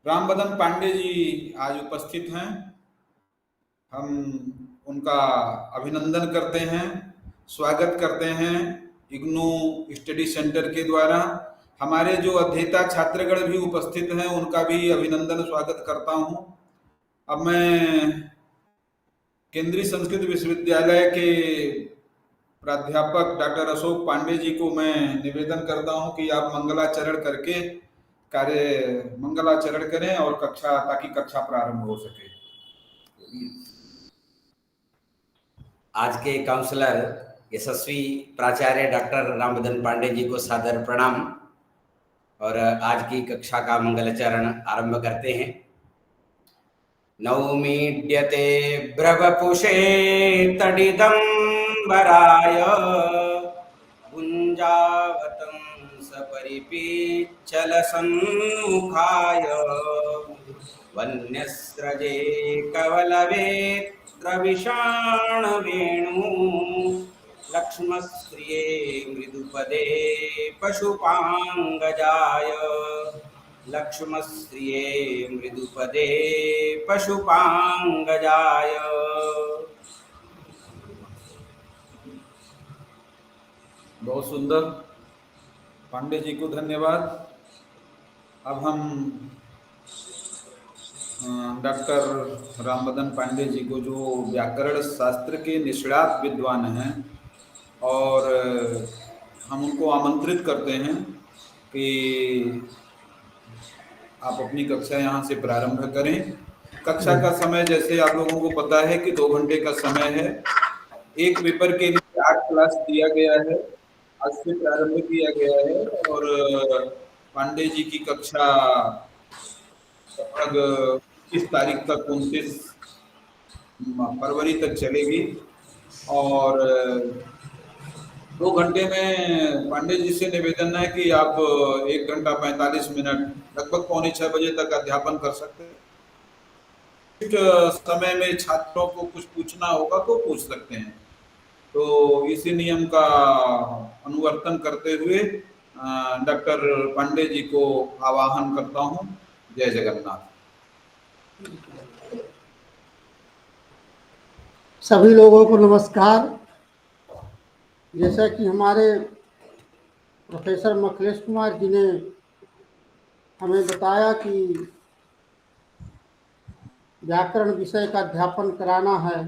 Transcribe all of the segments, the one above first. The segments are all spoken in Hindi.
रामबदन पांडे जी आज उपस्थित हैं। हम उनका अभिनंदन करते हैं, स्वागत करते हैं इग्नू स्टडी सेंटर के द्वारा। हमारे जो अध्येता छात्रगण भी उपस्थित हैं, उनका भी अभिनंदन स्वागत करता हूं। अब मैं केंद्रीय संस्कृत विश्वविद्यालय के प्राध्यापक डॉक्टर अशोक पांडे जी को मैं निवेदन करता हूं कि आप मंगलाचरण करके मंगलाचरण करें और ताकि कक्षा प्रारंभ हो सके। आज के काउंसलर यशस्वी प्राचार्य डॉक्टर रामबदन पांडे जी को सादर प्रणाम और आज की कक्षा का मंगलाचरण आरंभ करते हैं। नौमीड्यते ब्रवपुषे तडिदंबराय गुंजावतं सपरिपीच्चल सम्मुखाय वन्यस्रजे कवलवेत्रविषाण वेणु लक्ष्मस्त्रिये मृदुपदे पशुपांगजाय लक्ष्मस्त्रिये मृदुपदे पशुपांगजाय। बहुत सुंदर, पांडे जी को धन्यवाद। अब हम डॉक्टर रामबदन पांडे जी को, जो व्याकरण शास्त्र के निष्णात विद्वान हैं, और हम उनको आमंत्रित करते हैं कि आप अपनी कक्षा यहाँ से प्रारंभ करें। कक्षा का समय जैसे आप लोगों को पता है कि 2 घंटे का समय है। एक पेपर के लिए 8 क्लास दिया गया है, आज से प्रारंभ किया गया है और पांडे जी की कक्षा लगभग 21 तारीख तक 29 फरवरी तक चलेगी और 2 घंटे में पांडे जी से निवेदन है कि आप 1 घंटा 45 मिनट लगभग 5:45 बजे तक अध्यापन कर सकते हैं। समय में छात्रों को कुछ पूछना होगा तो पूछ सकते हैं। तो इसी नियम का अनुवर्तन करते हुए डॉक्टर पांडे जी को आवाहन करता हूं। जय जगन्नाथ। सभी लोगों को नमस्कार। जैसा कि हमारे प्रोफेसर मखलेश कुमार जी ने हमें बताया कि व्याकरण विषय का अध्यापन कराना है,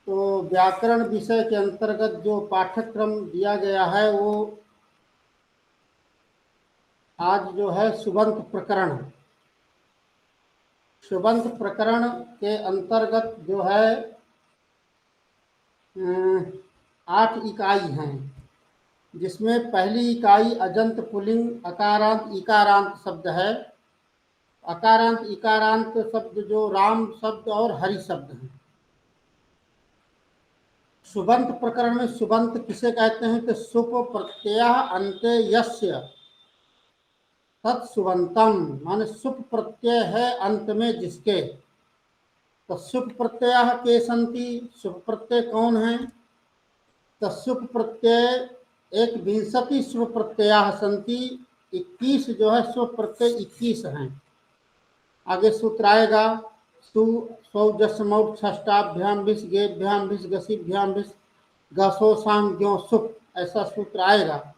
तो व्याकरण विषय के अंतर्गत जो पाठ्यक्रम दिया गया है वो आज जो है सुबंत प्रकरण। सुबंत प्रकरण के अंतर्गत जो है 8 इकाई हैं, जिसमें पहली इकाई अजंत पुल्लिंग अकारांत इकारांत शब्द है। अकारांत इकारांत शब्द जो राम शब्द और हरि शब्द हैं। सुबंत प्रकरण में सुबंत किसे कहते हैं कि सुप प्रत्यय अन्ते यस्य तत्सुबंतम, माने सुप प्रत्यय है अंत में जिसके। तो सुप प्रत्यय के संति, सुप प्रत्यय कौन है? तो सुप प्रत्यय 21 शुभ प्रत्यय संति, 21 जो है शुभ प्रत्यय 21 हैं। आगे सूत्र आएगा सु सौजस्मौट षष्टाभ्याम विष गेभ्याम विष गसीभ्याम विष गसो सांग ज्यो सुप, ऐसा सूत्र आएगा।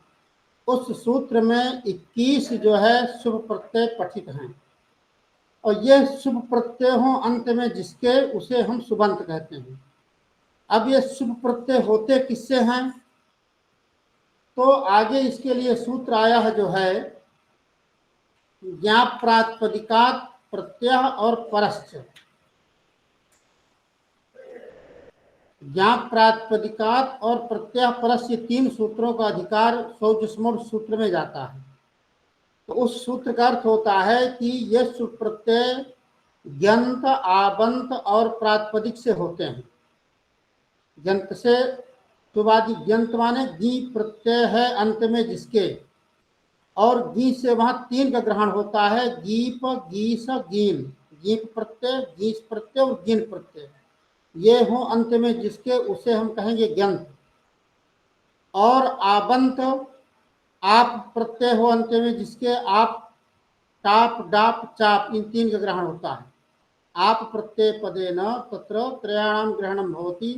उस सूत्र में 21 जो है शुभ प्रत्यय पठित हैं और ये शुभ प्रत्यय हो अंत में जिसके, उसे हम सुबंत कहते हैं। अब ये शुभ प्रत्यय होते किससे हैं? तो आगे इसके लिए सूत्र आया है जो है ज्ञाप प्रातिपदिकात प्रत्यय और परश्च। ज्ञाप प्रातिपदिकात और प्रत्यय परश्च, ये 3 सूत्रों का अधिकार सौजस्मौट सूत्र में जाता है। तो उस सूत्र का अर्थ होता है कि ये शुभ प्रत्यय ज्ञंत, आबंत और प्रातिपदिक से होते हैं। ज्ञंत से सुवादि, ज्ञंत माने गी प्रत्यय है अंत में जिसके, और गी से वहां 3 का ग्रहण होता है, गीप गीस गीन। गीप प्रत्यय, गीस प्रत्यय और गीन प्रत्यय, ये हो अंत में जिसके, उसे हम कहेंगे ज्ञंत। और आबंत, आप प्रत्यय हो अंत में जिसके, आप टाप डाप चाप इन तीन का ग्रहण होता है। आप प्रत्यय पदेन तत्र त्रयाणाम ग्रहणम भवति।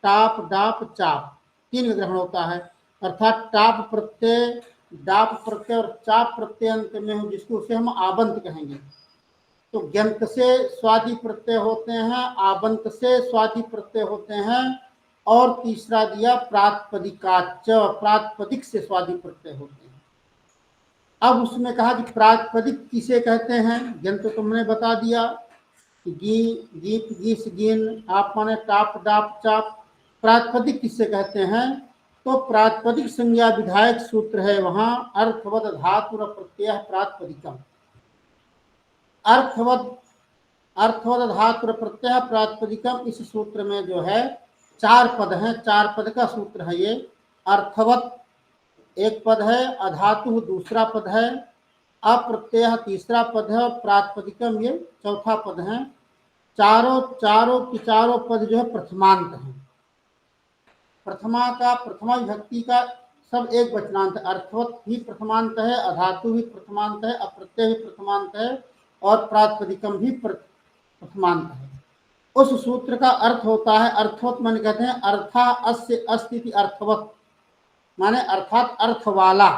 टाप डाप चाप तीन का ग्रहण होता है, अर्थात टाप प्रत्यय, डाप प्रत्यय और चाप प्रत्यय अंत में हो जिसको उसे हम आबंत कहेंगे। तो ग्यंत से स्वादि प्रत्यय होते हैं, आबंत से स्वादि प्रत्यय होते हैं, और तीसरा दिया प्रातिपदिकाच, प्रातिपदिक से स्वादि प्रत्यय होते हैं। अब उसमें कहा कि प्रातिपदिक किसे कहते हैं, ग्यंत तो तुमने बता दिया कि गी गीत गीस गिन आप माने टाप डाप चाप। प्रातिपदिक किससे कहते हैं, तो प्रातिपदिक संज्ञा विधायक सूत्र है वहां, अर्थवद धातु प्रत्यय प्रातिपदिकम। अर्थवद धातु प्रत्यय प्रातिपदिकम, इस सूत्र में जो है चार पद हैं, चार पद का सूत्र है ये। अर्थवत एक पद है, अधातु दूसरा पद है, अप्रत्यय तीसरा पद है, और प्रातिपदिकम ये चौथा पद है। चारों पद जो है प्रथमांत है। प्रथमा विभक्ति का सब एक वचनांत है। अर्थवत भी प्रथमांत है, अधातु भी प्रथमांत है, अप्रत्यय भी प्रथमांत है, और प्रातिपदिकम भी प्रथमांत है। उस सूत्र का अर्थ होता है, अर्थवत माने कहते हैं अर्था अस्य अस्ति अर्थवत, माने अर्थात अर्थ वाला।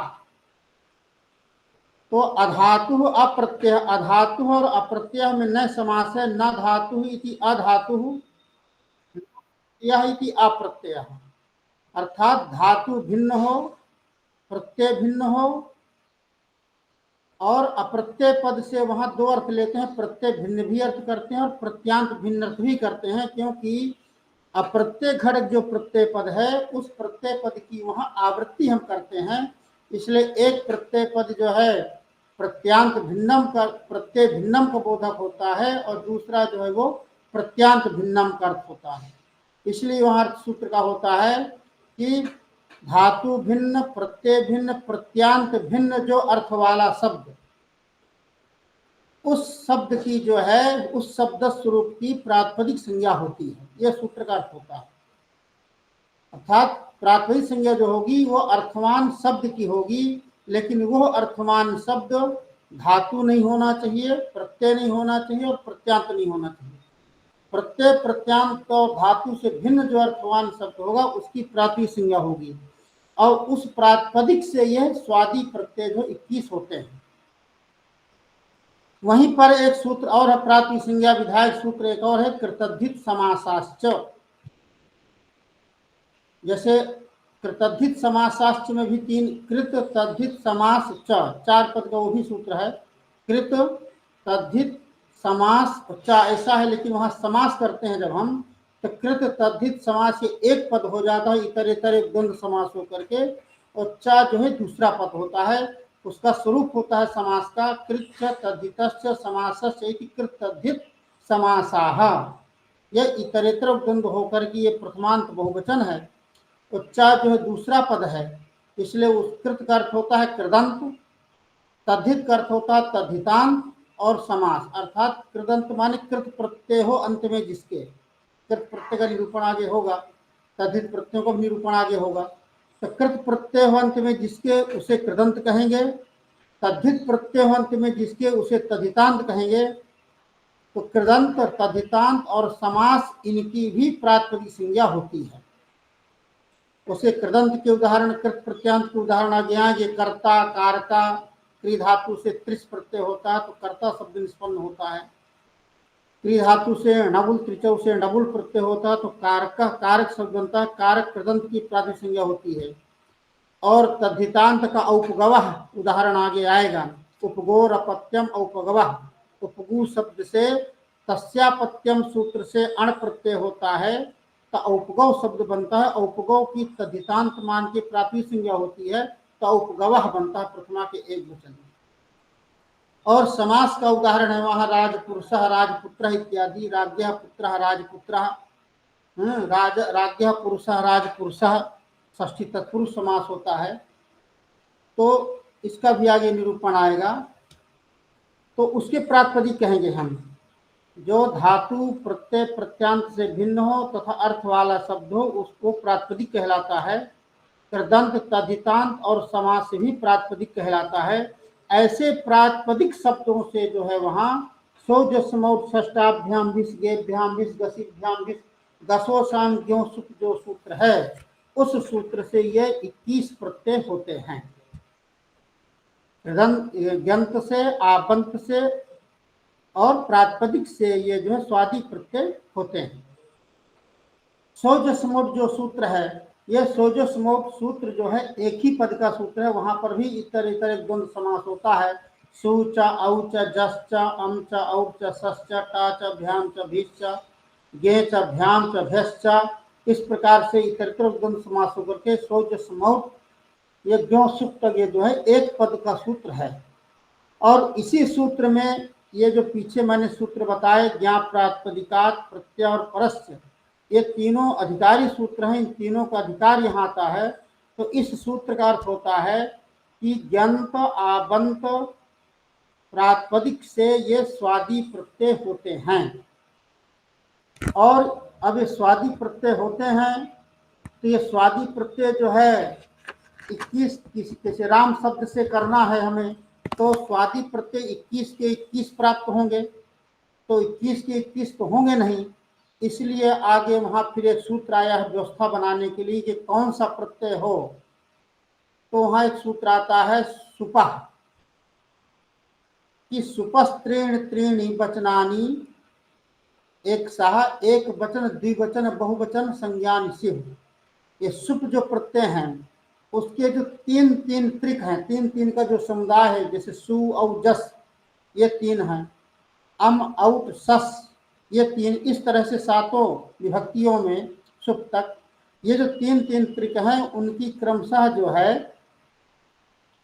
तो अधातु अप्रत्यय, अधातु और अप्रत्यय में न समास है, न धातु इति अधातु, यह इति अप्रत्यय, अर्थात धातु भिन्न हो, प्रत्यय भिन्न हो, और अप्रत्यय पद से वहां दो अर्थ लेते हैं, प्रत्यय भिन्न भी अर्थ करते हैं और प्रत्यांत भिन्न अर्थ भी करते हैं, क्योंकि अप्रत्यय घटक जो प्रत्यय पद है उस प्रत्यय पद की वहां आवृत्ति हम करते हैं। इसलिए एक प्रत्यय पद जो है प्रत्यांत भिन्नम का, प्रत्यय भिन्नम का बोधक होता है, और दूसरा जो है वो प्रत्यांत भिन्नम का अर्थ होता है। इसलिए वहां अर्थ सूत्र का होता है कि धातु भिन्न, प्रत्यय भिन्न, प्रत्यांत भिन्न जो अर्थ वाला शब्द, उस शब्द की जो है उस शब्द स्वरूप की प्रातिपदिक संज्ञा होती है, यह सूत्र का अर्थ होता है। अर्थात प्रातिपदिक संज्ञा जो होगी वो अर्थवान शब्द की होगी, लेकिन वो अर्थवान शब्द धातु नहीं होना चाहिए, प्रत्यय नहीं होना चाहिए, और प्रत्यांत नहीं होना चाहिए। प्रत्यय प्रत्यांत और धातु से भिन्न जो अर्थवान शब्द होगा उसकी प्रातिपदिक संज्ञा होगी, और उस प्रातिपदिक से यह स्वादि प्रत्यय जो 21 होते हैं। वहीं पर एक सूत्र और है प्रातिपदिक संज्ञा विधायक सूत्र, एक और है कृतद्धित समासाश्च। जैसे कृतद्धित समासाश्च में भी तीन, कृत तद्धित समास च, चार पद का वो भी सूत्र है। कृत तद्धित समास च ऐसा है, लेकिन वहां समास करते हैं जब हम, तो कृत तद्धित समास ये एक पद हो जाता है, इतर इतर एक द्वंद्व समास होकर के, और च जो है दूसरा पद होता है। उसका स्वरूप होता है समास का, कृत तद्धितश्च समासश्च इति कृत तद्धित समासाः। यह इतरेतर द्वंद्व होकर के ये प्रथमांत बहुवचन है, तो च जो है दूसरा पद है, इसलिए उस कृत का अर्थ होता है कृदंत, तद्धित का अर्थ होता है तद्धितांत, और समास अर्थात कृदंत माने कृत प्रत्यय हो अंत में जिसके, कृत प्रत्यय का निरूपण आगे होगा, तद्धित प्रत्ययों का निरूपण आगे होगा। तो कृत प्रत्यय हो अंत में जिसके उसे कृदंत कहेंगे, तद्धित प्रत्यय हो अंत में जिसके उसे तद्धितांत कहेंगे। तो कृदंत, तद्धितांत और समास इनकी भी प्रातिपदिक संज्ञा होती है। उसे कृदंत के उदाहरण, कृत प्रत्यांत के उदाहरण आगे आएंगे। कर्ता, कारका, क्री धातु से त्रिस प्रत्यय होता है तो कर्ता शब्द निष्पन्न होता है। क्री धातु से णबुल, त्रिचौ से णबुल प्रत्यय होता है तो कारक, कारक शब्द बनता है। कारक कृदंत की प्रातिपदिक संज्ञा होती है। और तद्धितांत का औपगवः उदाहरण आगे आएगा। उपगोर अपत्यम औपगवः, उपगु शब्द से तस्यापत्यम सूत्र से अण प्रत्यय होता है तो औपगव शब्द बनता है। औपगव की तद्धितांत मान की प्रातिपदिक संज्ञा होती है तो औपगवः बनता है प्रथमा के एक वचन में। और समास का उदाहरण है वहां राजपुरुषः राजपुत्रः इत्यादि, राज्ञः पुत्रः राजपुत्रः, राज्ञः पुरुषः राजपुरुषः, षष्ठी तत्पुरुष समास होता है। तो इसका भी आगे निरूपण आएगा। तो उसके प्रातिपदिक कहेंगे हम, जो धातु प्रत्यय प्रत्यांत से भिन्न हो तथा अर्थ वाला शब्द हो उसको प्रातिपदिक कहलाता है। कृदंत, तद्धितांत और समास से भी प्रातिपदिक कहलाता है। ऐसे प्रातिपदिक शब्दों से जो है वहाँ सौजस्मौट षष्टाभ्याम विष गेभ्याम विष गसिभ्याम विष दशोशाम ज्ञो सुख जो सूत्र है, उस सूत्र से ये 21 प्रत्यय होते हैं। यंत से, आबंत से और प्रातिपदिक से ये जो है स्वादि प्रत्यय होते हैं। सौजस्मोट जो सूत्र है, यह सौजस्मोट सूत्र जो है एक ही पद का सूत्र है। वहां पर भी इतर इतर एक द्वंद्व समास होता है। सु च औ च जस च अम च औ च सस च टा च भ्याम च भीष च गे च भ्याम च भैस च, इस प्रकार से इतर इतर द्वंद्व समास होकर के सौजस्मोट ये ज्ञो सुख तक ये जो है एक पद का सूत्र है। और इसी सूत्र में ये जो पीछे मैंने सूत्र बताए, ज्ञा प्रातिपदिकात प्रत्यय और परस्य, ये तीनों अधिकारी सूत्र हैं। इन तीनों का अधिकार यहाँ आता है। तो इस सूत्र का अर्थ होता है कि ज्ञंत आबंत प्रातिपदिक से ये स्वादि प्रत्यय होते हैं। और अब ये स्वादि प्रत्यय होते हैं तो ये स्वादि प्रत्यय जो है 21 किसी राम शब्द से करना है हमें, तो स्वादि प्रत्यय 21 के 21 प्राप्त होंगे। तो 21 के 21 तो होंगे नहीं, इसलिए आगे वहां फिर एक सूत्र आया है व्यवस्था बनाने के लिए कि कौन सा प्रत्यय हो। तो वहां एक सूत्र आता है सुपः, कि सुपस्त्रीण त्रीणि वचनानि एक सह एक वचन द्विवचन बहुवचन संज्ञान शिव। ये सुप जो प्रत्यय हैं उसके जो तीन तीन त्रिक हैं, तीन तीन का जो समुदाय है, जैसे सु और जस ये तीन हैं, अम औट सस ये तीन, इस तरह से सातों विभक्तियों में सुप तक ये जो तीन तीन त्रिक हैं उनकी क्रमशः जो है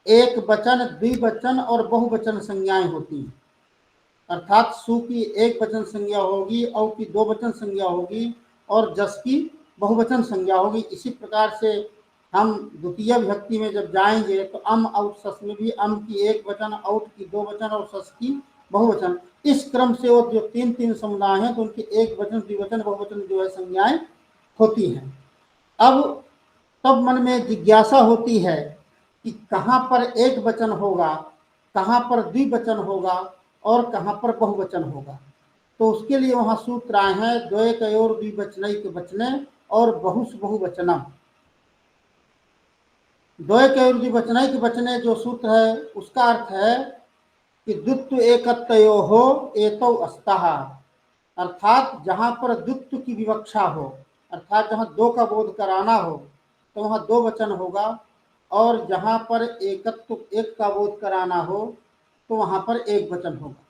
एक वचन द्विवचन और बहुवचन संज्ञाएं होती हैं। अर्थात सु की एक वचन संज्ञा होगी, औ की दो वचन संज्ञा होगी और जस की बहुवचन संज्ञा होगी। इसी प्रकार से हम द्वितीय विभक्ति में जब जाएंगे तो अम औट सस में भी अम की एक वचन, औट की दो वचन और सस की बहुवचन, इस क्रम से वो जो तीन तीन समुदाय हैं तो उनकी एक वचन द्विवचन बहुवचन जो है संज्ञाएं होती हैं। अब तब मन में जिज्ञासा होती है कि कहाँ पर एक वचन होगा, कहाँ पर द्विवचन होगा और कहाँ पर बहुवचन होगा। तो उसके लिए वहां सूत्र आए हैं द्वैकयोर द्विवचनैक वचने और बहुस बहुवचनम। द्वैकयोर द्विवचनैक वचने जो सूत्र है उसका अर्थ है कि द्वित्व एकत्तयो हो एतौ अस्तः, अर्थात जहां पर द्वित्व की विवक्षा हो, अर्थात जहां दो का बोध कराना हो तो वहां दो वचन होगा, और जहां पर एकत्व एक का बोध कराना हो तो वहां पर एक वचन होगा।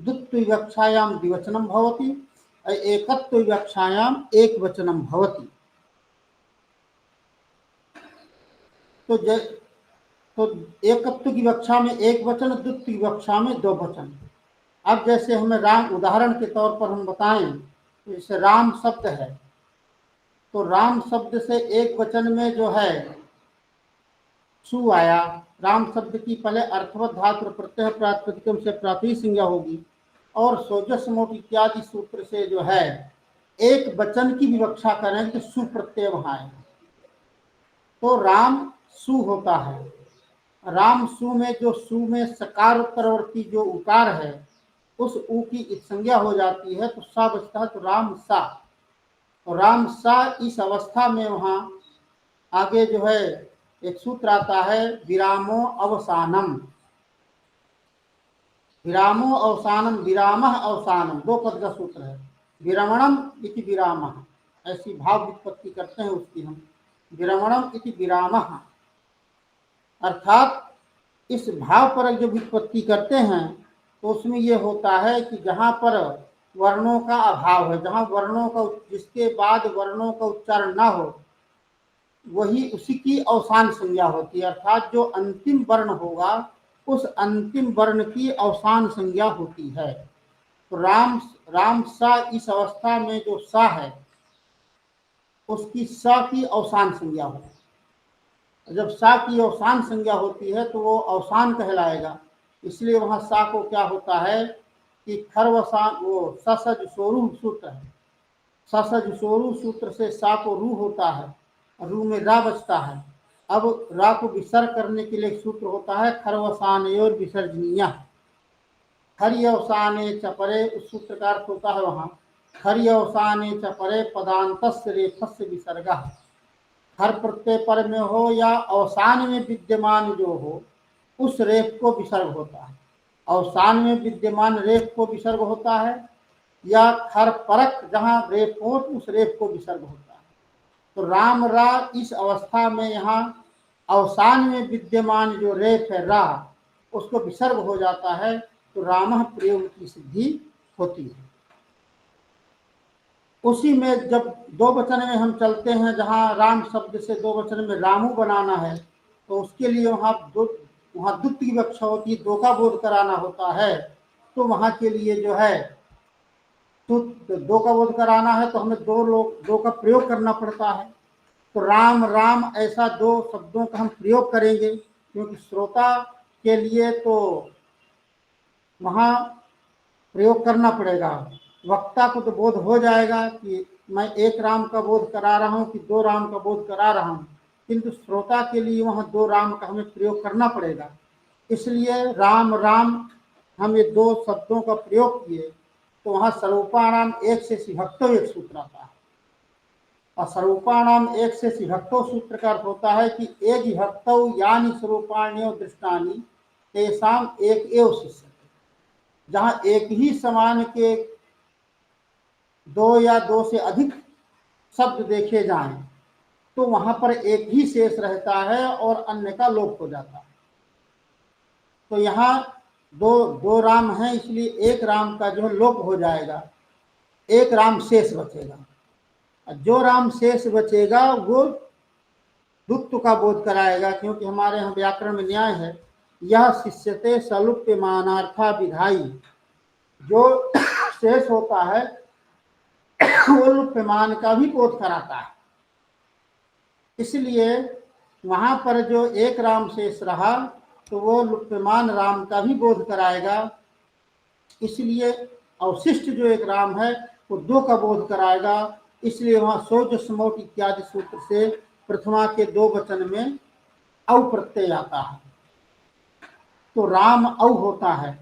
द्वित्व विवक्षायाम द्विवचनम भवति, एकत्व विवक्षायाम एक वचनम भवति। तो एकत्व की विवक्षा में एक वचन, द्वित्व की विवक्षा में दो वचन। अब जैसे हमें राम उदाहरण के तौर पर हम बताएं, जैसे राम शब्द है तो राम शब्द से एक वचन में जो है सु आया। राम शब्द की पहले अर्थवत धातु प्रत्यय प्रातिपदिकम से प्रातिपदिक संज्ञा होगी, और सोजस्मोट इत्यादि सूत्र से जो है एक वचन की विवक्षा करें तो सु प्रत्यय वहां है, तो राम सु होता है। राम सु में जो सु में सकार उत्तरवर्ती जो उकार है उस उ की संज्ञा हो जाती है तो सा बचता है, तो राम सा। तो राम सा इस अवस्था में वहां आगे जो है एक सूत्र आता है विरामो अवसानम। विरामो अवसानम, विरामः अवसानम, दो पद का सूत्र है। विरमणम इति विरामः, ऐसी भाव व्युत्पत्ति करते हैं उसकी हम, विरमणम इति विरामः। अर्थात इस भाव पर जो व्युत्पत्ति करते हैं तो उसमें ये होता है कि जहाँ पर वर्णों का अभाव है, जहाँ वर्णों का जिसके बाद वर्णों का उच्चारण ना हो वही उसी की अवसान संज्ञा होती है। अर्थात जो अंतिम वर्ण होगा उस अंतिम वर्ण की अवसान संज्ञा होती है। तो राम सा इस अवस्था में जो सा है उसकी सा की अवसान संज्ञा होती है। जब सा की अवसान संज्ञा होती है तो वो अवसान कहलाएगा। इसलिए वहां सा को क्या होता है कि खरवसान, वो ससज सोरू सूत्र है, ससज सोरू सूत्र से सा को रू होता है, रू में रा बचता है, अब रा को विसर्ग करने के लिए एक सूत्र होता है खरवसानयोर विसर्जनीय। खर्यवसाने च परे, उस सूत्र का अर्थ होता है वहां खर्यवसाने च परे पदांतस्य रेफस्य विसर्ग। हर प्रत्यय पर में हो या अवसान में विद्यमान जो हो उस रेफ को विसर्ग होता है। अवसान में विद्यमान रेफ को विसर्ग होता है या खर परक जहां रेफ हो उस रेफ को विसर्ग होता है। तो राम रा इस अवस्था में यहाँ अवसान में विद्यमान जो रेफ है रा उसको विसर्ग हो जाता है, तो रामः प्रयोग की सिद्धि होती है। उसी में जब दो वचन में हम चलते हैं, जहाँ राम शब्द से दो वचन में रामू बनाना है, तो उसके लिए वहाँ द्वित्व की विवक्षा होती है, दो का बोध कराना होता है। तो वहाँ के लिए जो है तो दो का बोध कराना है तो हमें दो का प्रयोग करना पड़ता है। तो राम राम ऐसा दो शब्दों का हम प्रयोग करेंगे, क्योंकि श्रोता के लिए तो वहाँ प्रयोग करना पड़ेगा। वक्ता को तो बोध हो जाएगा कि मैं एक राम का बोध करा रहा हूँ कि दो राम का बोध करा रहा हूँ, किंतु श्रोता के लिए वहाँ दो राम का हमें प्रयोग करना पड़ेगा। इसलिए राम राम हम ये दो शब्दों का प्रयोग किए, तो वहाँ स्वरूपाणाम एक से सिभक्तो एक सूत्र आता है। और स्वरूपाणाम एक से सिभक्तो सूत्र का अर्थ होता है कि एक विभक्तौ यानी स्वरूपाण्यो दृष्टानि तेषाम एक एव शिष्य। जहाँ एक ही समान के दो या दो से अधिक शब्द देखे जाएं, तो वहां पर एक ही शेष रहता है और अन्य का लोप हो जाता है। तो यहाँ दो राम हैं, इसलिए एक राम का जो लोप हो जाएगा, एक राम शेष बचेगा। जो राम शेष बचेगा वो द्वित्व का बोध कराएगा, क्योंकि हमारे यहाँ व्याकरण में न्याय है यह शिष्यते सलुप्यमानार्था विधाई। जो शेष होता है वो लुप्यमान का भी बोध कराता है। इसलिए वहां पर जो एक राम शेष रहा तो वो लुप्यमान राम का भी बोध कराएगा। इसलिए अवशिष्ट जो एक राम है वो दो का बोध कराएगा। इसलिए वहां सोच समोट इत्यादि सूत्र से प्रथमा के दो वचन में औ प्रत्यय आता है, तो राम औ होता है।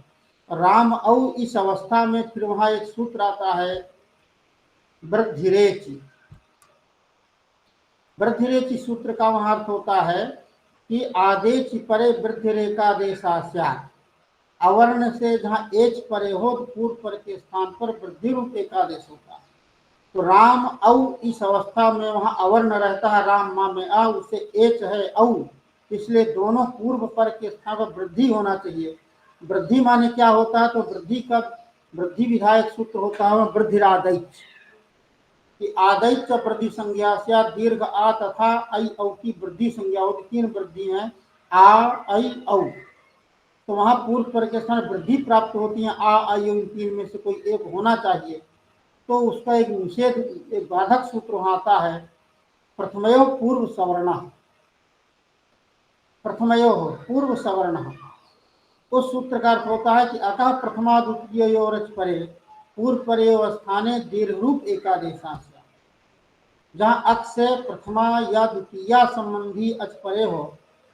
राम औ इस अवस्था में फिर वहां एक सूत्र आता है वृद्धिरेचि। वृद्धिरेचि सूत्र का वहां अर्थ होता है कि आदेच परे वृद्धिरेकादेशा स्यात्। अवर्ण से जहाँ एच परे हो तो पूर्व पर के स्थान पर वृद्धि रूप एकादेश होता है। तो राम औ इस अवस्था में वहां अवर्ण रहता है, राम माँ में आ, उससे एच है औ, इसलिए दोनों पूर्व पर के स्थान पर वृद्धि होना चाहिए। वृद्धि माने क्या होता है, तो वृद्धि विधायक सूत्र होता है वृद्धिरादैच, कि आदैच वृद्धि संज्ञा से दीर्घ आ तथा ऐ औ की वृद्धि संज्ञा होती। तीन वृद्धि है आ ऐ औ, तो वहां पूर्व पर के स्थान वृद्धि प्राप्त होती है। आ ऐ इन तीन में से कोई एक होना चाहिए, तो उसका एक निषेध एक बाधक सूत्र वहां आता है प्रथमयो पूर्व सवर्ण। प्रथमयो पूर्व सवर्ण, उस सूत्र का अर्थ होता है कि अतः प्रथमा द्वितीयोरच परे पूर्व परे स्थाने दीर्घ रूप एकादेशा। जहाँ अक्ष से प्रथमा या द्वितीया संबंधी अच परे हो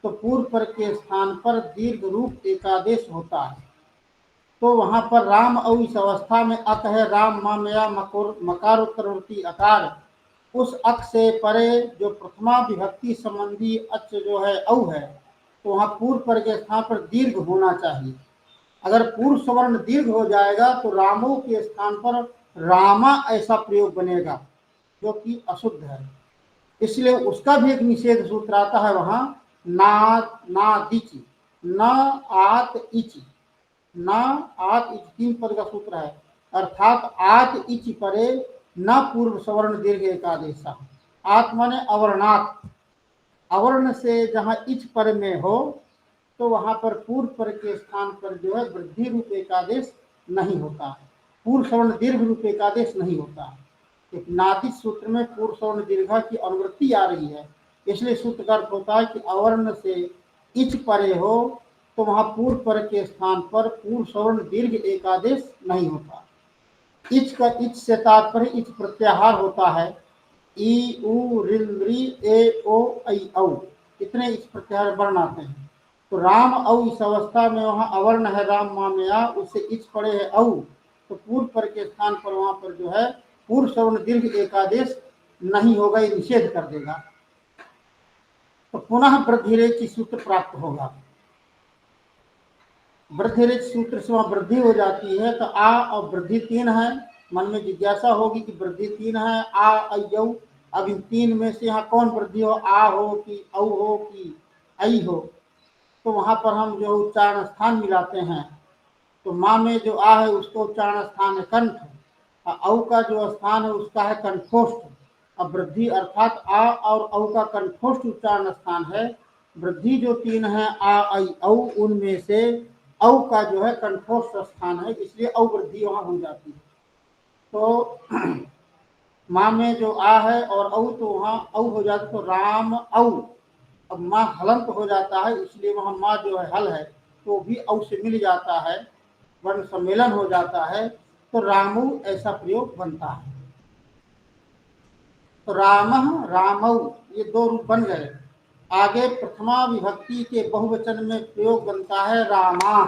तो पूर्व पर के स्थान पर दीर्घ रूप एकादेश होता है। तो वहां पर राम औ इस अवस्था में अक है, राम मया मकार उत्तरवर्ती अकार, उस अक से परे जो प्रथमा विभक्ति संबंधी अच जो है औ है, तो वहां पूर्व पर के स्थान पर दीर्घ होना चाहिए। अगर पूर्व सवर्ण दीर्घ हो जाएगा तो रामो के स्थान पर रामा ऐसा प्रयोग बनेगा जो कि अशुद्ध है। इसलिए उसका भी एक निषेध सूत्र आता है वहां ना दिचि न आत इचि। न आत इच तीन पद का सूत्र है, अर्थात आत इच परे न पूर्व सवर्ण दीर्घ एकादेशा। आत माने अवर्णात, अवर्ण से जहां इच पर में हो तो वहां पर पूर्व पर के स्थान पर जो है वृद्धि रूप एकादेश नहीं होता है, पूर्व सवर्ण दीर्घ रूप एकादेश नहीं होता है। एक नादित सूत्र में पूर्व सवर्ण दीर्घा की अनुवृत्ति आ रही है, इसलिए सूत्र का अर्थ होता है कि अवर्ण से इच परे हो तो वहां पूर्व पर के स्थान पर पूर्व सवर्ण दीर्घ एकादेश नहीं होता। इच का इच से तात्पर्य इच प्रत्याहार होता है, ई उ रिल री ए ओ ऐ औ, इतने इस प्रत्याहार वर्ण आते हैं। तो राम औ इस अवस्था में वहाँ अवर्ण है, राम माँ में आ, उससे इच पड़े है औ, तो पूर्व पर के स्थान पर वहाँ पर जो है पूर्व सवर्ण दीर्घ एकादेश नहीं होगा, ये निषेध कर देगा। तो पुनः वृद्धिरेच सूत्र प्राप्त होगा। वृद्धिरेच सूत्र से वहाँ वृद्धि हो जाती है। तो आ और वृद्धि 3 है, मन में जिज्ञासा होगी कि वृद्धि 3 है, आ अयौ। अब इन 3 में से यहाँ कौन वृद्धि हो, आ हो कि औ हो कि ऐ हो। तो वहाँ पर हम जो उच्चारण स्थान मिलाते हैं, तो माँ में जो आ है उसको उच्चारण स्थान है कंठ, और औ का जो स्थान है उसका है कंठोष्ठ। अब वृद्धि अर्थात आ और औ का कंठोष्ठ उच्चारण स्थान है। वृद्धि जो 3 है आ ऐ औ, उनमें से औ का जो है कंठोष्ठ स्थान है, इसलिए औ वृद्धि वहां हो जाती है। तो माँ में जो आ है और औ, तो वहां औ हो जाता है, तो राम औ। अब माँ हलंत हो जाता है, इसलिए वहां माँ जो है हल है, तो भी औ से मिल जाता है, वर्ण सम्मेलन हो जाता है, तो रामु ऐसा प्रयोग बनता है। तो रामः रामौ ये 2 रूप बन गए। आगे प्रथमा विभक्ति के बहुवचन में प्रयोग बनता है रामा।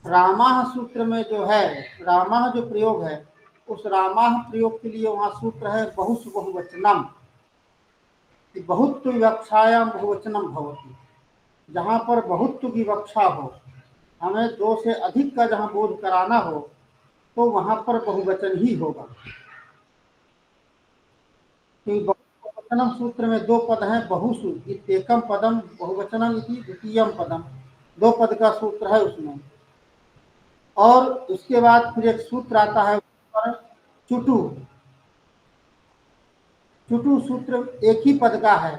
रामा सूत्र में जो है, रामा जो प्रयोग है, उस रामा प्रयोग के लिए वहां सूत्र है बहुस बहुवचनम। बहुत्व विवक्षायाम बहुवचनम भवति। जहां पर बहुत्व की विवक्षा हो, हमें 2 से अधिक का जहां बोध कराना हो, तो वहां पर बहुवचन ही होगा। बहुवचनम सूत्र में 2 पद हैं, बहुसु इत्येकम पदम बहुवचनम इति द्वितीयम पदम, 2 पद का सूत्र है उसमें। और उसके बाद फिर एक सूत्र आता है चुटु। चुटु सूत्र एक ही पद का है,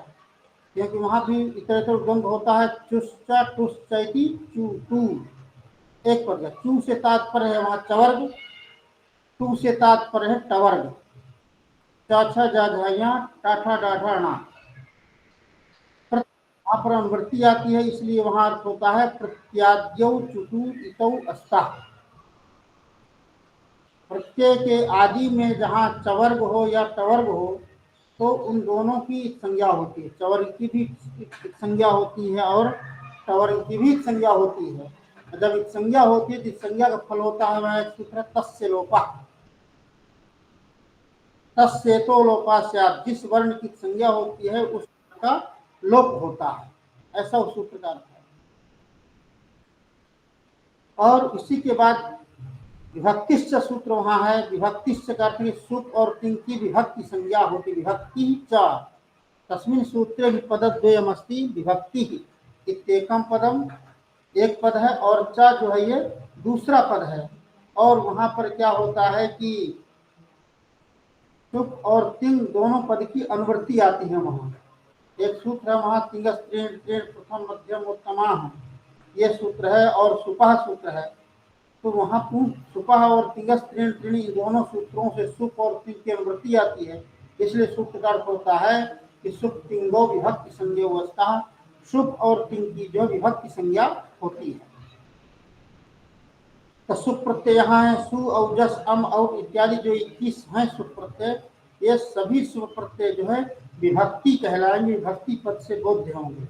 क्योंकि वहां भी इतर द्वंद्व होता है, चुष्चा टुश्चैति चुटु, एक पद का। चू से तात्पर्य है वहां चवर्ग, टू से तात्पर्य है टवर्ग, चाछा जाझाइया टाठा डाढ़ा। वहां पर अनुवृत्ति आती है, इसलिए वहां अर्थ होता है प्रत्याद्यौ चुटु इतौ अस्ता। प्रत्यय के आदि में जहां चवर्ग हो या टवर्ग हो, तो उन दोनों की संज्ञा होती है। चवर्ग की भी संज्ञा होती है और टवर्ग की भी संज्ञा होती है। जब एक संज्ञा होती है, तो संज्ञा का फल होता है वह सूत्र तस्य लोपा। तस्य तो लोपा से, जिस वर्ण की संज्ञा होती है उस का लोप होता है, ऐसा उस सूत्र का अर्थ है। और इसी के बाद विभक्तिश्च सूत्र वहां है। विभक्तिश्च का अर्थ सुप और तिंग की विभक्ति संज्ञा होती। विभक्ति च तस्मिन् सूत्रे पदद्वयम् अस्ति विभक्ति इत्येकम पदम, एक पद है, और च जो है ये दूसरा पद है। और वहां पर क्या होता है कि सुप और तिंग दोनों पद की अनुवृत्ति आती है। वहां एक सूत्र है वहां तिंगस त्रेण त्रेण प्रथम मध्यम उत्तमा, ये सूत्र है, और सुपह सूत्र है। तो वहां सुपह और तिंगस त्रीण त्रीणी दोनों सूत्रों से सुप और तिंग की अनुवृत्ति आती है, इसलिए सूत्र का अर्थ होता है कि सुप तिंगो विभक्ति संज्ञा अवस्था, सुप और तिंग की जो विभक्ति संज्ञा होती है। तो सुप प्रत्यय यहाँ है, सु औजस अम और इत्यादि जो 21 हैं सुप प्रत्यय, ये सभी सुप प्रत्यय जो है विभक्ति कहलाएंगे, विभक्ति पद से बोध्य होंगे।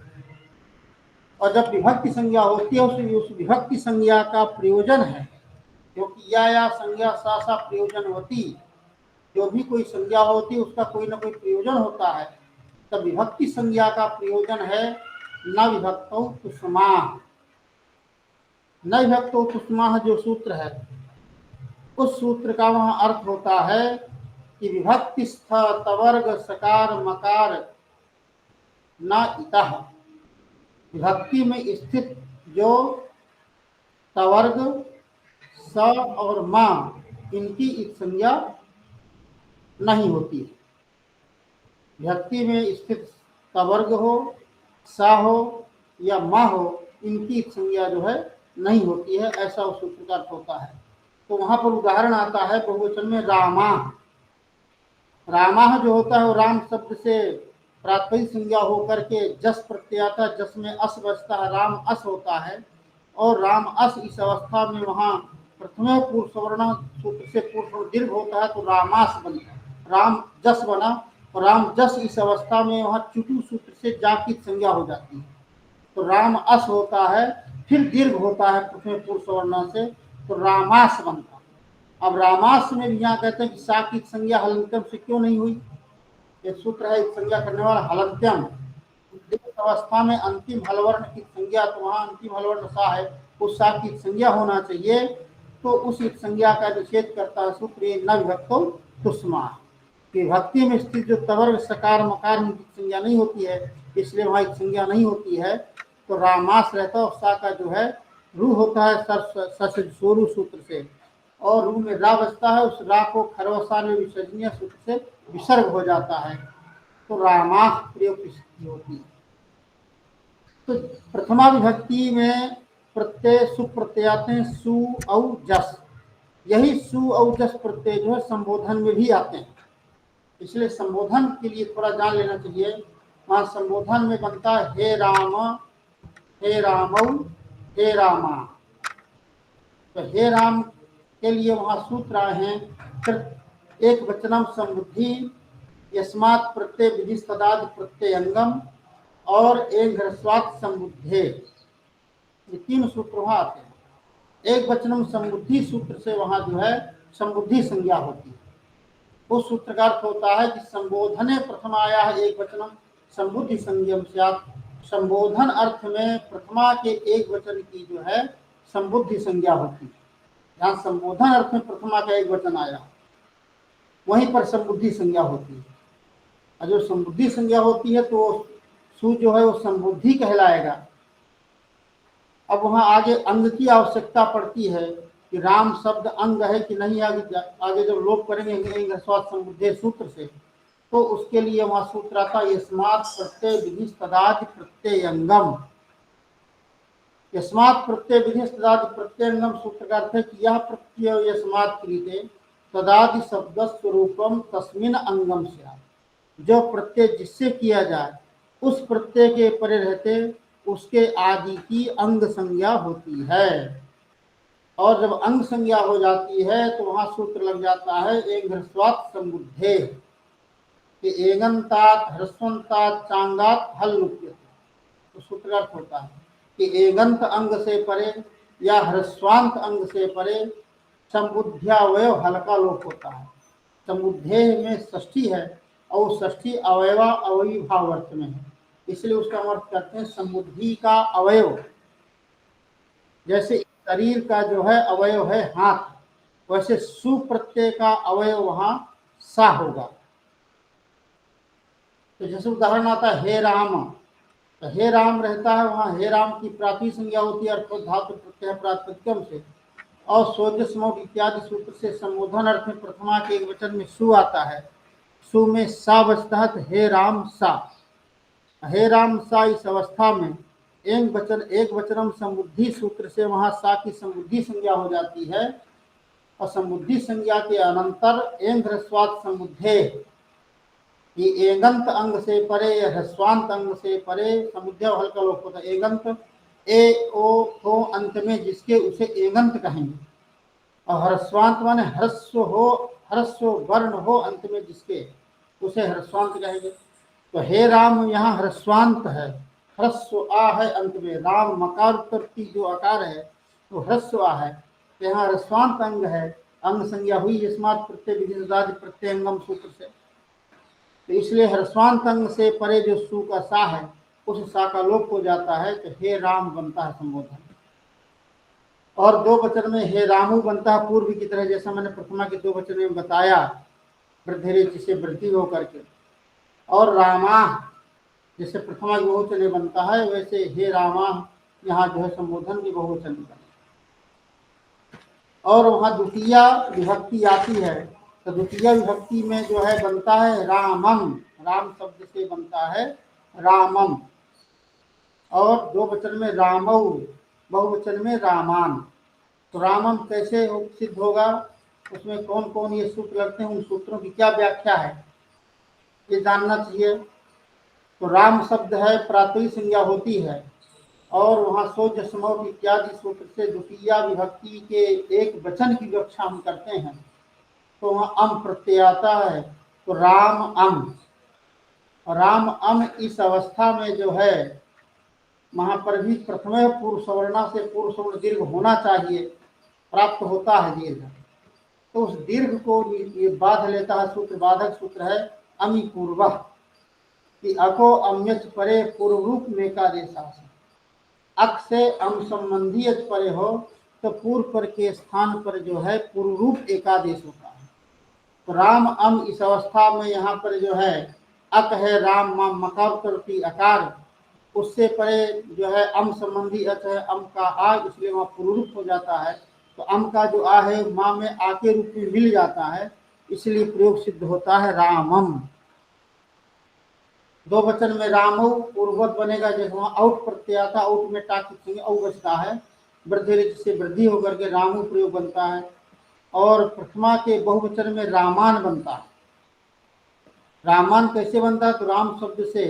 और जब विभक्ति संज्ञा होती है, उस विभक्ति संज्ञा का प्रयोजन है, क्योंकि या संज्ञा सा प्रयोजन होती, जो भी कोई संज्ञा होती उसका कोई ना कोई प्रयोजन होता है। तब विभक्ति संज्ञा का प्रयोजन है न विभक्तौ कुसुमाः। न विभक्तौ कुसुमाः जो सूत्र है, उस सूत्र का वहां अर्थ होता है कि विभक्तिस्थ तवर्ग सकार मकार न इतः। विभक्ति में स्थित जो तवर्ग स और मा, इनकी संज्ञा नहीं होती है। विभक्ति में स्थित तवर्ग हो, सा हो या मा हो, इनकी संज्ञा जो है नहीं होती है, ऐसा उस सूत्र का अर्थ होता है। तो वहां पर उदाहरण आता है बहुवचन में रामा। रामा जो होता है वो राम शब्द से प्रातिपदिक संज्ञा होकर के जस प्रत्यय आता है, जस में अस बचता है, राम अस होता है। और राम अस इस अवस्था में वहां प्रथम पूर्व सवर्ण सूत्र से पूर्व दीर्घ होता है, तो रामास बना, राम जस बना, और राम जस इस अवस्था में वहाँ चुटू सूत्र से जा की संज्ञा हो जाती है। तो राम अस होता है, फिर दीर्घ होता है प्रथम पुरुष वर्ण से, तो रामास बनता है। अब रामास में भी यहाँ कहते हैं कि सा की संज्ञा हलंत्यम से क्यों नहीं हुई। ये सूत्र है संज्ञा करने वाला हलंत्यम, इस अवस्था में अंतिम हलवर्ण की संज्ञा, तो वहाँ अंतिम हलवर्ण सा है, उस सा की संज्ञा होना चाहिए। तो उस संज्ञा का निषेध करता है सूत्र ये न विभक्तो तुष्मा, कि भक्ति में स्थित जो तवर्ग सकार मकार की संज्ञा नहीं होती है, इसलिए वहाँ एक संज्ञा नहीं होती है। तो रामास रहता है और सा का जो है रू होता है सोरू सूत्र से, और रू में रा बचता है, उस रा को खरवसा में विसर्जनीय सूत्र से विसर्ग हो जाता है, तो रामा प्रयोग की स्थिति होती है। तो प्रथमा विभक्ति में प्रत्यय सुप्रत्यय आते हैं, सु और जस। यही सु और जस प्रत्यय जो है संबोधन में भी आते हैं, इसलिए संबोधन के लिए थोड़ा जान लेना चाहिए। वहाँ संबोधन में बनता है हे राम, हे रामौ, हे रामा। तो हे राम के लिए वहाँ सूत्र आए हैं, एक वचनम समृद्धि यस्मात् प्रत्यय विधि तदाद प्रत्ययंगम और एक ह्रस्वात् संबुद्धे, ये तीन सूत्र वहाँ आते हैं। एक वचनम समबुद्धि सूत्र से वहाँ जो है संबुद्धि संज्ञा होती है। उस सूत्र का अर्थ होता है कि संबोधने प्रथमाया एक वचनम संबुद्धि संज्ञम स्यात्, संबोधन अर्थ में प्रथमा के एक वचन की जो है संबुद्धि संज्ञा होती है। जहाँ संबोधन अर्थ में प्रथमा का एक वचन आया वहीं पर संबुद्धि संज्ञा होती है, और जो संबुद्धि संज्ञा होती है तो सु जो है वो संबुद्धि कहलाएगा। अब वहाँ आगे अंग की आवश्यकता पड़ती है कि राम शब्द अंग है कि नहीं, आगे जब लोप करेंगे स्वाद संबुद्धे सूत्र से, तो उसके लिए वहाँ सूत्र आता है यस्मात् प्रत्यय विधि तदादि प्रत्ययंगम। यस्मात् प्रत्यय विधि तदादि प्रत्ययंगम सूत्र का अर्थ है कि यह प्रत्यय यस्मात् क्रियते तदादि शब्द स्वरूपम तस्मिन अंगम स्यात्, जो प्रत्यय जिससे किया जाए उस प्रत्यय के परे रहते उसके आदि की अंग संज्ञा होती है। और जब अंग संज्ञा हो जाती है तो वहां सूत्र लग जाता है एक ह्रस्वात् संबुद्धे, कि एगंतात ह्रस्वंतात चांगात हल लुप्यते। तो सूत्र का अर्थ होता है कि एगंत अंग से परे या ह्रस्वांत अंग से परे संबुद्ध्यावय हल्का लोप होता है। संबुद्धे में षष्ठी है और षष्ठी अवयवा अवयवी भाव अर्थ में है, इसलिए उसका अर्थ करते हैं समुद्धि का अवयव। जैसे शरीर का जो है अवयव है हाथ, वैसे सुप्रत्यय का अवयव वहां सा होगा। तो जैसे उदाहरण आता है हे राम, तो हे राम रहता है वहां हे राम की प्राथमिक संज्ञा होती है अर्थात धातु प्रत्यय प्रातिपदिकम से, और सोजस्मौट इत्यादि सूत्र से संबोधन अर्थ में प्रथमा के एक वचन में सु आता है, सु में सा बचता है, तो हे राम सा। हे राम सा इस अवस्था में एक वचनम संबुद्धि सूत्र से वहां सा की संबुद्धि संज्ञा हो जाती है, और संबुद्धि संज्ञा के अनंतर एंग ह्रस्वात् संबुद्धे, ये एगंत अंग से परे या ह्रस्वांत अंग से परे समुद्धय हल्का लोप होता है। एगंत ए ओ हो अंत में जिसके उसे एगंत कहेंगे, और ह्रस्वांत माने ह्रस्व वर्ण हो अंत में जिसके उसे ह्रस्वांत कहेंगे। तो हे राम यहाँ ह्रस्वांत है, ह्रस्व आ है अंत में, राम मकार उत्पत्ति जो आकार है तो ह्रस्व आ है, तो यहाँ ह्रस्वांत अंग है, अंग संज्ञा हुई यस्मात् प्रत्यय विधि तदादि प्रत्ययंगम सूत्र से। तो इसलिए ह्रस्वांत अंग से परे जो सु का सा है उस सा का लोप हो जाता है, तो हे राम बनता है संबोधन। और दो वचन में हे रामू बनता है पूर्व की तरह, जैसा मैंने प्रथमा के दो वचन में बताया वृद्धि से वृद्धि होकर के, और रामा जैसे प्रथमा के बहुवचन बनता है वैसे हे रामा यहाँ जो है संबोधन की बहुवचन बनता है। और वहाँ द्वितीय विभक्ति आती है, तो द्वितीय विभक्ति में जो है बनता है रामम, राम शब्द से बनता है रामम, और दो वचन में रामौ, बहुवचन में रामान। तो रामम कैसे सिद्ध होगा, उसमें कौन कौन ये सूत्र लगते हैं, उन सूत्रों की क्या व्याख्या है ये जानना चाहिए। तो राम शब्द है प्रातिपदिक संज्ञा होती है, और वहाँ सोच समोट इत्यादि सूत्र से द्वितीय विभक्ति के एक वचन की व्याख्या हम करते हैं, तो वहाँ अम प्रत्यय आता है, तो राम अम। राम अम इस अवस्था में जो है वहां पर भी प्रथम पूर्व सवर्णा से पूर्व सवर्ण दीर्घ होना चाहिए, प्राप्त होता है दीर्घ। तो उस दीर्घ को ये बाध लेता है, सूत्र बाधक सूत्र है अमी पूर्व कि अको अम्यच परे पूर्व रूप में का देशास। अक से अम संबंधी अच परे हो तो पूर्व पर के स्थान पर जो है पूर्व रूप एकादेश होता है। तो राम अम इस अवस्था में यहाँ पर जो है अक है, राम मम मकार करती अकार, उससे परे जो है अम संबंधी अच है, अम का आ, इसलिए वहाँ पूर्व रूप हो जाता है। तो अम का जो आ है माँ में आ के रूप में मिल जाता है, इसलिए प्रयोग सिद्ध होता है रामम। दो वचन में रामौ पूर्ववत बनेगा, जैसे वहाँ आउट प्रत्यय आता, आउट में टाक औ बचता है, वृद्धि से वृद्धि होकर के रामु प्रयोग बनता है। और प्रथमा के बहुवचन में रामान बनता है। रामान कैसे बनता है? तो राम शब्द से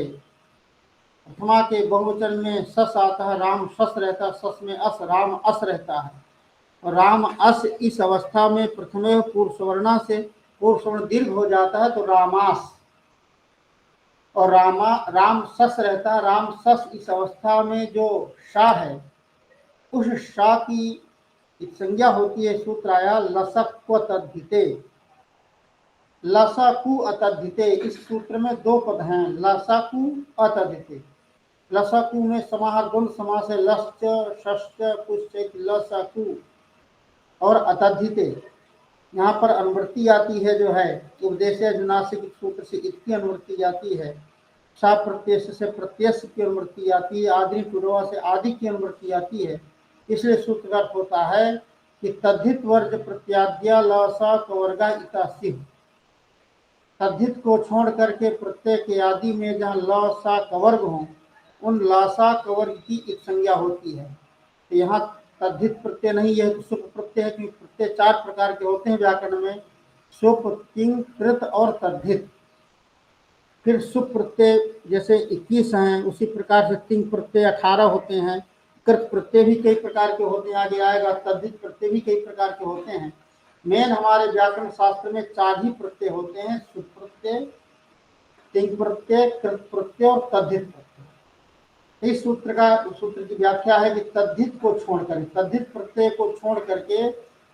प्रथमा के बहुवचन में सस आता है, राम सस रहता है, सस में अस, राम अस रहता है। और राम अस इस अवस्था में प्रथमे पूर्व सवर्णा से पूर्व सवर्ण दीर्घ हो जाता है, तो रामास। और राम सस रहता है, राम सस इस अवस्था में जो शा है, उस शा की एक संज्ञा होती है, सूत्र आया लसक्व तद्धिते, लसाकु अतद्धिते। इस सूत्र में दो पद हैं, लसाकु अतद्धिते। लसाकु में समाहार द्वंद्व समास है, लश्च षश्च पुश्च लसाकु। और अतद्धिते यहाँ पर अनुवृत्ति आती है, जो है उपदेश नासिक सूत्र से इसकी अनुवृत्ति आती है, सा प्रत्यय से प्रत्यय की अनुवृत्ति आती है, आदि पूर्वा से आदि की अनुवृत्ति आती है। इसलिए सूत्र का अर्थ होता है कि तद्धित वर्ग प्रत्याद्या लसा कवर्गा इतासी। तद्धित को छोड़ करके प्रत्यय के आदि में जहाँ ल सा कवर्ग हो, उन लासा कवर्ग की एक संज्ञा होती है। तो यहाँ तद्धित प्रत्यय नहीं है, तो सुप प्रत्यय है, क्योंकि प्रत्यय चार प्रकार के होते हैं व्याकरण में, सुप, तिंग, कृत और तद्धित। फिर सुप प्रत्यय जैसे 21 हैं, उसी प्रकार से तिंग प्रत्यय 18 होते हैं, कृत प्रत्यय भी कई प्रकार के होते हैं, आगे आएगा, तद्धित प्रत्यय भी कई प्रकार के होते हैं। मेन हमारे व्याकरण शास्त्र में चार ही प्रत्यय होते हैं, सुप प्रत्यय, तिंग प्रत्यय, कृत प्रत्यय और तद्धित प्रत्यय। इस सूत्र की व्याख्या है कि तद्धित को छोड़कर, तद्धित प्रत्यय को छोड़ करके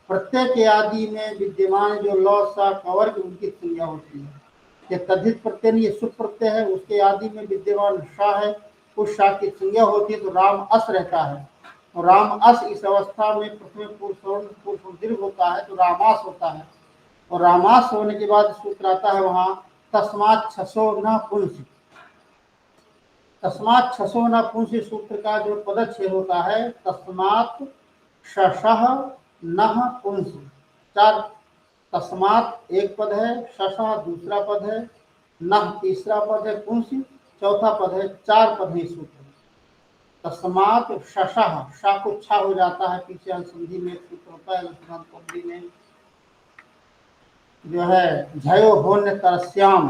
प्रत्यय के आदि में विद्यमान जो ल सा कवर्ग उनकी संज्ञा होती है। ये तद्धित प्रत्यय नहीं, ये सुप प्रत्यय है, उसके आदि में विद्यमान शा है, उस शा की संज्ञा होती है, तो राम अस रहता है। और राम अस इस अवस्था में प्रथम पुरुष दीर्घ होता है, तो रामास होता है। और रामास होने के बाद सूत्र आता है वहां तस्मात् छसो न पुंसी। तस्मात् छसो न पुंसी सूत्र का जो पदच्छेद होता है, तस्मात् शशः नः पुंसी। चार, तस्मात् एक पद है, शशः दूसरा पद है, नः तीसरा पद है, पुंसी चौथा पद है, चार पद है सूत्र। तस्मात् शशः, शा को छा हो जाता है, पीछे संधि में सूत्र होता है, लक्ष्मण में जो है झयो होन्य तरस्याम,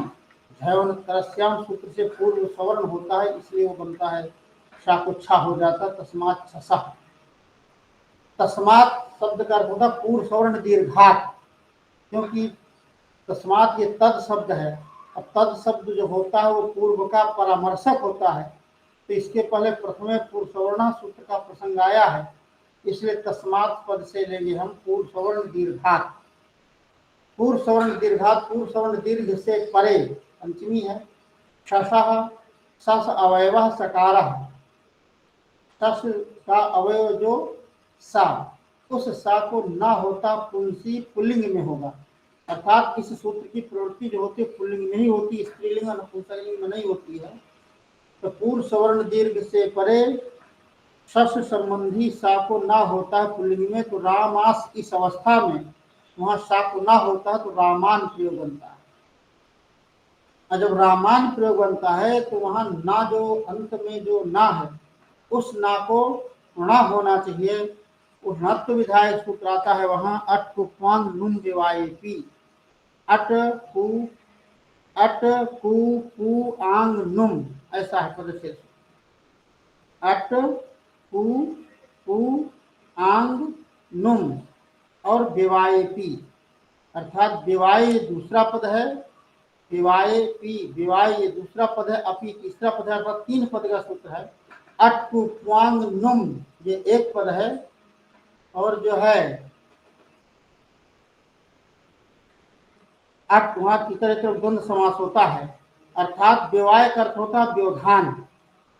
झयो तरस्याम सूत्र से पूर्व सवर्ण होता है, इसलिए वो बनता है शा को छा हो जाता है, तस्मात् छसः। तस्मात् शब्द का अर्थ होता है पूर्व सवर्ण दीर्घात, क्योंकि तस्मात् ये तद शब्द है। अब तद शब्द जो होता है वो पूर्व का परामर्शक होता है, तो इसके पहले प्रथमे पूर्व सवर्णा सूत्र का प्रसंग आया है, इसलिए तस्मात् पद से लेंगे हम पूर्व सवर्ण दीर्घात। पूर्व सवर्ण दीर्घात, पूर्व सवर्ण दीर्घ से परे पंचमी है, शशः, सस अवयव सकारः, सस का अवयव जो सा, उस सा को ना होता पुंसी पुल्लिंग में होगा। अर्थात इस सूत्र की प्रवृत्ति जो होती है पुल्लिंग में ही होती, स्त्रीलिंग और नपुंसकलिंग में नहीं होती है। तो पूर्व सवर्ण दीर्घ से परे शश संबंधी सा को ना होता है पुल्लिंग में, तो रामास इस अवस्था में वहां सा को ना होता है, तो रामान प्रयोग बनता है। और जब रामान प्रयोग बनता है तो वहां ना जो अंत में जो ना है, उस ना को णा होना चाहिए। उस णत्व विधायक सूत्र आता है वहां अट कुपांग नुम विवाएपी, अट कु आंग नुम, ऐसा है पदच्छेद। अट कु आंग नुम और विवाएपी, अर्थात विवाय दूसरा पद है, विवाहे पी विवाह ये दूसरा पद है, अपी तीसरा पद है, अर्थात 3 पद का सूत्र है। अट्टु प्वांग नुम ये एक पद है, और जो है अट वहां तीसरे तरफ द्वंद्व समास होता है, अर्थात विवाह का अर्थ होता है व्यवधान।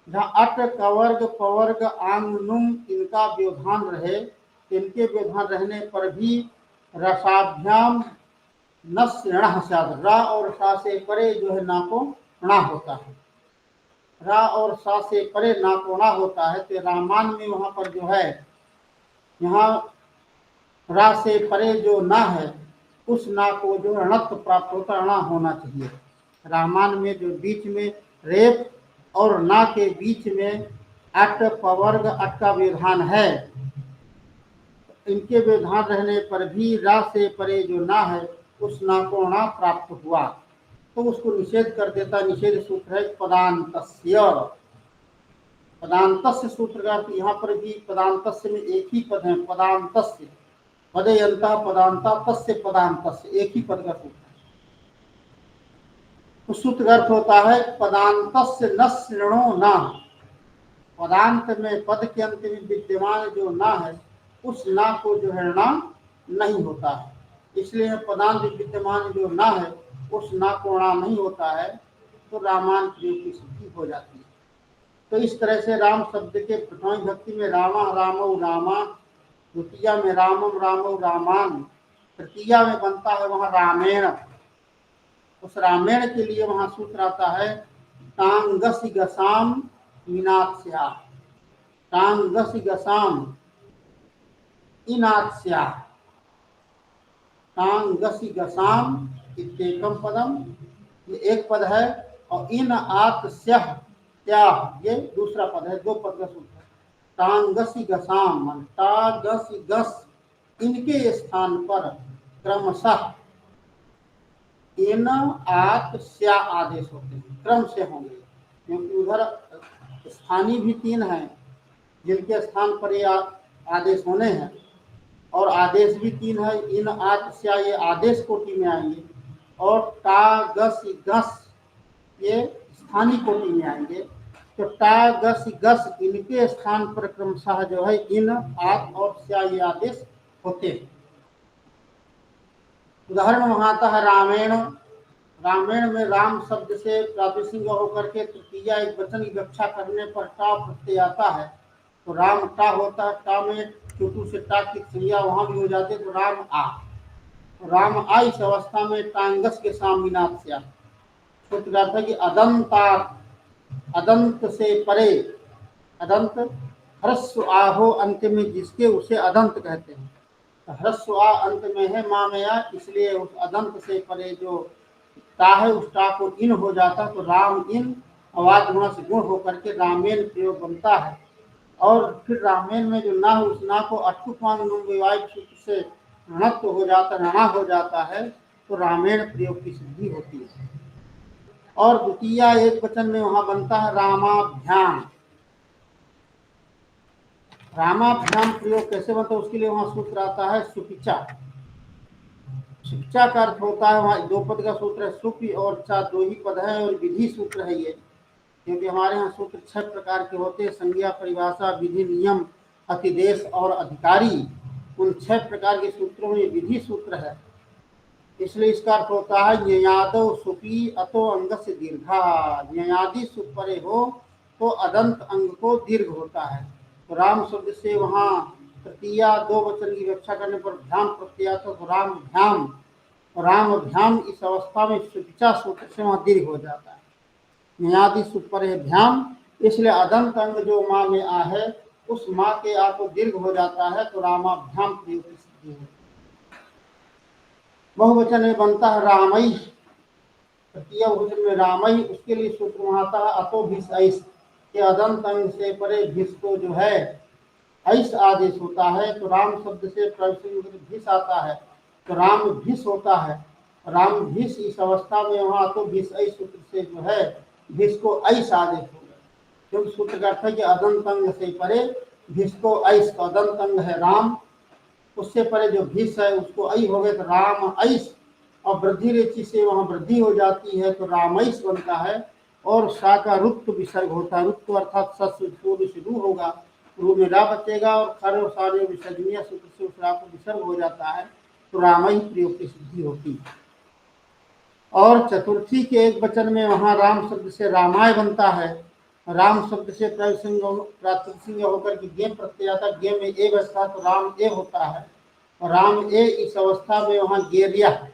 जहाँ अट कवर्ग पवर्ग आंग नुम इनका व्यवधान रहे, इनके व्यवधान रहने पर भी रसाभ्याम नस ऋण रा और सा से परे जो है ना को णा होता है, रा और सा से परे ना को णा होता है। तो रामायण में वहां पर जो है, यहाँ रा से परे जो ना है उस ना को जो णत्व प्राप्त होता है, णा होना चाहिए। रामायण में जो बीच में रेप और ना के बीच में अट पवर्ग अट का व्यवधान है, इनके व्यवधान रहने पर भी रा से परे जो ना है उस ना को णा प्राप्त हुआ, तो उसको निषेध कर देता। निषेध सूत्र है पदान्तस्य। पदान्तस्य सूत्र का यहाँ पर भी पदान्तस्य में एक ही पद है, पदान्तस्य पदयंता पदांता तस्य पदान्तस्य, एक ही पद का सूत्र है। उस सूत्र का अर्थ होता है पदान्तस्य न श्रेणो ना, पदांत में पद के अंत में विद्यमान जो ना है उस ना को जो है ना नहीं होता है, इसलिए पदांत विद्यमान जो ना है उस ना को णा नहीं होता है, तो रामायण प्रयोग की सिद्धि हो जाती है। तो इस तरह से राम शब्द के प्रथम विभक्ति में रामा रामौ रामा, द्वितीया में रामम रामौ रामान, तृतीया में बनता है वहां रामेण। उस रामेण के लिए वहां सूत्र आता है टांगसी गसाम मीनात्स्या, टांगसी गसाम इनात्स्या, टांगसी गसाम इत्येकम पदम ये एक पद है, और इन आत्स्यः त्याह ये दूसरा पद है, 2 पद का सूत्र है। टांगसी गसाम टागसी गस इनके स्थान पर क्रमशः इन आत स्या आदेश होते हैं, क्रम से होंगे, क्योंकि उधर स्थानीय भी 3 हैं जिनके स्थान पर ये आदेश होने हैं, और आदेश भी 3 है। इन आत स्या ये आदेश कोटि में आएंगे, और टा गस गस ये स्थानीय कोटि में आएंगे। तो टा गस गस इनके स्थान पर क्रमशः जो है इन आत और स्या ये आदेश होते हैं। उदाहरण वहां आता है रामेण। रामेण में राम शब्द से प्रातिसिंग होकर के तृतीया एक वचन की व्याख्या करने पर टा प्रत्यय आता है, तो राम टा होता है। टा में चुटू से टा की क्रिया वहां भी हो जाती है, तो राम आ। राम आ इस अवस्था में टांगस के सामीनाथ से सूत्र अर्थ है कि अदंता, अदंत से परे, अदंत ह्रस्व आहो अंत में जिसके उसे अदंत कहते हैं। तो ह्रस्व आ अंत में है माँ में आ, इसलिए उस अदंत से परे जो टा है उस टा को इन हो जाता, तो राम इन आवाज गुणा से गुण होकर के रामेण प्रयोग बनता है। और फिर रामेण में जो ना है उस ना को अट्ठुपांग वैवाहिक सूत्र से णत्व हो जाता, णा हो जाता है, तो रामेण प्रयोग की सिद्धि होती है। और द्वितीया एक वचन में वहां बनता है रामाभ्याम। रामाभ्याम प्रयोग कैसे बनता है उसके लिए वहां सूत्र आता है सुपिचा। सुपिचा का अर्थ होता है, वहां 2 पद का सूत्र है, सुपि और चा 2 ही पद है, और विधि सूत्र है ये, क्योंकि हमारे यहाँ सूत्र 6 प्रकार के होते हैं, संज्ञा परिभाषा विधि नियम अतिदेश और अधिकारी। उन 6 प्रकार के सूत्रों में विधि सूत्र है, इसलिए इसका अर्थ होता है न्यायादो सुपी अतो अंग से दीर्घा। न्यायादि सुप परे हो तो अदंत अंग को दीर्घ होता है। तो राम शब्द से वहाँ तृतीया 2 वचन की व्याख्या करने पर भ्याम प्रत्यय, तो राम भ्याम, राम भ्याम इस अवस्था में सुपिचा सूत्र से वहाँ दीर्घ हो जाता है। न्यायादि सुप परे भ्याम, इसलिए अदंत अंग जो माँ में आ है उस माँ के आ को दीर्घ हो जाता है, तो रामाभ्याम प्रयोग की सिद्धि है। बहुवचन में बनता है रामई, तृतीय बहुवचन में रामई, उसके लिए सूत्र वहां आता है अतो भिस ऐस के अदंत अंग से परे भिस को जो है ऐस आदेश होता है। तो राम शब्द से भिस आता है, तो राम भिस होता है। राम भिस इस अवस्था में वहां अतो भिस ऐस सूत्र से जो है भिस को ऐस आदेश होगा, क्योंकि सूत्र का अर्थ है कि अदंत अंग से परे भिस को ऐस, का अदंत अंग है राम, उससे परे जो भिस है उसको ऐ हो गए, तो राम ऐस और वृद्धि रेचि से वहाँ वृद्धि हो जाती है तो रामैस बनता है। और सा का रुक्त विसर्ग होता है, रुक्त अर्थात सूर्य से रू होगा, रू में रा बचेगा और खर और सारे विसर्जनीय सूत्र से उस रा को विसर्ग हो जाता है तो रामई प्रयोग की सिद्धि होती है। और चतुर्थी के एक वचन में वहाँ राम शब्द से रामाय बनता है, राम शब्द से प्रातिसिंग होकर के गेम प्रत्यय आता, गेम में ए बचता तो राम ए होता है, और राम ए इस अवस्था में वहाँ गेरिया है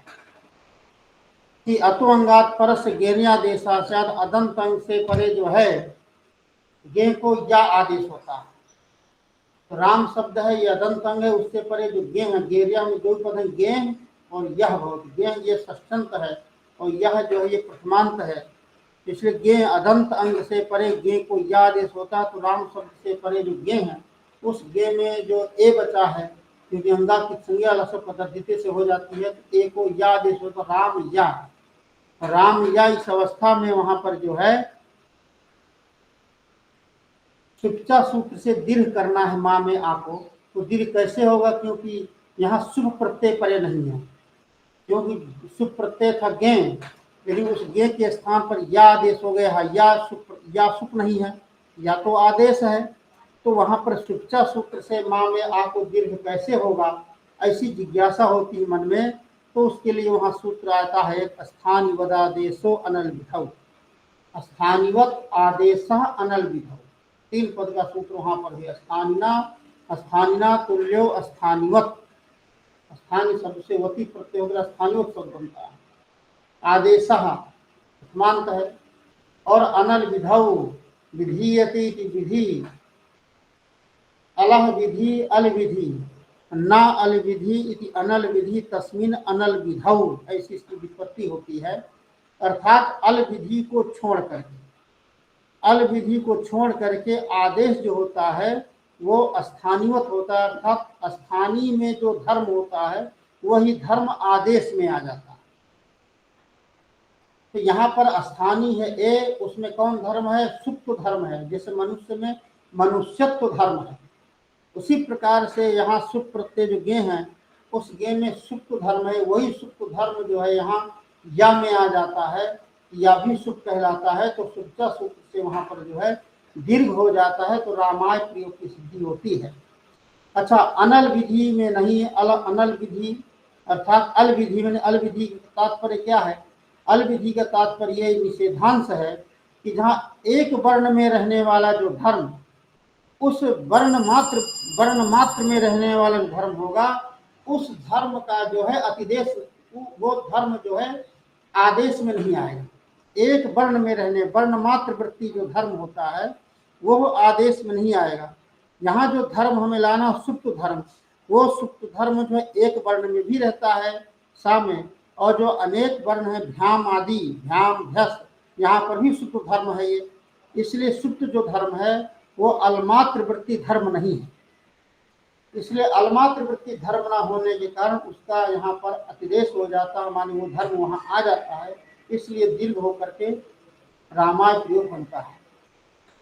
कि अतो अंगात परस गेरिया देशाचार अदंत अंग से परे जो है गे को या आदेश होता है। तो राम शब्द है ये अदंत अंग है, उससे परे जो गे है, गेरिया में दो पद है, गे और यह बहुत, गे ये षष्ठंत है और यह जो है ये प्रथमांत है, इसलिए गे अदंत अंग से परे गे को या आदेश होता है। तो राम शब्द से परे जो गे है उस गे में जो ए बचा है, क्योंकि अंगा की संज्ञा लसप पद्धति से हो जाती है तो ए को या आदेश होता, राम या, राम या इस अवस्था में वहां पर जो है सुप्चा सूत्र से दीर्घ करना है माँ में आ को, तो दीर्घ कैसे होगा, क्योंकि यहाँ शुभ प्रत्यय परे नहीं है, क्योंकि शुभ प्रत्यय था गे, लेकिन उस गे के स्थान पर या आदेश हो गया है, या सुप नहीं है, या तो आदेश है, तो वहां पर सुप्चा सूत्र से माँ में आ को दीर्घ कैसे होगा, ऐसी जिज्ञासा होती है मन में। तो उसके लिए वहां सूत्र आता है स्थानिवद आदेशो अनल विधौ, स्थानिवत आदेश अनल विधौ, 3 पद का सूत्र वहां पर है, स्थानिना तुल्यो स्थानिवत, स्थानीय शब्द से वती प्रत्यय होकर स्थानिवत शब्द बनता है, आदेश प्रथमांत है, और अनल विधौ विधीयते विधि, अलह विधि अल विधि, ना अल विधि इति अनल विधि तस्मिन अनल विधौ, ऐसी इसकी विपत्ति होती है। अर्थात अल विधि को छोड़ करके, अल विधि को छोड़ करके आदेश जो होता है वो स्थानीयवत होता है, अर्थात स्थानीय में जो धर्म होता है वही धर्म आदेश में आ जाता है। तो यहाँ पर स्थानीय है ए, उसमें कौन धर्म है, सुप्त धर्म है, जैसे मनुष्य में मनुष्यत्व धर्म है, उसी प्रकार से यहाँ सुप प्रत्यय जो गे हैं उस गे में सुप्त धर्म है, वही सुप्त धर्म जो है यहाँ या में आ जाता है, या भी सुप कहलाता है, तो सुप्ता सूत्र से वहां पर जो है दीर्घ हो जाता है तो रामाय प्रयोग की सिद्धि होती है। अच्छा, अनल विधि में नहीं, अनल विधि अर्थात अल विधि में, अल विधि का तात्पर्य क्या है, अल विधि का तात्पर्य निषेधांश है कि जहाँ एक वर्ण में रहने वाला जो धर्म, उस वर्ण मात्र में रहने वाला जो धर्म होगा उस धर्म का जो है अतिदेश, वो धर्म जो है आदेश में नहीं आएगा। एक वर्ण में रहने, वर्ण मात्र वृत्ति जो धर्म होता है वो आदेश में नहीं आएगा। यहाँ जो धर्म हमें लाना सुप्त धर्म, वो सुप्त धर्म जो है एक वर्ण में भी रहता है सामने, और जो अनेक वर्ण है भ्याम आदि, भ्याम भ्यस, यहाँ पर भी सुप्त धर्म है ये, इसलिए सुप्त जो धर्म है वो अलमात्र वृत्ति धर्म नहीं है, इसलिए अलमात्र वृत्ति धर्म ना होने के कारण उसका यहाँ पर अतिदेश हो जाता है, माने वो धर्म वहाँ आ जाता है, इसलिए दीर्घ होकर के रामाय प्रयोग बनता है।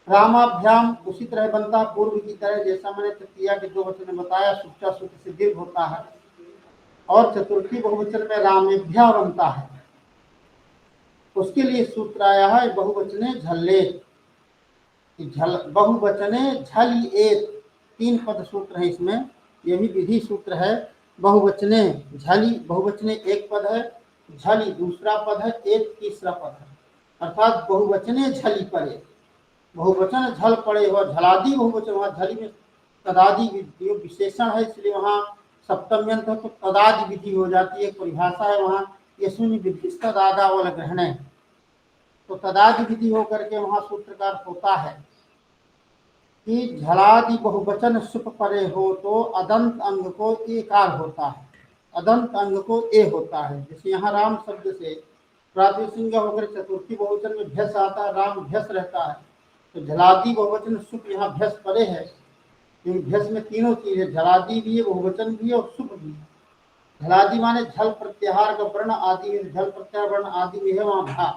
रामाभ्याम उसी तरह बनता है पूर्व की तरह, जैसा मैंने तृतीया के 2 वचन में बताया, सुप्ता सूत्र से दीर्घ होता है, और चतुर्थी बहुवचन में रामेभ्या बनता है, उसके लिए सूत्र आया है बहुवचने झल्ले, बहुवचने झल एक, 3 पद सूत्र है इसमें, ये भी विधि सूत्र है। बहुवचने झली, बहुवचने एक पद है, झली दूसरा पद है, एक तीसरा पद है, अर्थात बहुवचने झली पड़े, बहुवचन झल पड़े हो, झलादि बहुवचन, वहाँ झली में तदादि विशेषण है, इसलिए वहाँ सप्तम्यंत है तो तदादि विधि हो जाती है, परिभाषा है वहाँ यशुनि विधि तदादा वाला ग्रहण है, तो तदादि विधि होकर के वहाँ सूत्रकार होता है कि झलादि बहुवचन सुप परे हो तो अदंत अंग को एकार होता है, अदंत अंग को ए होता है। जैसे यहाँ राम शब्द से प्रातिसिंग होकर चतुर्थी बहुवचन में भ्यस आता है, राम भ्यस रहता है, तो झलादि बहुवचन सुप यहाँ भ्यस परे है, क्योंकि भ्यस में तीनों चीज है, झलादि भी है, बहुवचन भी है और सुप भी है। झलादि माने झल प्रत्याहार का वर्ण आदि, झल प्रत्याहार वर्ण आदि भी है वहाँ भा,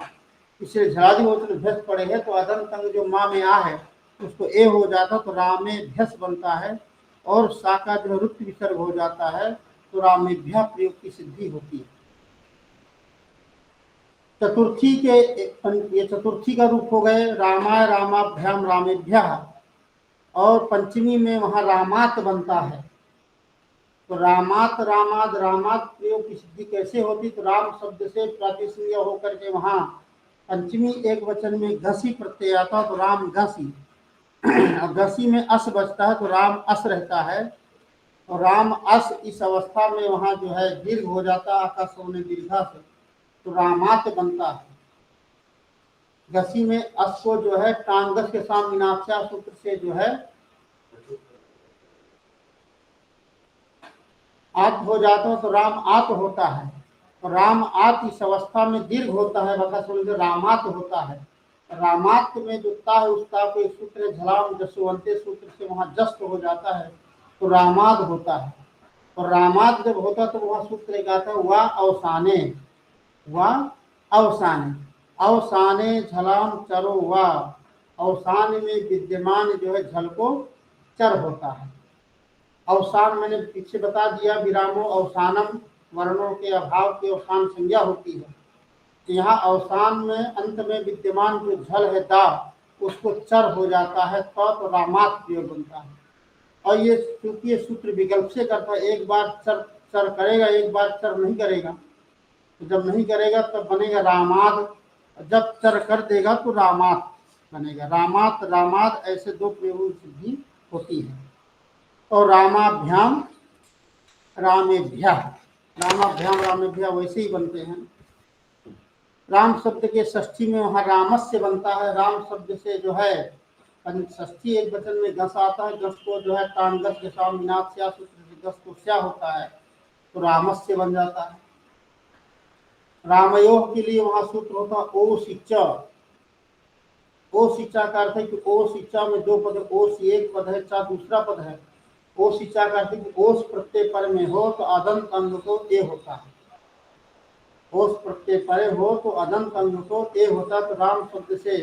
इसलिए झलादि बहुवचन भ्यस पड़े है तो अदंत अंग जो माँ में आ है उसको ए हो जाता तो राम में भ्यस बनता है, और साका जो रुक्त विसर्ग हो जाता है तो राम में भ्या प्रयोग की सिद्धि होती है। चतुर्थी के ये चतुर्थी का रूप हो गए रामाय रामाभ्याम रामेभ्यः, और पंचमी में वहाँ रामात बनता है। तो रामात रामाद रामात प्रयोग की सिद्धि कैसे होती? तो राम शब्द से प्रातिसंज्ञ होकर के वहाँ पंचमी एक वचन में घसी प्रत्यय आता, तो राम घसी, और घसी में अस बचता है तो राम अस रहता है। और राम अस इस अवस्था में वहाँ जो है दीर्घ हो जाता है, आकाश होने दीर्घा से, तो रामात बनता है। घसी में अस को जो है टांगस के साथ मीनाक्षा सूत्र से जो है आत हो जाता है, तो राम आत होता है। तो राम आत इस अवस्था में दीर्घ होता है, रामात होता है। रामात में जो ता है उसका कोई सूत्र झलाम जसवंते सूत्र से वहां जस्त हो जाता है, तो रामाद होता है। और रामाद जब होता तो वहां सूत्र एक आता है वा अवसाने, वा अवसाने, अवसाने झलाम चरो वा, अवसान में विद्यमान जो है झल को चर होता है। अवसान मैंने पीछे बता दिया, विरामो अवसानम, वर्णों के अभाव की अवसान संज्ञा होती है। यहाँ अवसान में अंत में विद्यमान जो झल है दा, उसको चर हो जाता है, तो रामात प्रयोग बनता है। और ये चूंकि ये सूत्र विकल्प से करता है, एक बार चर चर करेगा, एक बार चर नहीं करेगा। तो जब नहीं करेगा तब बनेगा रामाद, जब चर कर देगा तो रामात बनेगा। रामात रामाद ऐसे दो प्रयोग सिद्धि होती है। और रामाभ्याम रामेभ्यः, रामाभ्याम रामेभ्यः वैसे ही बनते हैं। राम शब्द के षष्ठी में वहाँ रामस्य बनता है। राम शब्द से जो है षष्ठी एक वचन में गस आता है, गस को जो है टांगस के साथ मीनाक्षा सूत्र से गस को स्या होता है, तो रामस्य बन जाता है। रामयोह के लिए वहाँ सूत्र होता है ओ सिच्चा। ओ सिच्चा का अर्थ है कि ओ सिच्चा में दो पद, ओस एक पद है, चा दूसरा पद है। ओ सिच्चा का अर्थ है कि ओस प्रत्यय पर में हो तो अदंत अंग को ए होता है। ओस प्रत्यय परे हो तो अदंत अंग को ए होता, तो राम शब्द से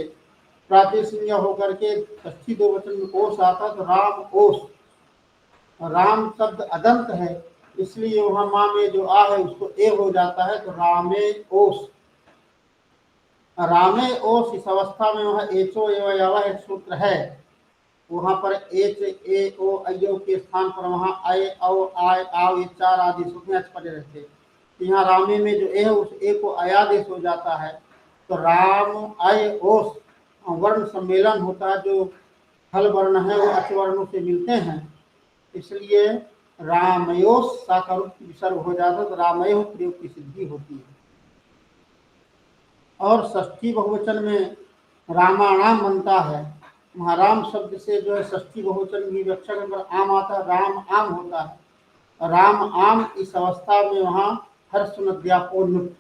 प्रातिसंज्ञ होकर के षष्ठी दो वचन में ओस आता, तो राम ओस। राम शब्द अदंत है, इसलिए वहां माँ में जो आ है उसको ए हो जाता है, तो रामे ओस। रामे ओस इस अवस्था में वह एचो एवं एक सूत्र है, वहां पर एच ए ओ अयो के स्थान पर वहां आय औ आय आव ये चार आदि सूत्र पड़े रहते। तो यहाँ रामे में जो ए है उस ए को अयादेश हो जाता है, तो राम अय ओस वर्ण सम्मेलन होता है, जो हल वर्ण है वो अच वर्णों से मिलते हैं, इसलिए रामयोस साकार विसर्ग हो जाता है, तो रामयो प्रयोग की सिद्धि होती है। और षष्ठी बहुवचन में रामाणाम बनता है। वहाँ राम शब्द से जो है षष्ठी बहुवचन की व्याख्या के अंदर आम आता है, राम आम होता है। राम आम इस अवस्था में वहाँ हर्ष नद्यापोनुट,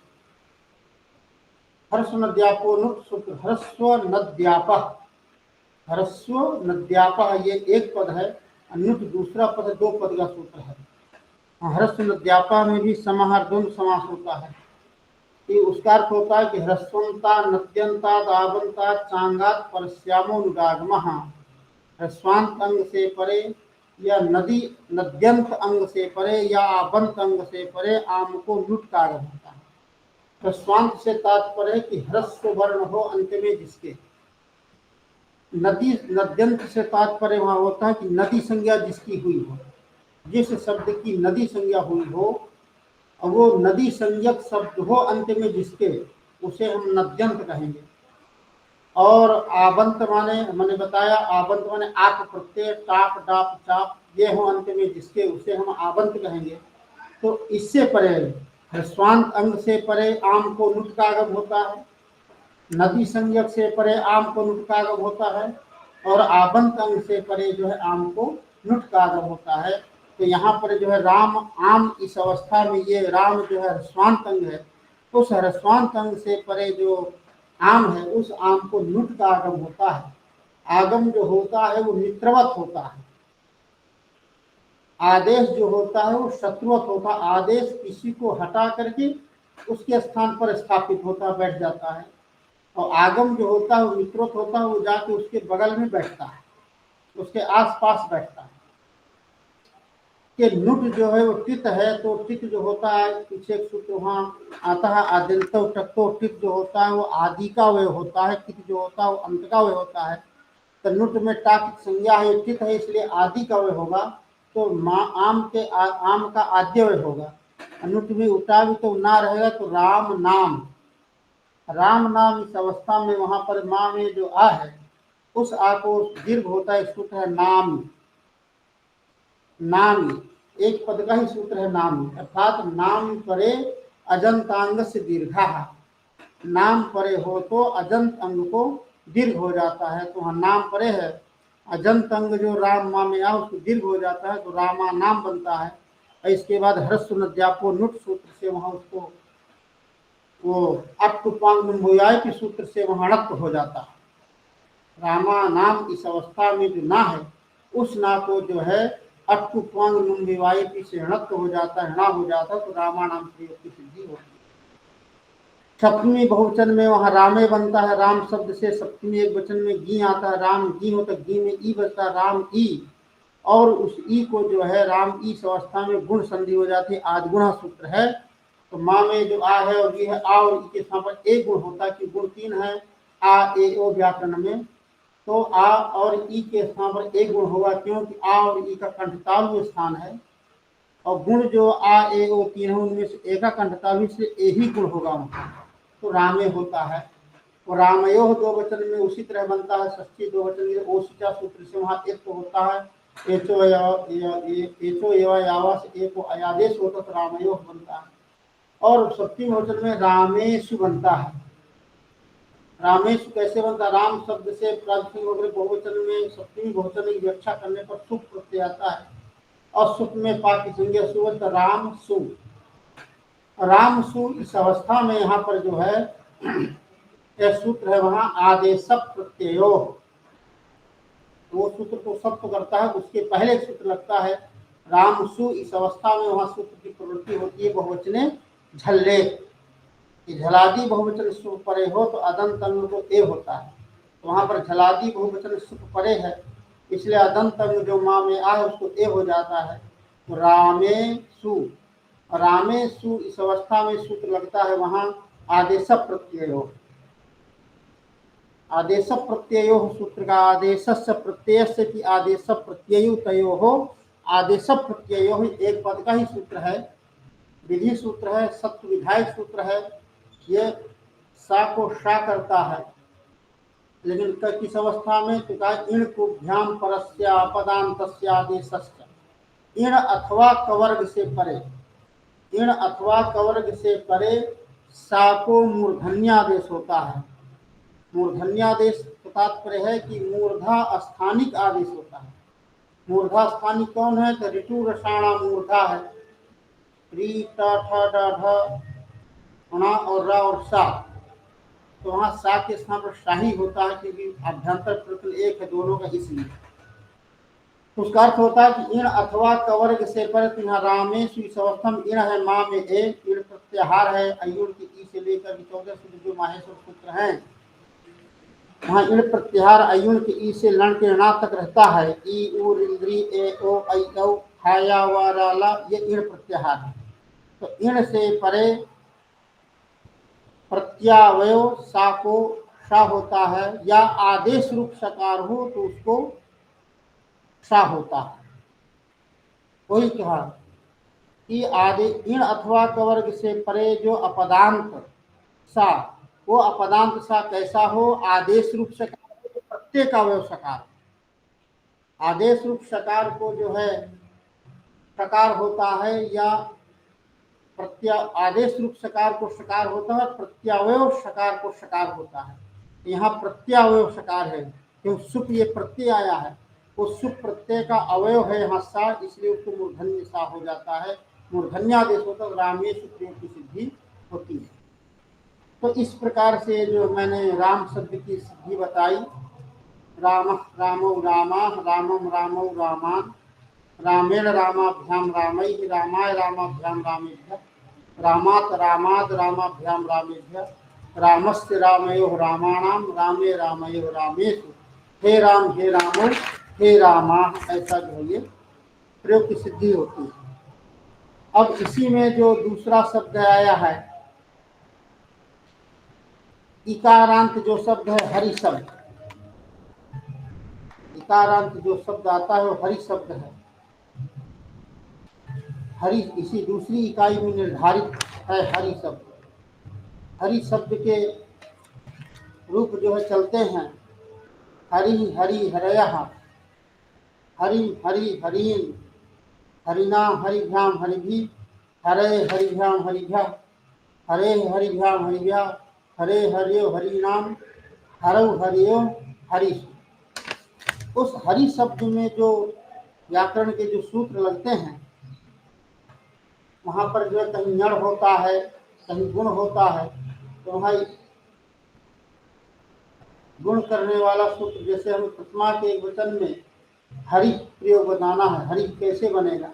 हर्ष नद्यापोनुट सूत्र, हर्स्व नद्यापः, हर्स्व नद्यापः ये एक पद है, अनुट दूसरा पद, दो पद का सूत्र है। हर्ष नद्यापः में भी समाहार द्वंद्व समास होता है। ये उसका अर्थ होता है कि ह्रस्वंता नद्यंता दावंता चांगात परस्यामोनुगागमः, ह्रस्वांत अंग से परे या नदी नद्यंत अंग से परे या आबंत अंग से परे आम को लुट का आगम होता है। ह्रस्वांत से तात्पर्य है कि ह्रस्व वर्ण हो अंत में जिसके। नदी नद्यंत से तात्पर्य वहां होता है कि नदी संज्ञा जिसकी हुई हो, जिस शब्द की नदी संज्ञा हुई हो और वो नदी संज्ञक शब्द हो अंत में जिसके, उसे हम नद्यंत कहेंगे। और आबंत मैंने बताया, आबंत माने आप प्रत्यय, टाप डाप चाप, ये हो अंत में जिसके, उसे हम आबंत कहेंगे। तो इससे परे ह्रस्वांत अंग से परे आम को लुट का आगम होता है, नदी संज्ञक से परे आम को लुट का आगम होता है, और आबंत अंग से परे जो है आम को लुट का आगम होता है। तो यहाँ पर जो है राम आम इस अवस्था में, ये राम जो है ह्रस्वांत अंग है, उस ह्रस्वांत अंग से परे जो आम है उस आम को लुट का आगम होता है। आगम जो होता है वो मित्रवत होता है, आदेश जो होता है वो शत्रुवत होता है। आदेश किसी को हटा करके उसके स्थान पर स्थापित होता, बैठ जाता है, और आगम जो होता है वो मित्रवत होता है, वो जाके उसके बगल में बैठता है, उसके आसपास बैठता है। के नुट जो है वो टित है, तो टित जो होता है पीछे एक सूत्र वहाँ आता है आदिंतो टक्तो, टित जो होता है वो आदि का अवयव होता है, टित जो होता है वो अंत का अवयव होता है। तो नुट में टा की संज्ञा है, टित है इसलिए आदि का अवयव होगा, तो आम का आद्य अवयव होगा। नुट में उठा भी तो ना रहेगा, तो राम नाम, राम नाम इस अवस्था में वहां पर माँ में जो आ है उस आ को दीर्घ होता है, सूत्र है नाम। नाम एक पद का ही सूत्र है नाम, अर्थात नाम परे अजंतांग से दीर्घा, नाम परे हो तो अजंत अंग को दीर्घ हो जाता है। तो वहाँ नाम परे है, अजंत अंग जो राम माँ में आ उसको दीर्घ हो जाता है, तो रामा नाम बनता है। और इसके बाद ह्रस्व नद्यापो नुट सूत्र से वहाँ उसको वो अट्टुपांग मुयाय के सूत्र से वहाँ णत्व हो जाता है। रामा नाम इस अवस्था में जो ना है उस ना को जो है अट्टुपांग नुम्बिवाई से णत्व हो जाता है, णा हो जाता है, तो रामा नाम प्रयोग की सिद्धि होती है। सप्तमी बहुवचन में वहाँ रामे बनता है, राम शब्द से सप्तमी एक वचन में गी आता है, राम गी होता है, गी में ई बचता है, राम ई, और उस ई को जो है राम ई अवस्था में गुण संधि हो जाती है, आदगुणा सूत्र है। तो माँ में जो आ है और ये है आ और ई के स्थान पर एक गुण होता है, कि गुण तीन है आ ए ओ व्याकरण में, तो आ और ई के स्थान पर एक गुण होगा, क्योंकि आ और ई का कंठतालु स्थान है, और गुण जो आ ए ओ तीन है उनमें से एक का कंठतालु से ए ही गुण होगा वहाँ, तो रामे होता है। और रामयो दो वचन में उसी तरह बनता है, षष्ठी दो वचन में ओसिचा सूत्र से वहाँ एक तो होता है, एचो यावा से एक अयादेश होता तो रामयो बनता है। और सप्तमी बहुवचन में रामेशु बनता है। रामेशु कैसे बनता है? राम शब्द से प्राचीन वगैरह बहुवचन में सप्तमी बहुवचन की व्याख्या करने पर सुख प्रत्यय आता है, और सुख में पा की संज्ञा सुवत राम सु। राम सु इस अवस्था में यहाँ पर जो है यह सूत्र है वहाँ आदेश प्रत्ययो, वो सूत्र को सप्त करता है, उसके पहले सूत्र लगता है राम सु। इस अवस्था में वहाँ सूत्र की प्रवृत्ति होती है बहुवचने झल्ले, झलादि बहुवचन सुख परे हो तो अदंत अंग को ए होता है, तो वहाँ पर झलादि बहुवचन सुख परे है, इसलिए अदंत अंग जो माँ में आ है उसको ए हो जाता है। तो रामे सु, रामे सु इस अवस्था में सूत्र लगता है वहाँ आदेश प्रत्ययो, आदेश प्रत्ययो सूत्र का आदेश प्रत्यय से कि आदेश प्रत्यय तयो हो, आदेश प्रत्ययो एक पद का ही सूत्र है, विधि सूत्र है, सत्य विधायक सूत्र है। ये सा को शा करता है, लेकिन किस अवस्था में? तो कहा इण को भ्याम परस्या अपदांतस्य आदेशस्य, इण अथवा कवर्ग से परे, इण अथवा कवर्ग से परे सा को मूर्धन्यादेश होता है। मूर्धन्यादेश तात्पर्य है कि मूर्धा स्थानिक आदेश होता है। मूर्धा स्थानिक कौन है? तो ऋतु रसाणा मूर्धा है, री ट ठ ड ढ णा और रा और सा, तो वहाँ सा के स्थान पर शाही होता है, क्योंकि अभ्यंतर प्रकृति एक है दोनों का, इसलिए उसका अर्थ होता है कि इण अथवा कवर्ग से पर यहाँ रामेश इस अवस्था में इण है, माँ में ए, इण प्रत्याहार है, अयुण की ई से लेकर 14 सूत्र जो माहेश्वर सूत्र हैं वहाँ इण प्रत्याहार अयुण के ई से लण के णा तक रहता है, ई उ री ए ओ ऐ औ हाया वा रा ला, ये इण प्रत्याहार है। तो इण से परे प्रत्यावय सा को सा होता है, या आदेश रूप सकार हो तो उसको सा होता है। वही कहा कि आदि इण अथवा कवर्ग से परे जो अपदांत सा, वो अपदांत सा कैसा हो? आदेश रूप सकार, प्रत्येक अवयव सकार, आदेश रूप सकार को जो है सकार होता है, या आदेश रूप सकार को सकार होता है, प्रत्यावय सकार को सकार होता है। यहाँ प्रत्यावय सकार है, क्योंकि सुख ये प्रत्यय आया है, वो सुख प्रत्यय का अवयव है यहाँ सा, इसलिए उसको मूर्धन्य सा हो जाता है, मूर्धन्यादेश होता है, रामेश प्रयोग की सिद्धि होती है। तो इस प्रकार से जो मैंने राम शब्द की सिद्धि बताई, राम रामो रामा, रामम रामो रामान, रामेण रामाभ्याम रामैः, रामाय रामाभ्याम रामेभ्यः, रामात् रामाद रामाभ्याम रामेभ्यः, रामस्य रामयोः रामाणाम, रामे रामयोः रामेषु, हे राम हे रामो हे रामा, ऐसा जो ये प्रयोग की सिद्धि होती है। अब इसी में जो दूसरा शब्द आया है, इकारांत जो शब्द है हरि शब्द, इकारांत जो शब्द आता है वो हरि शब्द है। हरि इसी दूसरी इकाई में निर्धारित है हरि शब्द। हरि शब्द के रूप जो है चलते हैं, हरि हरि हरयः, हरि हरि हरीन्, हरिणा हरिभ्याम हरिभि, हरे हरिभ्याम हरिभ्यः, हरे हरिभ्याम हरिभ्यः, हरे हरियो हरिनाम, हरौ हरियो हरि। उस हरि शब्द में जो व्याकरण के जो सूत्र लगते हैं, वहां पर जो है कहीं यण होता है, कहीं गुण होता है। तो वहाँ गुण करने वाला सूत्र, जैसे हमें प्रथमा के एक वचन में हरि प्रयोग बनाना है, हरि कैसे बनेगा?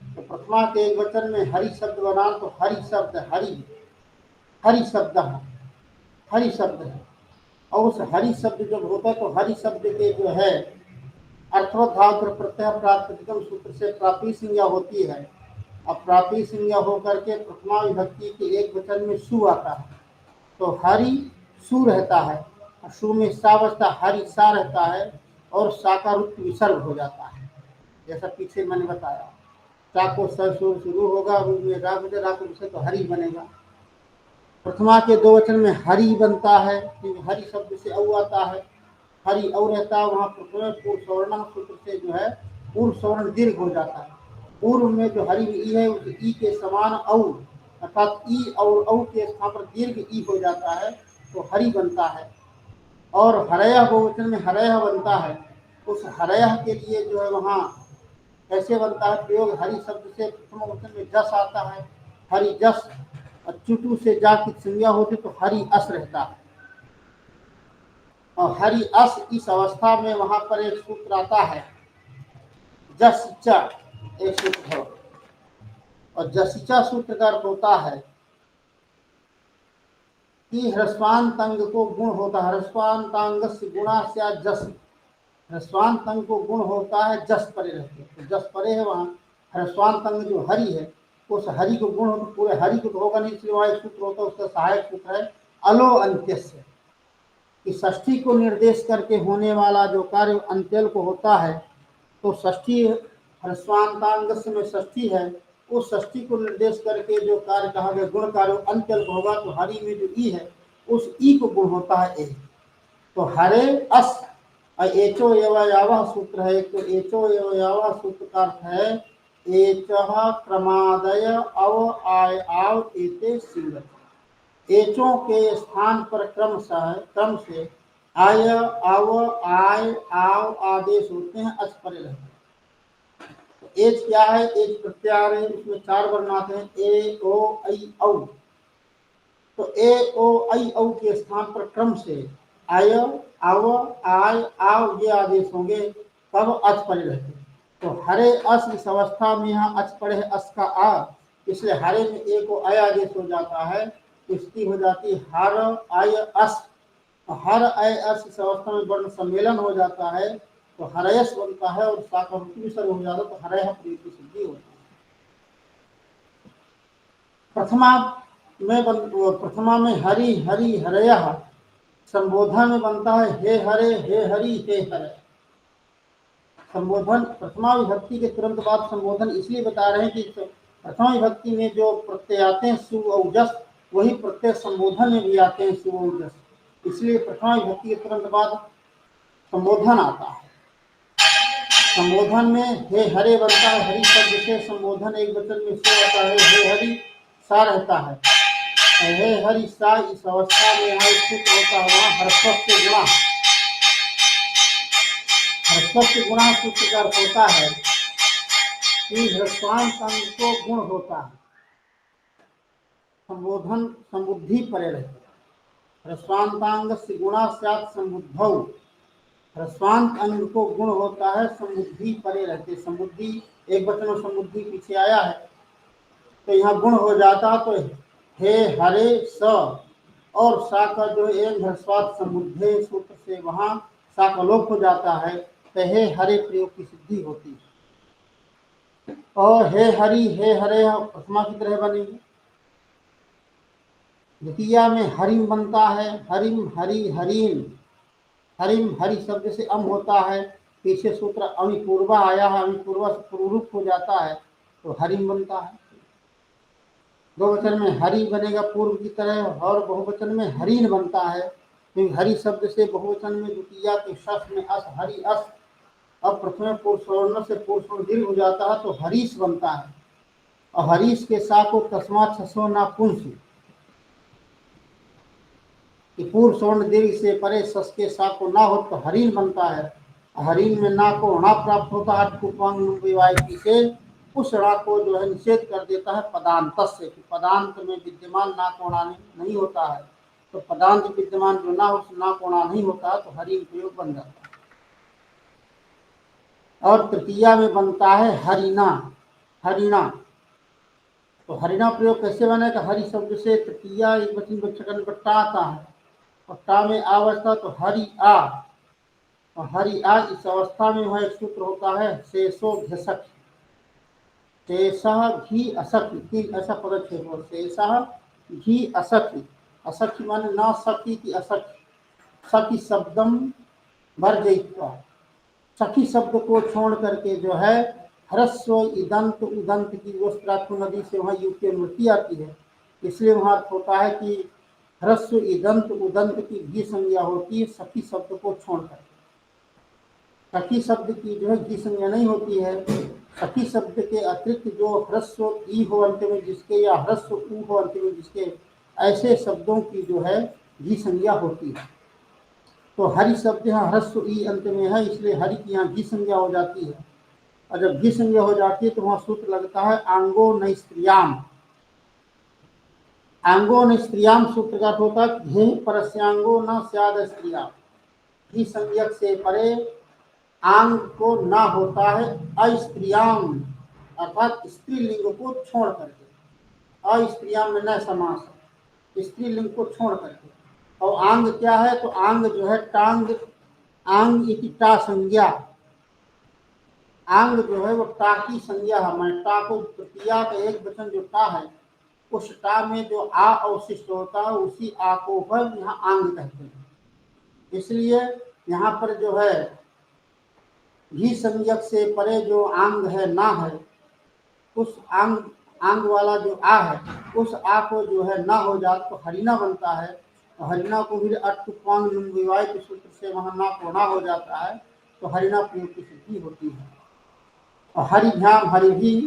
तो प्रथमा के एक वचन में हरि शब्द बना तो हरि शब्द, हरि हरि शब्द है, हरि शब्द है। और उस हरि शब्द जब होता है तो हरि शब्द के जो है अर्थवधातु प्रत्यय प्रातिपदिकम सूत्र से प्रापी संज्ञा होती है। अब प्रापी संज्ञा होकर के प्रथमा विभक्ति के एक वचन में सु आता है, तो हरि सु रहता है, सु में सा बचता, हरि सा रहता है और सा का रूप विसर्ग हो जाता है। जैसा पीछे मैंने बताया, सा को स शुरू होगा, रूप में रा बचे, रा को विसर्ग तो हरि बनेगा। प्रथमा के दो वचन में हरि बनता है, क्योंकि हरि शब्द से औ आता है, हरि औ रहता है। वहाँ प्रथम पूर्व सवर्ण सूत्र से जो है पूर्व सवर्ण दीर्घ हो जाता है। पूर्व में जो हरि में ई है उस ई के समान औ, अर्थात ई और औ के स्थान पर दीर्घ ई हो जाता है, तो हरि बनता है। और हरयः बहुवचन में हरयः बनता है। उस हरयः के लिए जो है वहाँ कैसे बनता है प्रयोग? हरि शब्द से प्रथम वचन में जस आता है, हरि जस। चुटू से जा की संज्ञा होती तो हरि अस रहता है, और हरि अस इस अवस्था में वहां पर एक सूत्र आता है जसिचा, एक सूत्र है। और जसिचा सूत्र का अर्थ होता है कि ह्रस्वांत अंग को गुण होता है, ह्रस्वांतांगस्य गुणा से जस, ह्रस्वांत अंग को गुण होता है जस परे रहते, तो जस परे है वहाँ ह्रस्वांत अंग जो हरि है, उस हरि को गुण हो तो पूरे हरि को तो होगा नहीं, इसलिए वहाँ एक सूत्र होता है, उसका सहायक सूत्र है अलो अंत्यस्य, कि षष्ठी को निर्देश करके होने वाला जो कार्य अंत्यल को होता है, तो षष्ठी ह्रस्वांतांगस्य में षष्ठी है, उस षष्ठी को निर्देश करके जो कार्य कहा गया गुण कार्य अंत्यल को होगा, तो हरि में जो ई है उस ई को गुण होता है ए। तो हरे अस एचो एवयावः सूत्र है, तो एचो एवयावः सूत्र का अर्थ है एचः क्रमादय अव आय आव एते सिंगत। एचों के स्थान पर क्रम से आय आव आय आव आदेश होते हैं, अच परे रहते हैं। तो एच क्या है? एच प्रत्यार है, इसमें चार वर्ण आते हैं, ए ओ आई औ। तो ए ओ आई औ के स्थान पर क्रम से आय आव आय आव ये आदेश होंगे, तब अच परे रहते हैं। तो हरे अस इस अवस्था में यहाँ अच पड़े है अस का आ, इसलिए हरे में एक को अय आदेश हो जाता है, इसकी हो जाती है हर आय अस। हर अय अस इस अवस्था में वर्ण सम्मेलन हो जाता है, तो हरयस बनता है और साका विसर्ग हो जाता है, तो हरय प्रयोग की सिद्धि होती है। प्रथमा में हरि हरि हरयः, संबोधन में बनता है हे हरे हे हरि हे हरे। संबोधन प्रथमा विभक्ति के तुरंत बाद संबोधन इसलिए बता रहे हैं कि प्रथमा विभक्ति में जो प्रत्यय आते हैं सु और जस, वही प्रत्यय संबोधन में भी आते हैं सु और जस, इसलिए प्रथमा विभक्ति के तुरंत बाद संबोधन आता है। संबोधन में हे हरे बनता है, हरि शब्द से संबोधन एक वचन में सु आता है, हे हरि सा रहता है, हे हरि सा इस अवस्था में यहाँ स्थित होता है, वहाँ हर्षस्थ गुणा, हर्षस्थ गुणा सूत्र का अर्थ होता है कि ह्रस्वांत अंग को गुण होता है, संबोधन संबुद्धि परे रहते, ह्रस्वांतांग से गुणा स्यात् संबुद्धौ, ह्रस्वांत अंग को गुण होता है, संबुद्धि परे रहते। संबुद्धि एक वचन में संबुद्धि पीछे आया है, तो यहाँ गुण हो जाता, तो हे हरे स और सा का जो एक ह्रस्वात संबुद्धे सूत्र से वहाँ सा का लोप हो जाता है, तो हे हरे प्रयोग की सिद्धि होती है। और हे हरे प्रथमा की तरह बनेगी। द्वितीया में हरिम बनता है, हरिम हरि हरीम, हरिम हरि शब्द से अम होता है, पीछे सूत्र अमिपूर्वा आया है, अमिपूर्वा से पूर्वरूप हो जाता है तो हरिम बनता है। बहुवचन में हरि बनेगा पूर्व की तरह, और बहुवचन में हरीन बनता है, क्योंकि हरि शब्द से बहुवचन में द्वितीया के शस में अस, हरि अस, अब प्रथम पुरुषवर्ण से पुरुषवर्ण दीर्घ हो जाता है तो हरीश बनता है, और हरीश के सा को तस्मात् छसो ना पुंस, कि पूर्व स्वर्ण दीर्घ से परे सस के सा को ना हो तो हरीन बनता है। हरीन में ना को णा प्राप्त होता है विवाहिती से, उस णा को जो है निषेध कर देता है पदांत से, कि पदांत में विद्यमान ना को णा नहीं होता है, तो पदांत विद्यमान जो ना हो उस ना को णा नहीं होता है तो हरीन प्रयोग बन जाता है। और तृतीया में बनता है हरिना, हरिणा, तो हरिणा प्रयोग कैसे बनेगा? हरि शब्द से तृतीया एक वचन विवक्षकरण पर टा आता है, और टा में अवस्था तो हरि आ, और हरि आ इस अवस्था में वह एक सूत्र होता है शेषो घसक, शेषः घी असखी, तीन ऐसा पदक्षेप हो, शेषः घी असखी, असखी माने ना सखी की असखी, सखी शब्दम वर्जयित्वा, सखी शब्द को छोड़ करके जो है ह्रस्व इदंत उदंत की वस्त्रातु नदी से वहाँ युग की अनुवृत्ति आती है, इसलिए वहाँ होता है कि ह्रस्व इदंत उदंत की भी संज्ञा होती है सखी शब्द को छोड़कर। सखी शब्द की जो है घी संज्ञा नहीं होती है। सखी शब्द के अतिरिक्त जो ह्रस्व ई हो अंत में जिसके, या ह्रस्व ऊ हो अंत में जिसके, ऐसे शब्दों की जो है घी संज्ञा होती है। तो हरि शब्द यहाँ ह्रस्व ई अंत में है, इसलिए हरि की यहाँ घी संज्ञा हो जाती है, और जब घी संज्ञा हो जाती है तो वहाँ सूत्र लगता है आंगो न स्त्रियाम, आंगो न स्त्रियाम सूत्र का होता है घे परस्यांगो न स्याद स्त्रिया, घी संज्ञक से परे आंग को ना होता है अस्त्रियाम, अर्थात स्त्रीलिंग को छोड़ करके, अस्त्रियाम में न समास है, स्त्रीलिंग को छोड़ करके। और आंग क्या है? तो आंग जो है टांग, आंग इति टा संज्ञा, आंग जो है वो टा की संज्ञा है, मैं टा को तृतीया का एक वचन जो टा है उस टा में जो आ अवशिष्ट होता है उसी आ को पर यहाँ आंग कहते हैं। इसलिए यहाँ पर जो है घी संज्ञक से परे जो आंग है ना है, उस आंग, आंग वाला जो आ है उस आ को जो है ना हो जाए तो हरिना बनता है, तो हरिना को भी अटुपांग विवाहित सूत्र से वहां ना को ना हो जाता है, तो हरिना प्रयोग की सिद्धि होती है। और हरिभ्याम हरिभी,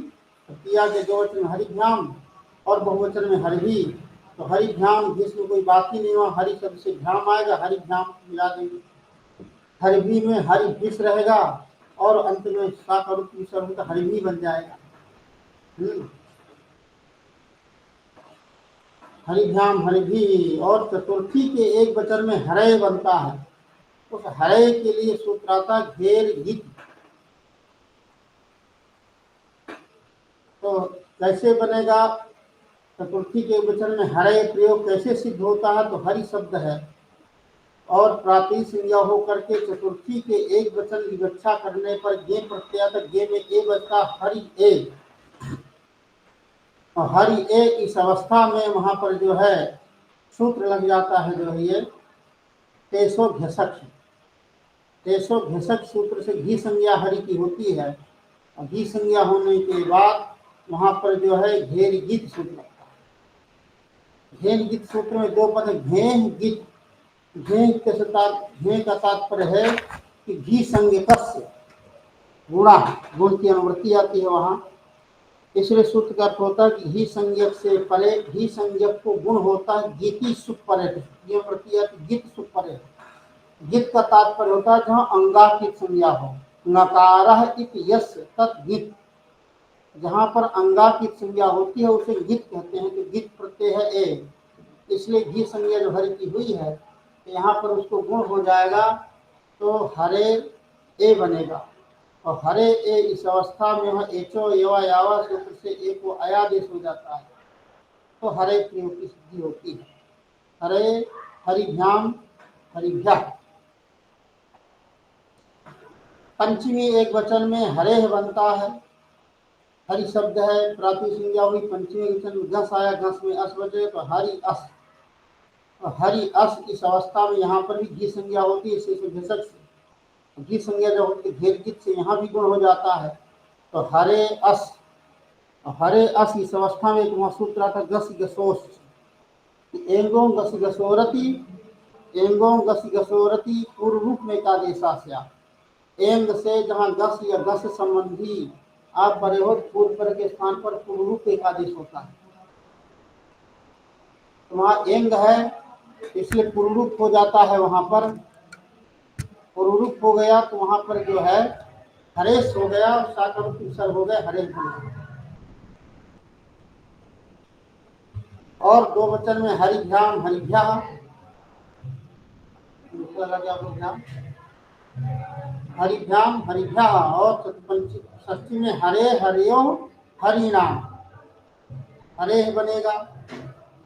तृतीया के दो वचन हरिभ्याम और बहुवचन में हरिभी, तो हरिभ्याम जिसमें कोई बात ही नहीं हुआ, हरि शब्द से भ्याम आएगा, हरिभ्याम मिला देंगे, हरिभी में हरि विष रहेगा और अंत में सा का रूप विसर्ग होकर हरिभी बन जाएगा। हरिभ्याम हरिभी, और चतुर्थी के एक वचन में हरे बनता है, उस हरे के लिए सूत्र आता घेर हित, तो कैसे बनेगा? चतुर्थी के वचन में हरे प्रयोग कैसे सिद्ध होता है? तो हरि शब्द है और प्राति संज्ञा होकर के चतुर्थी के एक वचन विवक्षा करने पर गे प्रत्यय तक गे में ए बचता हरि ए, और हरि ए इस अवस्था में वहां पर जो है सूत्र लग जाता है, जो है ये तेसो घसक, तेसो घसक सूत्र से घी संज्ञा हरि की होती है, और घी संज्ञा होने के बाद वहां पर जो है घेर गीत सूत्र लगता है। घेर गीत सूत्र में दो पद, घेन गीत, घे का तात्पर्य है कि घी संज्ञक गुणा, गुण की अनुवृत्ति आती है वहां, इसलिए सूत्र का अर्थ होता है कि घी संज्ञक से परे, घी संज्ञक को गुण होता है गीति सुख परे, गीत सुख परे, गीत का तात्पर्य होता है जहाँ अंगा की संज्ञा हो, नकारः इति यस्य तत् गीत, जहाँ पर अंगा की संज्ञा होती है उसे गीत कहते हैं, कि गीत प्रत्यय है ए, इसलिए घी संज्ञा जो हरि की हुई है यहाँ पर उसको गुण हो जाएगा तो हरे ए बनेगा, और हरे ए इस अवस्था में वह एचो एवा यावा सूत्र से ए को अयादेश हो जाता है, तो हरे प्रयोग की सिद्धि होती है। हरे हरिभ्याम हरिभ्या। पंचमी एक वचन में हरे बनता है, हरि शब्द है, प्राति संज्ञा हुई, पंचमी वचन में घस आया, घस में अस बचे तो हरि अस। हरि अस इस अवस्था में यहाँ पर भी घी संज्ञा होती है, शेष घसक से घी संज्ञा जो होती है घेरगित से यहाँ भी गुण हो जाता है। तो हरे अस, हरे अस इस अवस्था में एक वहाँ सूत्र आता गस गसोस, एंगों गस गसोरति, एंगों गस गसोरति पूर्व रूप में एकादेशास्या। एंग से जहाँ गस या गस संबंधी आप परे हो, पूर्व पर के स्थान पर पूर्व रूप एकादेश होता है। तो वहाँ एंग है इसलिए पूर्व रूप हो जाता है, वहाँ पर पूर्व रूप हो गया तो वहाँ पर जो है हरेश हो गया, साकर हो गए हरेश हो गया। और दो वचन में हरिभ्याम हरिभ्या, दूसरा लगा ध्यान हरिभ्याम हरिभ्या। और षष्ठी में हरे हरियो हरिनाम, हरे बनेगा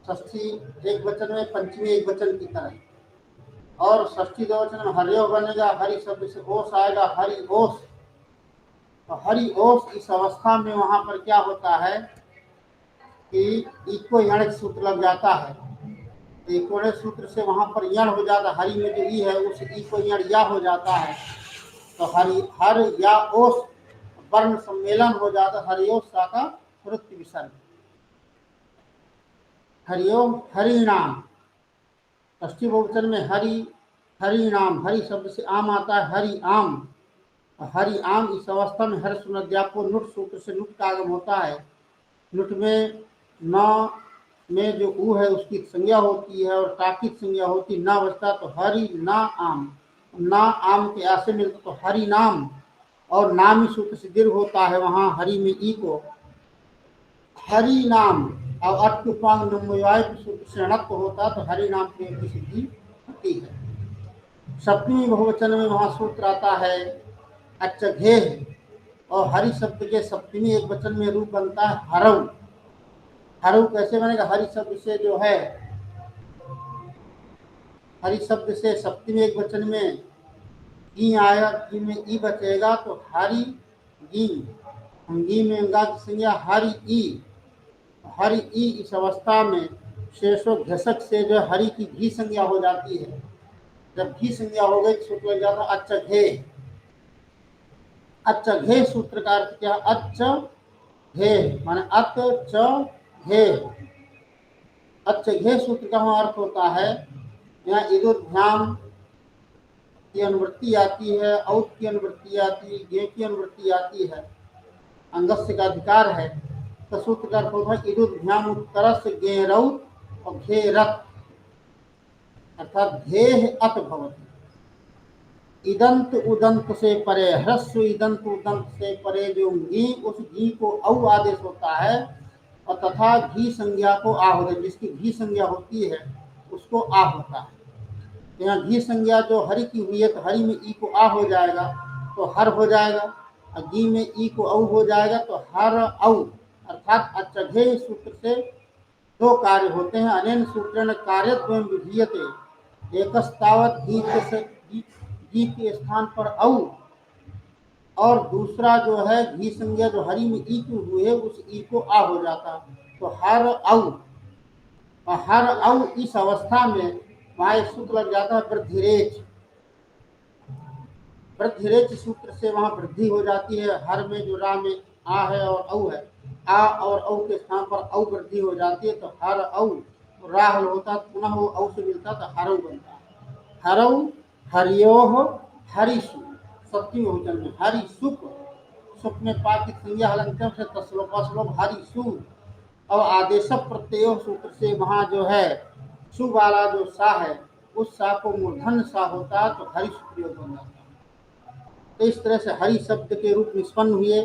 षष्ठी एक वचन में, पंचमी एक वचन की तरह। और षष्ठी दो वचन में हरियो बनेगा, हरि शब्द से ओस आएगा, हरि ओस। तो हरि ओस इस अवस्था में वहां पर क्या होता है कि इको यण सूत्र लग जाता है। तो इकोड़े सूत्र से वहां पर यण हो जाता है, हरि में जो ई है उस ई को यण या हो जाता है। तो हरि हर या ओस वर्ण सम्मेलन हो जाता, हरिओस सा का वृत्ति विसर्ग। हरिओम हरिनाम, षष्ठी बहुवचन में हरि हरिनाम, हरि शब्द से आम आता है, हरि आम। हरि आम इस अवस्था में हर सुनद्यापो नुट सूत्र से नुट का आगम होता है। नुट में न में जो ऊ है उसकी संज्ञा होती है और ताकिद संज्ञा होती, न बचता तो हरि ना आम, ना आम के ऐसे मिलता तो हरि नाम। और नाम ही सूत्र से दीर्घ होता है, वहां हरि में ई को हरि नाम। और अट्टुपांग सूत्र से अणत्व होता तो हरि नाम की सिद्धि होती है। सप्तमी बहुवचन में वहां सूत्र आता है अच्छघेह, और हरि शब्द के सप्तमी एक वचन में रूप बनता है हरऊ। हरऊ कैसे बनेगा, हरि शब्द से जो है, हरि शब्द से सप्तमी एक वचन में गी आया, गी में ई बचेगा तो हरि गी, गी में गा की संज्ञा हरि ई। हरि ई इस अवस्था में शेषो घसक से जो हरि की घी संज्ञा हो जाती है। जब घी संज्ञा हो गई सूत्र लग जाता अच्छघे। अच्छघे सूत्र का अर्थ क्या, अच्छघे माने अत च घे। अच्छघे सूत्र का अर्थ होता है यहाँ इदोध्याम की अनुवृत्ति आती है, औत की अनुवृत्ति आती है, गे की अनुवृत्ति आती है, अंगस्य का अधिकार है। तो सूत्र का अर्थ होता है इदोध्याम उत्तरस गेरौ और घेरत, अर्थात घेह अत भवति। इदंत उदंत से परे, ह्रस्व इदंत उदंत से परे जो घी, उस घी को औ आदेश होता है, और तथा घी संज्ञा को आ होता है, जिसकी घी संज्ञा होती है उसको आ होता है। यहाँ घी संज्ञा जो हरि की हुई है तो हरि में ई को आ हो जाएगा तो हर हो जाएगा, और घी में ई को औ हो जाएगा तो हर औ। अर्थात अच्छघे सूत्र से दो कार्य होते हैं। अनेन सूत्रेण कार्यद्वयं विधीयते, एकस्तावत् घी के स्थान पर औ, और दूसरा जो है घी संज्ञा जो हरि में ई की हुई है उस ई को आ हो जाता तो हर औ। हर औ इस अवस्था में वहां एक सूत्र लग जाता है वृद्धिरेच। वृद्धिरेच सूत्र से वहां वृद्धि हो जाती है, हर में जो रा में आ है और औ है, आ और औ के स्थान पर औ वृद्धि हो जाती है तो हर औ। राहुल होता पुनः वो औ से मिलता तो हरऊ बनता है। हरऊ हरियोह हरिषु, सप्तमी बहुवचन में हरि सुप, सुप में पा की संज्ञा हलंत्यम से तस्लोप हरिषु। और आदेश प्रत्यय सूत्र से वहां जो है सु वाला जो सा है उस सा को मूर्धन सा होता तो हरि प्रयोग हो जाता। तो इस तरह से हरि शब्द के रूप निष्पन्न हुए।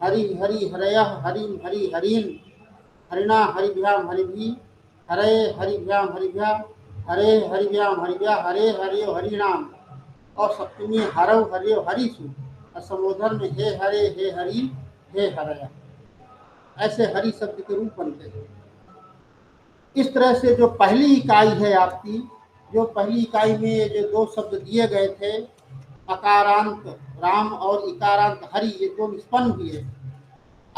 हरि हरि हरय हरि हरि हरिन, हरिणा हरिभ्याम हरिभी, हरे हरिभ्याम हरिभ्या, हरे हरिभ्याम हरिभ्या, हरे हरियो हरिनाम। और सप्तमी हरव हरियो हरिषु, और संबोधन में हे हरे हे हरि हे हरय। ऐसे हरि शब्द के रूप बनते हैं। इस तरह से जो पहली इकाई है आपकी, जो पहली इकाई में जो दो शब्द दिए गए थे, अकारांत राम और इकारांत हरि, ये दो निष्पन्न हुए।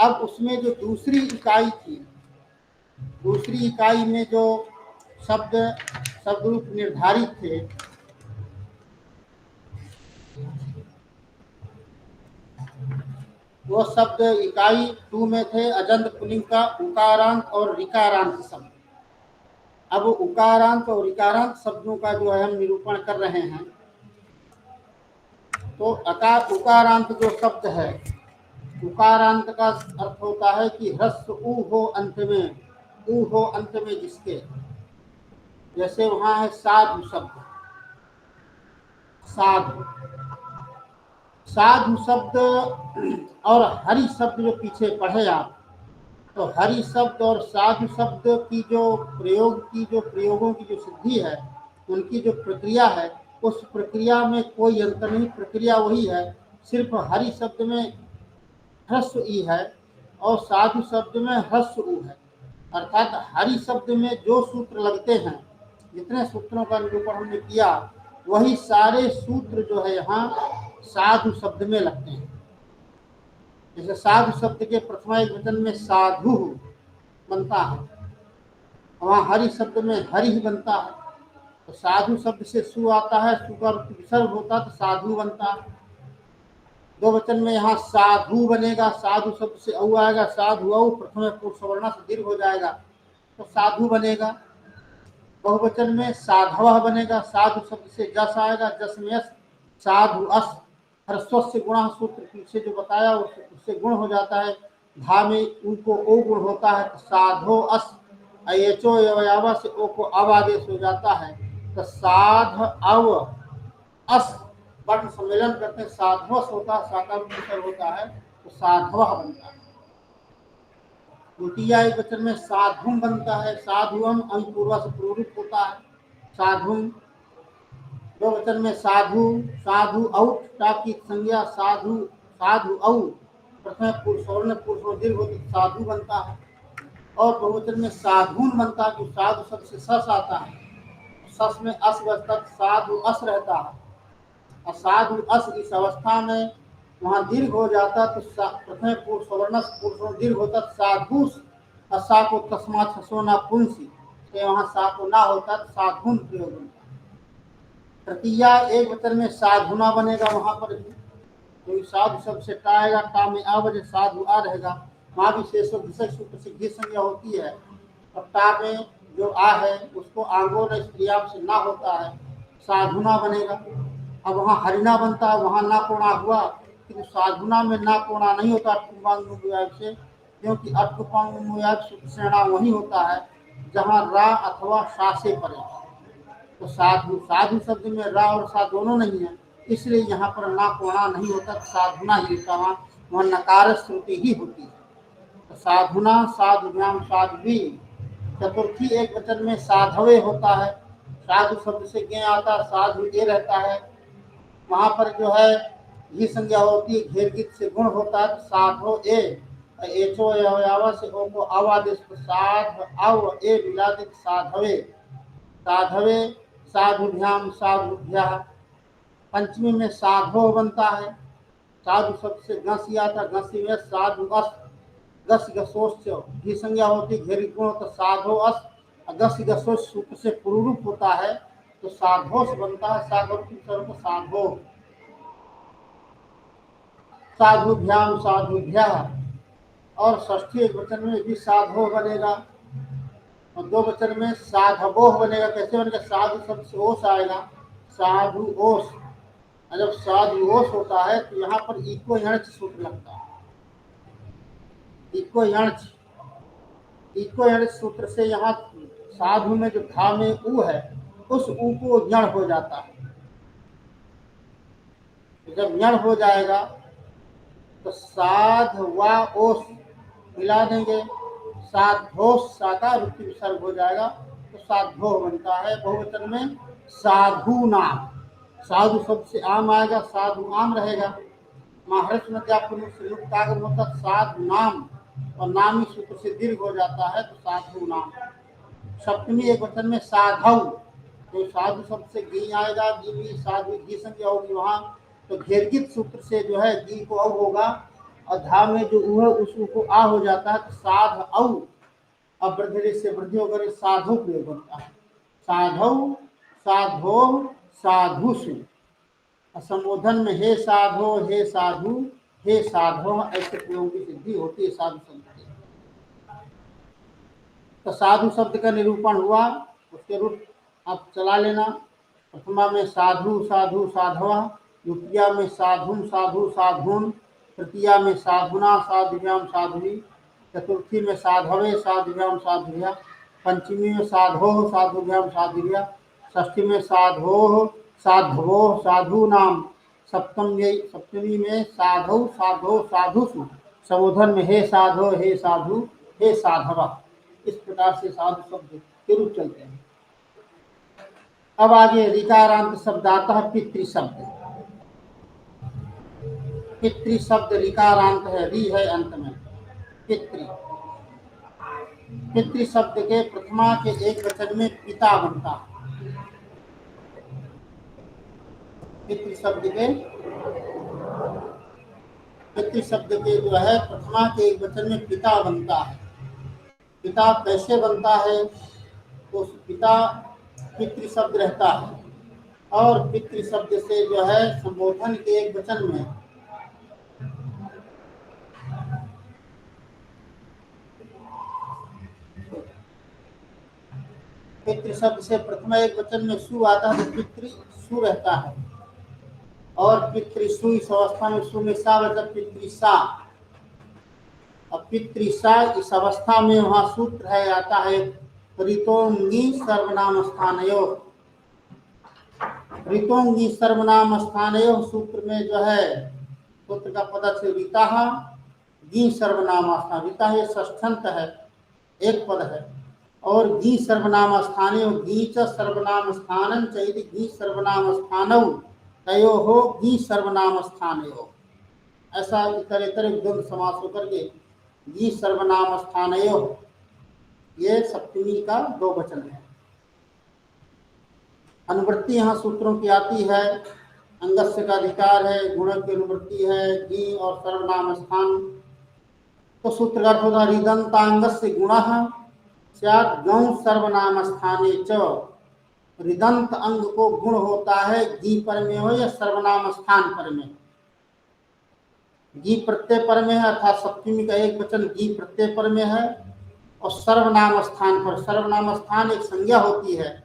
अब उसमें जो दूसरी इकाई थी, दूसरी इकाई में जो शब्द रूप निर्धारित थे, वो शब्द इकाई 2 में थे अजंत पुल्लिंग का उकारांत और ऋकारांत शब्द। अब उकारांत और ऋकारांत शब्दों का जो है हम निरूपण कर रहे हैं। तो उकारांत जो शब्द है, उकारांत का अर्थ होता है कि ह्रस्व उ हो अंत में, उ हो अंत में जिसके। जैसे वहां है साधु शब्द, साधु साधु शब्द और हरि शब्द जो पीछे पढ़े आप, तो हरि शब्द और साधु शब्द की जो प्रयोगों की जो सिद्धि है, उनकी जो प्रक्रिया है, उस प्रक्रिया में कोई अंतर नहीं, प्रक्रिया वही है। सिर्फ हरि शब्द में ह्रस्व ई है और साधु शब्द में ह्रस्व उ है। अर्थात हरि शब्द में जो सूत्र लगते हैं, जितने सूत्रों का निरूपण हमने किया, वही सारे सूत्र जो है यहाँ साधु शब्द में लगते हैं। जैसे साधु शब्द के प्रथमा एक वचन में साधु बनता है, वहाँ हरि शब्द में हरि ही बनता है। तो साधु शब्द से सु आता है, सु का विसर्ग होता है तो साधु बनता है। दो वचन में यहाँ साधु बनेगा, साधु शब्द से औ आएगा, साधु औ प्रथम पुरुष सवर्ण से दीर्घ हो जाएगा तो साधु बनेगा। बहुवचन में साधव बनेगा, साधु शब्द से जस आएगा, जस में यस, साधु अस, ह्रस्व से गुणा सूत्र पीछे जो बताया उससे गुण हो जाता है। धा में उनको ओ गुण होता है तो साधो अस, अयचो यवयावा से ओ को अव आदेश हो जाता है तो साध अव अस वर्ण सम्मेलन करते हैं, साधवस होता है, साकार होता है तो साधव बनता है। द्वितीय एक वचन में साधुम बनता है, साधुअम पूर्वा से प्रोरित होता है साधुम। दो वचन में साधु, साधु औट टाकी संज्ञा, साधु साधु औ प्रथम पुरुष सवर्ण पुरुष दीर्घ होती साधु बनता है। और बहुवचन में साधुन बनता है, जो साधु शब्द से सस आता है, सस में अस बचता साधु अस रहता है। और साधु अस इस अवस्था में वहाँ दीर्घ हो जाता तो प्रथम पुरुष सवर्ण पुरुष दीर्घ होता साधु, सा को तस्मात ससोना पुंसी, तो वहाँ सा को ना होता तो साधुन प्रयोग बनता। तृतीया एक वचन में साधुना बनेगा, वहाँ पर भी साधु शब्द से टा आएगा, टा में आ बजे साधु आ रहेगा, वहाँ भी शेष सूत्र से घी संज्ञा होती है। और टा में जो आ है उसको आंगो न स्त्रियाम से ना होता है, साधुना बनेगा। अब वहाँ हरिना बनता है, वहाँ ना कोणा हुआ, किंतु साधुना में ना कोणा नहीं होता अटकुपांग से, क्योंकि अटकुपांग सूत्र वही होता है जहाँ रा अथवा सा से परे। तो साधु साधु शब्द में रा और सा दोनों नहीं है, इसलिए यहाँ पर ना कोणा नहीं होता, साधुना ही होता, वहाँ नकार श्रुति ही होती है। तो साधुना, साधुभ्याम, साध्वी। चतुर्थी एक वचन में साधवे होता है, साधु शब्द से ज्ञ आता है, साधु ये रहता है, वहाँ पर जो है ये संज्ञा होती है, घेरगित से गुण होता है साधो ए, एचो यवयावा से ओ को आवादेश साध अव ए विलादित साधवे, साधवे साधुभ्याम साधुभ्या। पंचमी में साधो बनता है, साधु शब्द से गसी आता, गसी में साधु अस, गस गसोच घी संज्ञा होती, घेरित गुण होता साधो अस, गस गसोच सूत्र से पुरूप होता है तो साधोस बनता है, साधो साधो। साधुभ्याम साधुभ्या। और षष्ठी एक वचन में भी साधो बनेगा, और दो वचन में साधवोह बनेगा। कैसे बनेगा? साधु शब्द से ओस आएगा, साधु ओस। जब साधु ओस होता है तो यहाँ पर इको यणच सूत्र लगता है, इको यणच सूत्र से यहाँ साधु में जो था में उ है, उस उ को यण हो जाता है। जब यण हो जाएगा तो साध वा ओस मिला देंगे, साधोस साकार रुचि विसर्ग हो जाएगा तो साधो बनता है। बहुवचन में साधु नाम, साधु शब्द से आम आएगा, साधु आम रहेगा। महारस नद्यापुरुष होता साधु नाम, और नामी सूत्र से दीर्घ हो जाता है तो साधु नाम। सप्तमी एक वचन में साधव, तो साधु शब्द से घी आएगा, घी साधु घी संज्ञा होगी वहाँ, तो घेरगित सूत्र से जो है घी को अव होगा और धा में जो ऊ है उस ऊ को आ हो जाता है तो साध औ, अब वृद्धि से वृद्धि होकर साधु प्रयोग होता है। साधौ, साधो, साधुषु। संबोधन में हे साधो, हे साधु, हे साधो, ऐसे प्रयोग की सिद्धि होती है साधु शब्द की। तो साधु शब्द का निरूपण हुआ, उसके रूप आप चला लेना। प्रथमा में साधु साधु साधवा, द्वितीया में साधुम साधु साधून, तृतीया में साधुना साधुभ्याम साधुवी, चतुर्थी में साधवे साधुभ्याम साधुभ्या, पंचमी में साधो साधुभ्याम साधुभ्या, षष्ठी में साधो साधवो साधूनाम, सप्तमी में साधु साधो साधुषु, संबोधन में हे साधो हे साधु हे साधवा। इस प्रकार से साधु शब्द के रूप चलते हैं। अब आगे ऋकारांत शब्द आता है पितृ शब्द। पितृ शब्द ऋकारांत है, री है अंत में, पितृ। पितृ शब्द के प्रथमा के एक वचन में पिता बनता है। पितृ शब्द के जो है प्रथमा के एक वचन में पिता बनता है। पिता कैसे बनता है? तो पिता पितृ शब्द रहता है, और पितृ शब्द से जो है संबोधन के एक वचन में पितृ शब्द से प्रथम एक वचन में सु आता है तो पितृ सु रहता है, और पितृसु इस अवस्था में सु में सा बचा पितृसा। अब पितृसा इस अवस्था में वहां सूत्र है आता है ऋतोंगी सर्वनाम स्थानयो। ऋतोंगी सर्वनाम स्थानयो सूत्र में जो है सूत्र का पद से रीता गी सर्वनाम स्थान। रीता ये षष्ठंत है, एक पद है, और गी सर्वनाम स्थानयो, गी च सर्वनाम स्थानं चैति गी सर्वनाम स्थानौ तयो हो गी सर्वनाम स्थानयो। ऐसा इतर इतर द्वंद्व समास होकर के गी सर्वनाम स्थानयो, ये सप्तमी का दो वचन है। अनुवृत्ति यहाँ सूत्रों की आती है, अंगस्य का अधिकार है, गुण की अनुवृत्ति है, गी और सर्वनाम स्थान। तो सूत्र का अर्थ होता है ऋदंतांगस्य गुणः स्यात् गौ सर्वनाम स्थाने च। ऋदंत अंग को गुण होता है गी पर में हो या सर्वनाम स्थान पर में। गी प्रत्यय पर में है, अर्थात सप्तमी का एक वचन गी प्रत्यय पर में है, और सर्वनाम स्थान पर। सर्वनाम स्थान एक संज्ञा होती है,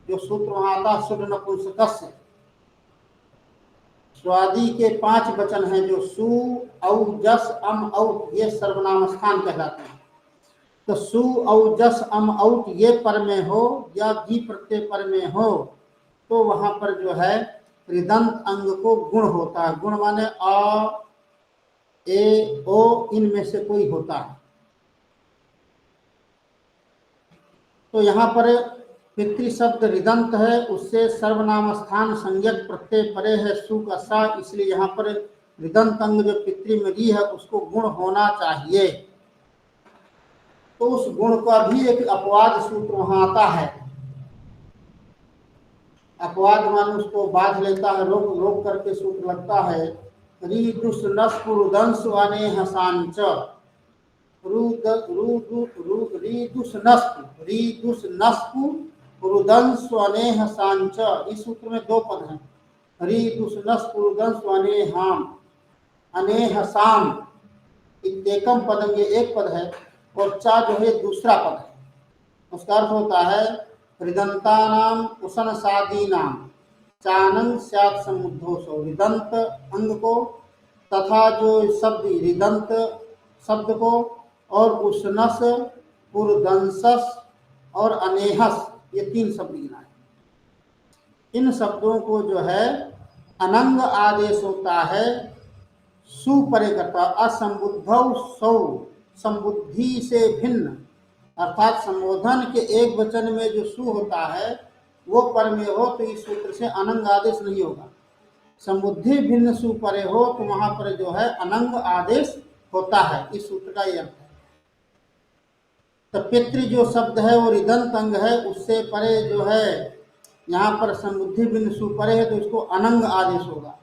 जो सूत्र वहां आता शुद्ध नपुंसकस्य। स्वादि के 5 वचन हैं जो सु औ जस अम औट, ये सर्वनाम स्थान कहलाते हैं। तो सु औ जस अम औट ये पर में हो या गी प्रत्यय पर में हो तो वहां पर जो है ऋदंत अंग को गुण होता है। गुण माने अ ए ओ इनमें से कोई होता है। तो यहाँ पर पितृ शब्द ऋदंत है, उससे सर्वनाम स्थान संज्ञक प्रत्यय परे है सु का सा, इसलिए यहाँ पर ऋदंत अंग जो पितृ में री है उसको गुण होना चाहिए। तो उस गुण का भी एक अपवाद सूत्र वहां आता है। अपवाद मान उसको बाध लेता है, रोक रोक करके सूत्र लगता है रीदुष नस्पु रुदंसु अनेहसांच। रीदुष नस्पु रुदंसु अनेहसांच। इस सूत्र में 2 पद हैं, रीदुष नस्पु रुदंसु अनेहाम अनेहसाम। एकम पदम ये एक पद है, और चा जो है दूसरा पद है। उसका अर्थ होता है ऋदंतानाम उसन सादीनाम चानन स्यात् समुद्धोषो। ऋदंत अंग को तथा जो शब्द ऋदंत शब्द को और उसनस पुरदंसस और अनेहस, ये 3 शब्द गिनाए। इन शब्दों को जो है अनंग आदेश होता है सु परे करता, असंबुद्धौ सौ, संबुद्धि से भिन्न, अर्थात संबोधन के एक वचन में जो सु होता है वो पर में हो तो इस सूत्र से अनंग आदेश नहीं होगा। संबुद्धि भिन्न सु परे हो तो वहां पर जो है अनंग आदेश होता है। इस सूत्र का यह अर्थ है। तो पितृ जो शब्द है वो ऋदंत अंग है, उससे परे जो है यहाँ पर संबुद्धि भिन्न सु परे है तो इसको अनंग आदेश होगा।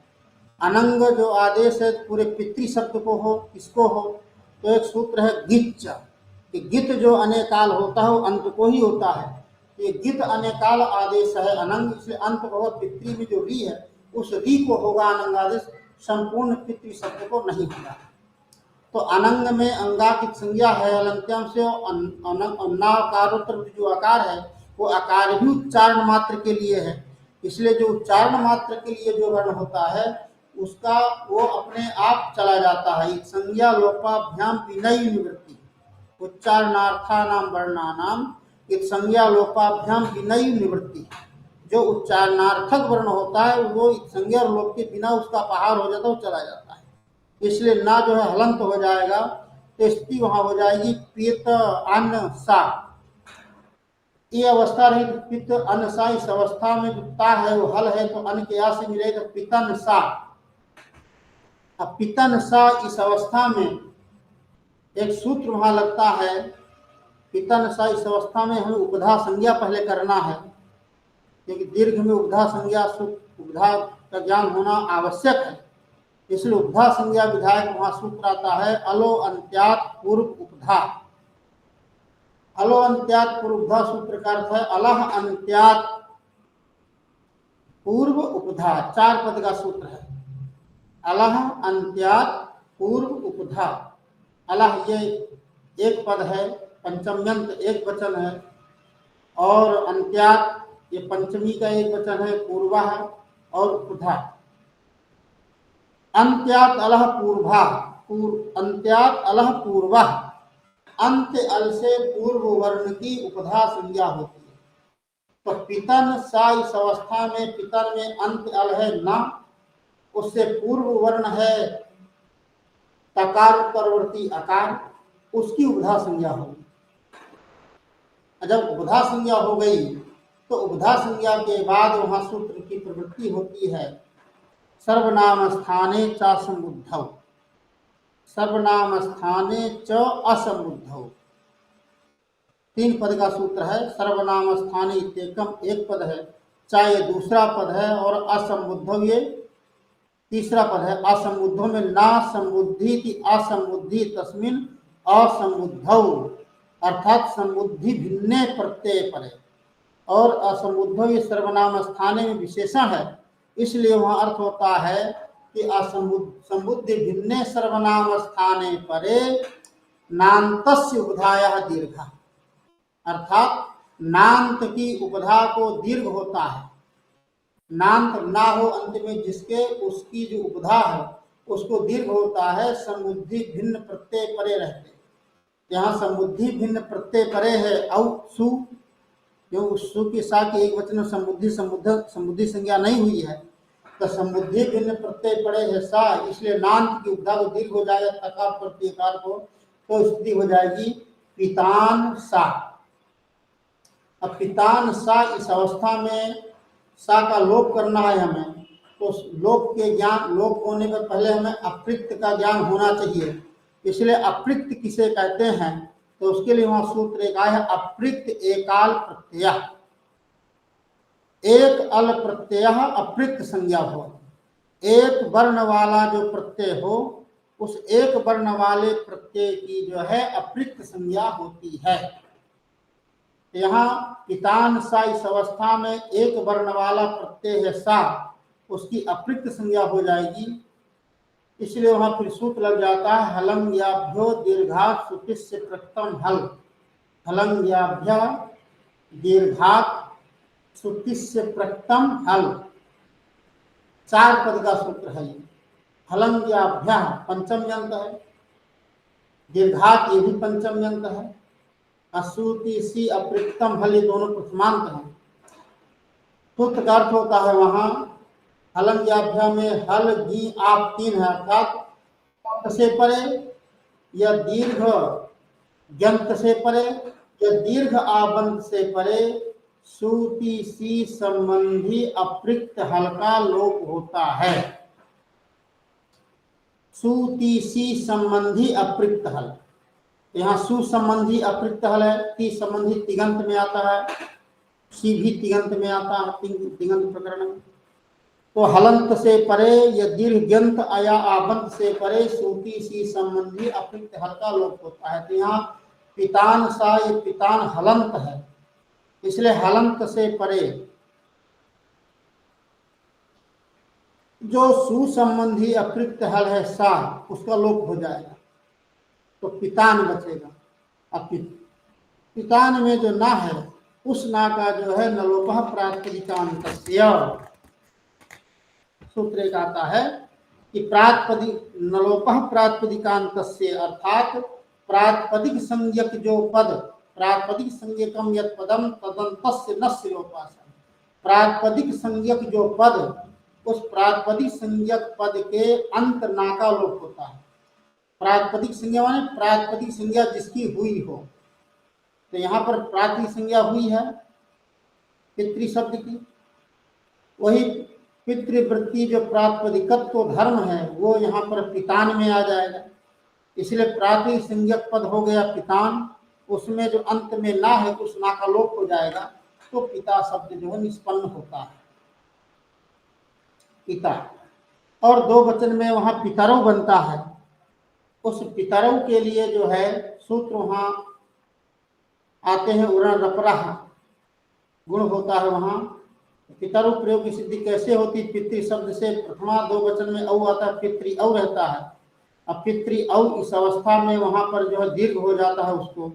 अनंग जो आदेश है पूरे पितृ शब्द को हो, किसको हो, तो एक सूत्र है गिच, कि गित जो अनेकाल होता है वो अंत को ही होता है। ये गित अनेकाल आदेश है अनंग, इसलिए अंत को होगा पितृ में जो री है उस री को होगा अनंग आदेश, संपूर्ण पितृ शब्द को नहीं होगा। तो अनंग में अंगा की संज्ञा है अलंत्याम से, अन्नाकारोत्तर जो आकार है वो आकार भी उच्चारण मात्र के लिए है, इसलिए जो उच्चारण मात्र के लिए जो वर्ण होता है उसका वो अपने आप चला जाता है। संज्ञा लोपाभ्याम विनय निवृत्ति, उच्चारणार्थानाम वर्णानाम संज्ञा लोपाभ्याम विनय निवृत्ति, जो उच्चारणार्थक वर्ण होता है वो संज्ञा और लोप के बिना उसका पहाड़ हो जाता है, वो चला जाता है। इसलिए ना जो है हलंत हो जाएगा, तो स्थिति वहां हो जाएगी पित अन्न सा, ये अवस्था रही पित अन्न सा। इस अवस्था में जो ता है वो हल है, तो अन्न के या से मिलेगा पितन सा। अब पितन सा इस अवस्था में एक सूत्र वहां लगता है, पितन सा इस अवस्था में हमें उपधा संज्ञा पहले करना है, क्योंकि दीर्घ में उपधा संज्ञा उपधा का ज्ञान होना आवश्यक है, इसलिए उपधा संज्ञा विधायक वहां सूत्र आता है अलो अंत्यात पूर्व उपधा। अलो अंत्यात पूर्व उपधा सूत्र का अर्थ है अलह अंत्यात पूर्व उपधा, 4 पद का सूत्र है। अलह अंत्यात पूर्व उपधा, अलह ये एक पद है, पंचम्यंत एक वचन है, और अंत्यात ये पंचमी का एक वचन है, पूर्वा और उपधा। अंत्यात अलह पूर्वा, अंत्यात अलह पूर्वा, अंत अल से पूर्व वर्ण की उपधा संज्ञा होती है। तो पितन सा इस अवस्था में, पितन में अंत अल है ना, उससे पूर्व वर्ण है तकार उत्तरवर्ती आकार, उसकी उपधा संज्ञा होगी। जब उपधा संज्ञा हो गई तो उपधा संज्ञा के बाद वहां सूत्र की प्रवृत्ति होती है सर्वनाम स्थाने च असंबुद्धौ, सर्वनाम स्थाने च असंबुद्धौ, 3 पद का सूत्र है। सर्वनाम स्थाने इत्येकम एक पद है, चाहे दूसरा पद है, और असंबुद्धौ ये तीसरा पद है। असंबुद्धौ में ना संबुद्धि थी, असंबुद्धि तस्मिन असंबुद्धौ, अर्थात संबुद्धि भिन्ने प्रत्यय परे, और असंबुद्धौ ये सर्वनाम स्थाने में विशेषण है, इसलिए वहां अर्थ होता है कि असंबुद्धि भिन्ने सर्वनाम स्थाने परे नान्तस्य उपधाया दीर्घ, अर्थात नांत की उपधा को दीर्घ होता है। नांत ना हो अंत में जिसके, उसकी जो उपधा है उसको दीर्घ होता है, समुद्धि भिन्न प्रत्यय परे रहते। यहाँ समुद्धि भिन्न प्रत्यय परे है औ सु, जो सु के साथ एक वचन में समुद्धि संज्ञा नहीं हुई है, तो समुद्धि भिन्न प्रत्यय पड़े है सा, इसलिए नांत की उपधा को दीर्घ हो जाएगा तकार प्रत्ययकार को, तो स्थिति हो जाएगी पितान सा। अब पितान सा इस अवस्था में सा का लोप करना है हमें, तो लोप के ज्ञान, लोप होने पर पहले हमें अपृक्त का ज्ञान होना चाहिए, इसलिए अपृक्त किसे कहते हैं, तो उसके लिए वहां सूत्र एक आया है अपृक्त एकाल प्रत्यय, एक अल प्रत्यय अपृक्त संज्ञा हो, एक वर्ण वाला जो प्रत्यय हो उस एक वर्ण वाले प्रत्यय की जो है अपृक्त संज्ञा होती है। यहाँ पितान सा इस अवस्था में एक वर्ण वाला प्रत्यय है सा, उसकी अपृक्त संज्ञा हो जाएगी, इसलिए वहां फिर सूत्र लग जाता है हलंग याभ्यो दीर्घात सुतिस से प्रथम हल, हलंग याभ्य दीर्घात सुतिस से प्रथम हल, 4 पद का सूत्र है ये। हलंग याभ्य पंचम यंत है, दीर्घात ये भी पंचम यंत है, असूति सी अपृक्तम हल ये दोनों प्रथमांत हैं। सूत्र का अर्थ होता है वहां हलंग याभ्या में हल गी आप 3 है, अर्थात से परे या दीर्घ यंत से परे या दीर्घ आबंत से परे सूति सी संबंधी अपृक्त हल का लोप होता है। सूति सी संबंधी अपृक्त हल, यहाँ सु संबंधी अपृक्त हल है, ती संबंधी तिगंत में आता है, सी भी तिगंत में आता है तिगंत प्रकरण में। तो हलंत से परे या दीर्घ्यंत अया आबंत से परे सूती सी संबंधी अपिक्त हल्का लोप होता है। तो यहाँ पितान सा, ये पितान हलंत है, इसलिए हलंत से परे जो सु संबंधी अपिक्त हल है सा, उसका लोप हो जाएगा, तो पितान बचेगा। अब पितान में जो ना है, उस ना का जो है नलोपः प्रातिपदिकान्तस्य, सूत्र एक आता है कि नलोपः प्रातिपदिकान्तस्य अर्थात प्रातिपदिक संज्ञक जो पद, प्रातिपदिक संज्ञकम यत् पदम तदन्तस्य नस्य लोपः। प्रातिपदिक संज्ञक जो पद, उस प्रातिपदिक संज्ञक पद के अंत ना का लोप होता है। प्रातिपदिक संज्ञा माने प्रातिपदिक संज्ञा जिसकी हुई हो। तो यहाँ पर प्रातिपदिक संज्ञा हुई है पितृ शब्द की, वही पितृवृत्ति जो प्रातिपदिकत्व धर्म है वो यहाँ पर पितान में आ जाएगा। इसलिए प्रातिपदिक संज्ञक पद हो गया पितान, उसमें जो अंत में ना है उस ना का लोप हो जाएगा, तो पिता शब्द जो है निष्पन्न होता है, पिता। और दो वचन में वहां पितरौ बनता है। उस पितरौ के लिए जो है सूत्र वहां आते हैं उरण रपरा गुण होता है। वहां पितरौ प्रयोग की सिद्धि कैसे होती? पितृ शब्द से प्रथमा दो वचन में औ आता है, पितृ औ रहता है। अब पितृ औ इस अवस्था में वहां पर जो है दीर्घ हो जाता है उसको।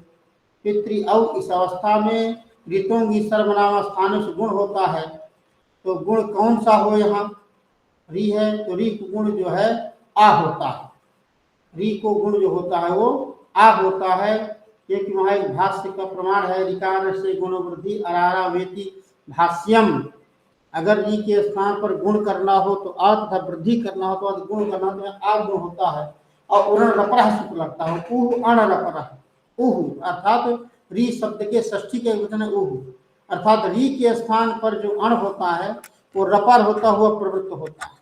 पितृ औ इस अवस्था में ऋतोंगी सर्वनाम स्थान से गुण होता है। तो गुण कौन सा हो? यहाँ री है, तो री को गुण जो है आ होता है। री को गुण जो होता है वो आ होता है, क्योंकि वहां एक भाष्य का प्रमाण है, ऋकार से गुण वृद्धि अरारा वेति भाष्यम। अगर री के स्थान पर गुण करना हो तो आ तथा वृद्धि करना हो तो गुण करना तो आ गुण होता है। और उरण रपरा सूत्र लगता है, उह अण रपरा, उह अर्थात री शब्द के षष्ठी के वचन है उह, अर्थात री के स्थान पर जो अण होता है वो रपर होता हुआ प्रवृत्त होता है।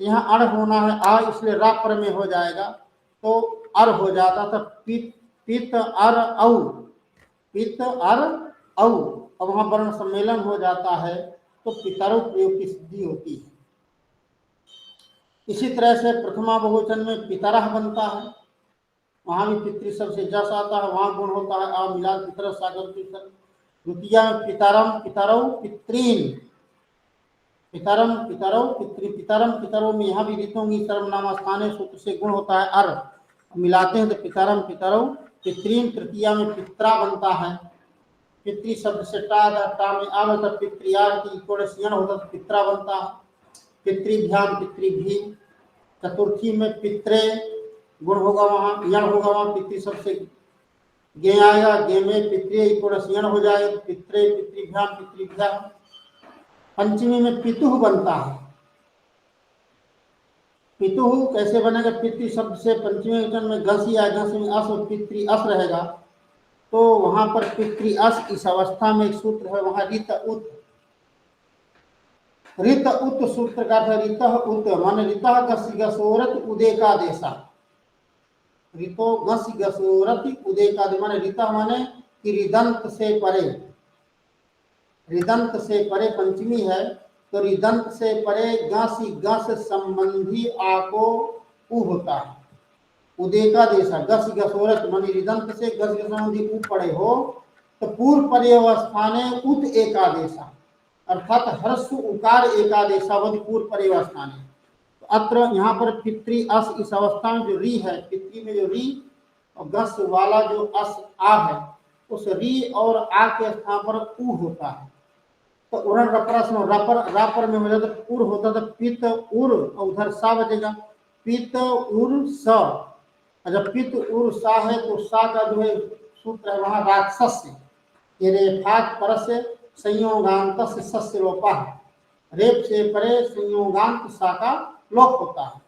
यहाँ अण होना है आ, इसलिए रापर में हो जाएगा, तो अर हो जाता था पित अर औ, पित अर औ, और वहां वर्ण सम्मेलन हो जाता है, तो पितरौ प्रयोग की सिद्धि होती है। इसी तरह से प्रथमा बहुवचन में पितरः बनता है, वहां भी पितृ शब्द से जस आता है, वहां गुण होता है आ मिला पितर सागर पितर। द्वितीया में पितरम पितरौ पितॄन, पितरम पितरौ पितृ पितरम पितरौ में यहाँ भी ऋतोंगी सर्वनाम स्थानीय सूत्र से गुण होता है अर, मिलाते हैं तो पितरम पितरौ पितॄन। तृतीया में पित्रा बनता है, पितृ शब्द से टा में आव पितृयार की कोड़सियन होता तो पित्रा बनता है, पितृभ्याम पितृभी। चतुर्थी में पित्रे गुण होगा, वहां यण होगा, वहां पितृ शब्द से गे आएगा, गे में पितृ कोड़सियन हो जाएगा, पित्रे पितृभ्याम पितृभ्याम। पंचमी में पितुः बनता है। पितुः कैसे बनेगा? पितृ शब्द से पंचमी वचन में घसी आ, घस में अस और पितृ अस रहेगा, तो वहां पर पितृ अस इस अवस्था में एक सूत्र है, वहां रित उत, रित उत सूत्र का था रित उत माने रितः गसी गसोरत उदेका देशा, रितो गसी गसोरत उदेका दे माने रितः माने कि रिदंत से परे, रिदंत से परे पंचमी है, तो रिदंत से परे गसी गस संबंधी आ को उ होता है, उदेका देशा। गस गसोरत माने रिदंत से गस संबंधी उ पड़े हो, तो पूर्व पर्यवस्थाने उत एकादेशा, अर्थात हर्ष उकार एकादेशावधि पूर्व पर्यवस्थाने। तो अत्र यहाँ पर पितृ अस इस अवस्था में जो री है, पितृ में जो री और गस वाला जो अस आ है, उस री और आ के स्थान पर उ होता है। तो उरण रपरा रपर रापर में हो जाता तो उर होता था, पित उर और उधर सा बचेगा, पित उर स। जब पित उर सा है तो सा का जो है सूत्र है वहां राक्षस से, रेफात पर से संयोगांत से सस्य लोपा, रेप से परे संयोगांत सा का लोप होता है।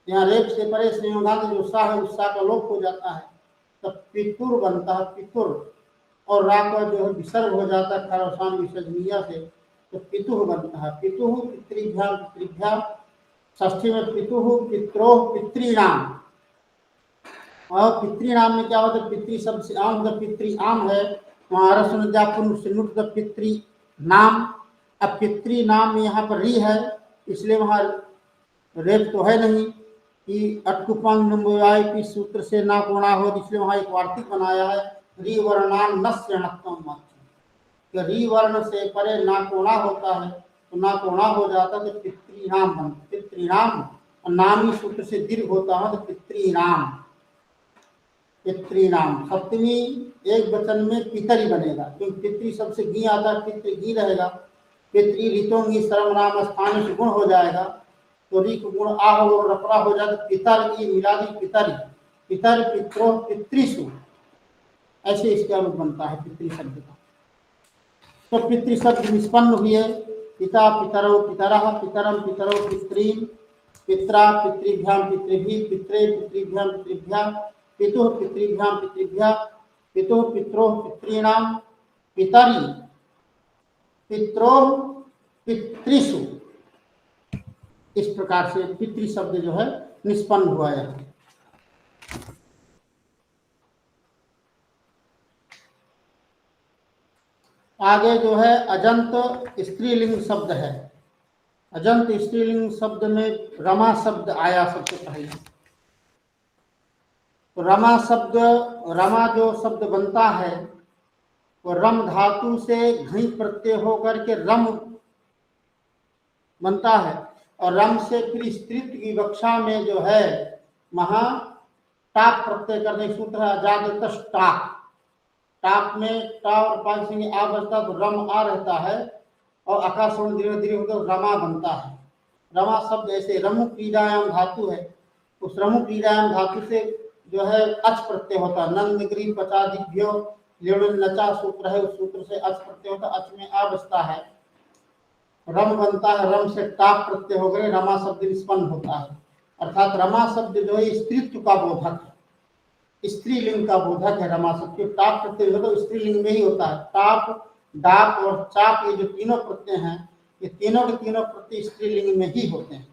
यहाँ रेप से परे संयोगांत जो सा है उस सा का लोप हो जाता है, तब पितुर बनता है, पितुर। और रा का जो है विसर्ग हो जाता है खरसान विसर्जनीय से, तो पितुः बनता है। पितुः पितृभ्याम पितृभ्याम। षष्ठी में पितुः पित्रोः पितृणाम, और पितृणाम में क्या होता है? पितृ शब्द से आम होता, पितृ आम है, वहां रसनुट पितृ नाम। अब पितृ नाम में यहाँ पर री है, इसलिए वहाँ रेप तो है नहीं कि अटकुपांग नंबुआई की सूत्र से ना कोणा हो, इसलिए वहाँ एक वार्तिक बनाया है रिवर्णान नस्य णत्वम, कि री वर्ण से परे ना कोणा होता है तो ना कोणा हो जाता तो पितृनाम बन, पितृनाम और नामी सूत्र से दीर्घ होता है तो पितृनाम, पितृनाम सप्तमी एक वचन में पितरी बनेगा, क्योंकि पितृ शब्द से गी आता है, पितृ गी रहेगा, पितृ ऋतोंगी सर्व नाम स्थान से गुण हो जाएगा, तो री को गुण आ हो रपरा हो जाए तो पितर की मिला दी पितरी, पितर पित्रो पितृसु, ऐसे इसका रूप बनता है पितृ शब्द का। तो पितृ शब्द निष्पन्न हुए, पिता पितरौ पितरः पितरम पितरौ पितॄन् पित्रा पितृभ्यां पितृभिः पित्रे पितृभ्यां पितृभ्यां पितुः पितृभ्यां पितृभ्यां पितुः पित्रोः पितॄणां पितरि पित्रोः पितृषु, इस प्रकार से पितृ शब्द जो है निष्पन्न हुआ है। आगे जो है अजंत स्त्रीलिंग शब्द है। अजंत स्त्रीलिंग शब्द में रमा शब्द आया सबसे पहले। तो रमा शब्द, रमा जो शब्द बनता है वो रम धातु से घई प्रत्यय होकर के रम बनता है, और रम से फिर स्त्रीत्व की विवक्षा में जो है वहां टाप प्रत्यय करने सूत्र है अजादतश टाप, टाप में टा और पांच से आ बचता तो रम आ रहता है, और आकाश धीरे धीरे होकर रमा बनता है। रमा शब्द ऐसे रमु क्रीडायाम धातु है, उस रमु क्रीडायाम धातु से जो है अच प्रत्यय होता है, नंद ग्रीन पचादिभ्यो लेडुल नचा सूत्र है, उस सूत्र से अच प्रत्यय होता है, अच में आ बचता है, रम बनता है, रम से टाप प्रत्यय हो गए, रमा शब्द निष्पन्न होता है। अर्थात रमा शब्द जो है स्त्रीत्व का बोधक है, स्त्रीलिंग का बोधक है रमा शब्द। टाप प्रत्यय हो तो स्त्रीलिंग में ही होता है, टाप डाप और चाप ये जो तीनों प्रत्यय हैं ये तीनों के तीनों प्रत्यय स्त्रीलिंग में ही होते हैं,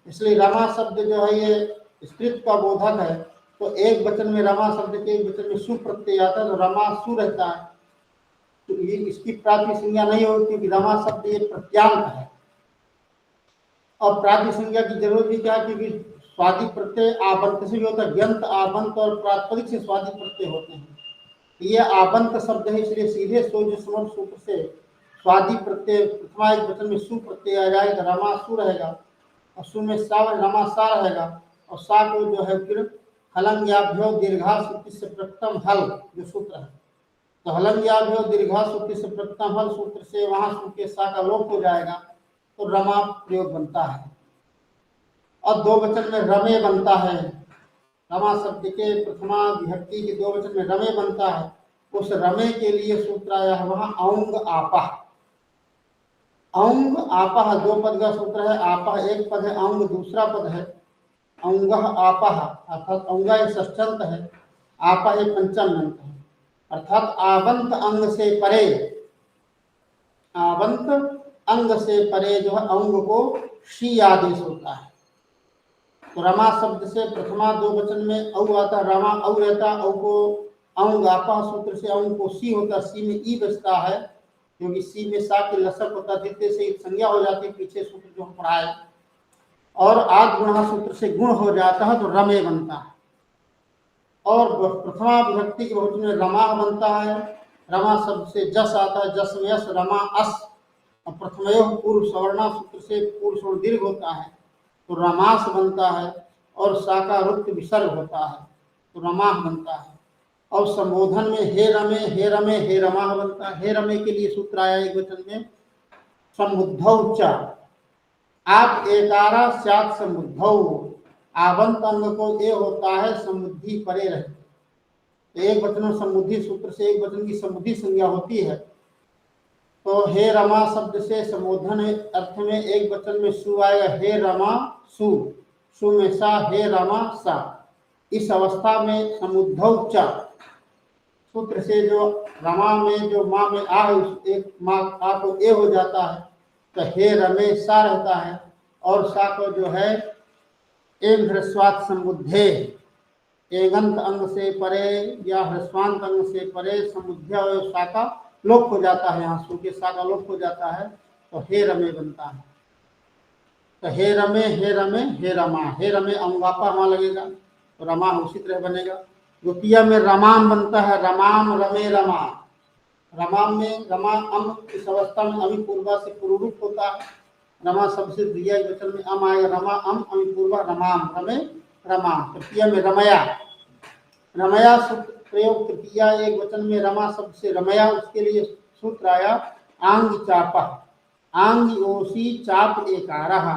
इसलिए रमा शब्द जो है ये स्त्रीत्व का बोधक है। तो एक वचन में रमा शब्द के एक वचन में सु प्रत्यय आता है तो रमा सु रहता है, तो ये इसकी प्राति संज्ञा नहीं होती क्योंकि रमा शब्द ये प्रत्यांत है, और प्राति संज्ञा की जरूरत भी क्या है क्योंकि स्वादि प्रत्यय आबंत से भी होता है, व्यंत आबंत और प्रातिपदिक से स्वादि प्रत्यय होते हैं। ये आबंत शब्द है, इसलिए सीधे सोजस्वर सूत्र से स्वादि प्रत्यय प्रथमा एक वचन में सु प्रत्यय आ जाएगा, रमा सु रहेगा, और सु में सा रमा सा रहेगा, और सा को जो है फिर हलंग्याभ्यो दीर्घा सूत्र से प्रथम हल जो सूत्र है, तो हलंग्याभ्यो दीर्घा सूत्र से प्रथम हल सूत्र से वहां सु के सा का लोप हो जाएगा, तो रमा प्रयोग बनता है। और दो वचन में रमे बनता है, रमा शब्द के प्रथमा विभक्ति के दो वचन में रमे बनता है, उस रमे के लिए सूत्र आया है वहां औंग आपा। औंग आपा दो पद का सूत्र है, आपा एक पद है, औंग दूसरा पद है, औंग आपा अर्थात औंगा एक षष्ठ्यंत है, आपा एक पंचम अंत है, अर्थात आवंत अंग से परे, आवंत अंग से परे जो है औंग को शी आदेश होता है। तो रमा शब्द से प्रथमा दो वचन में औ आता, रमा औ रहता, औ को औंग आपा सूत्र से औंग को सी होता, सी में ई बचता है क्योंकि सी में सा के लसक होता, द्वितीय से संज्ञा हो जाती है, पीछे सूत्र जो हम पढ़ाए, और आद गुणा सूत्र से गुण हो जाता है तो रमे बनता है। और प्रथमा विभक्ति के बहुवचन में रमा बनता है, रमा शब्द से जस आता है, जस में यस रमा अस, और प्रथमयो पूर्व सवर्णा सूत्र से पूर्व स्वर्ण दीर्घ होता है तो रमास बनता है, और साकारुक्त विसर्ग होता है तो रमाह बनता है। और संबोधन में हे रमे हे रमे हे रमाह बनता है। हे रमे के लिए सूत्र आया एक वचन में समुद्धौ च, आप एकारा स्यात् समुद्धौ, आवंत अंग को ए होता है समुद्धि परे रहे, एक वचन में समुद्धि सूत्र से एक वचन की समुद्धि संज्ञा होती है, तो हे रमा शब्द से संबोधन अर्थ में एक वचन में सु आएगा, हे रमा सु, सु में सा, हे रमा सा। इस अवस्था में समुद्धौ च सूत्र से जो रमा में जो माँ में आ है उस एक माँ आ को ए हो जाता है तो हे रमे सा रहता है, और सा को जो है एक ह्रस्वात समुद्धे, एगंत अंग से परे या ह्रस्वांत अंग से परे समुद्धया और सा का लोप हो जाता है, यहाँ सु के सा का लोप हो जाता है तो हे रमे बनता है। तो हे रमे हे रमे हे रमा, हे रमे अम्बापा वहां लगेगा तो रमा उसी तरह बनेगा। द्वितीय में रमाम बनता है, रमाम रमे रमा। रमाम में रमा अम इस अवस्था में अमी पूर्वा से पूर्वरूप होता है। रमा सबसे द्वितीय वचन में अम आएगा, रमा अम अमी पूर्वा रमाम रमे रमा। तृतीय में रमया, रमया सूत्र प्रयोग तृतीया एक वचन में रमा शब्द से रमया, उसके लिए सूत्र आया आंग चाप, आंग ओसी चाप एकारः।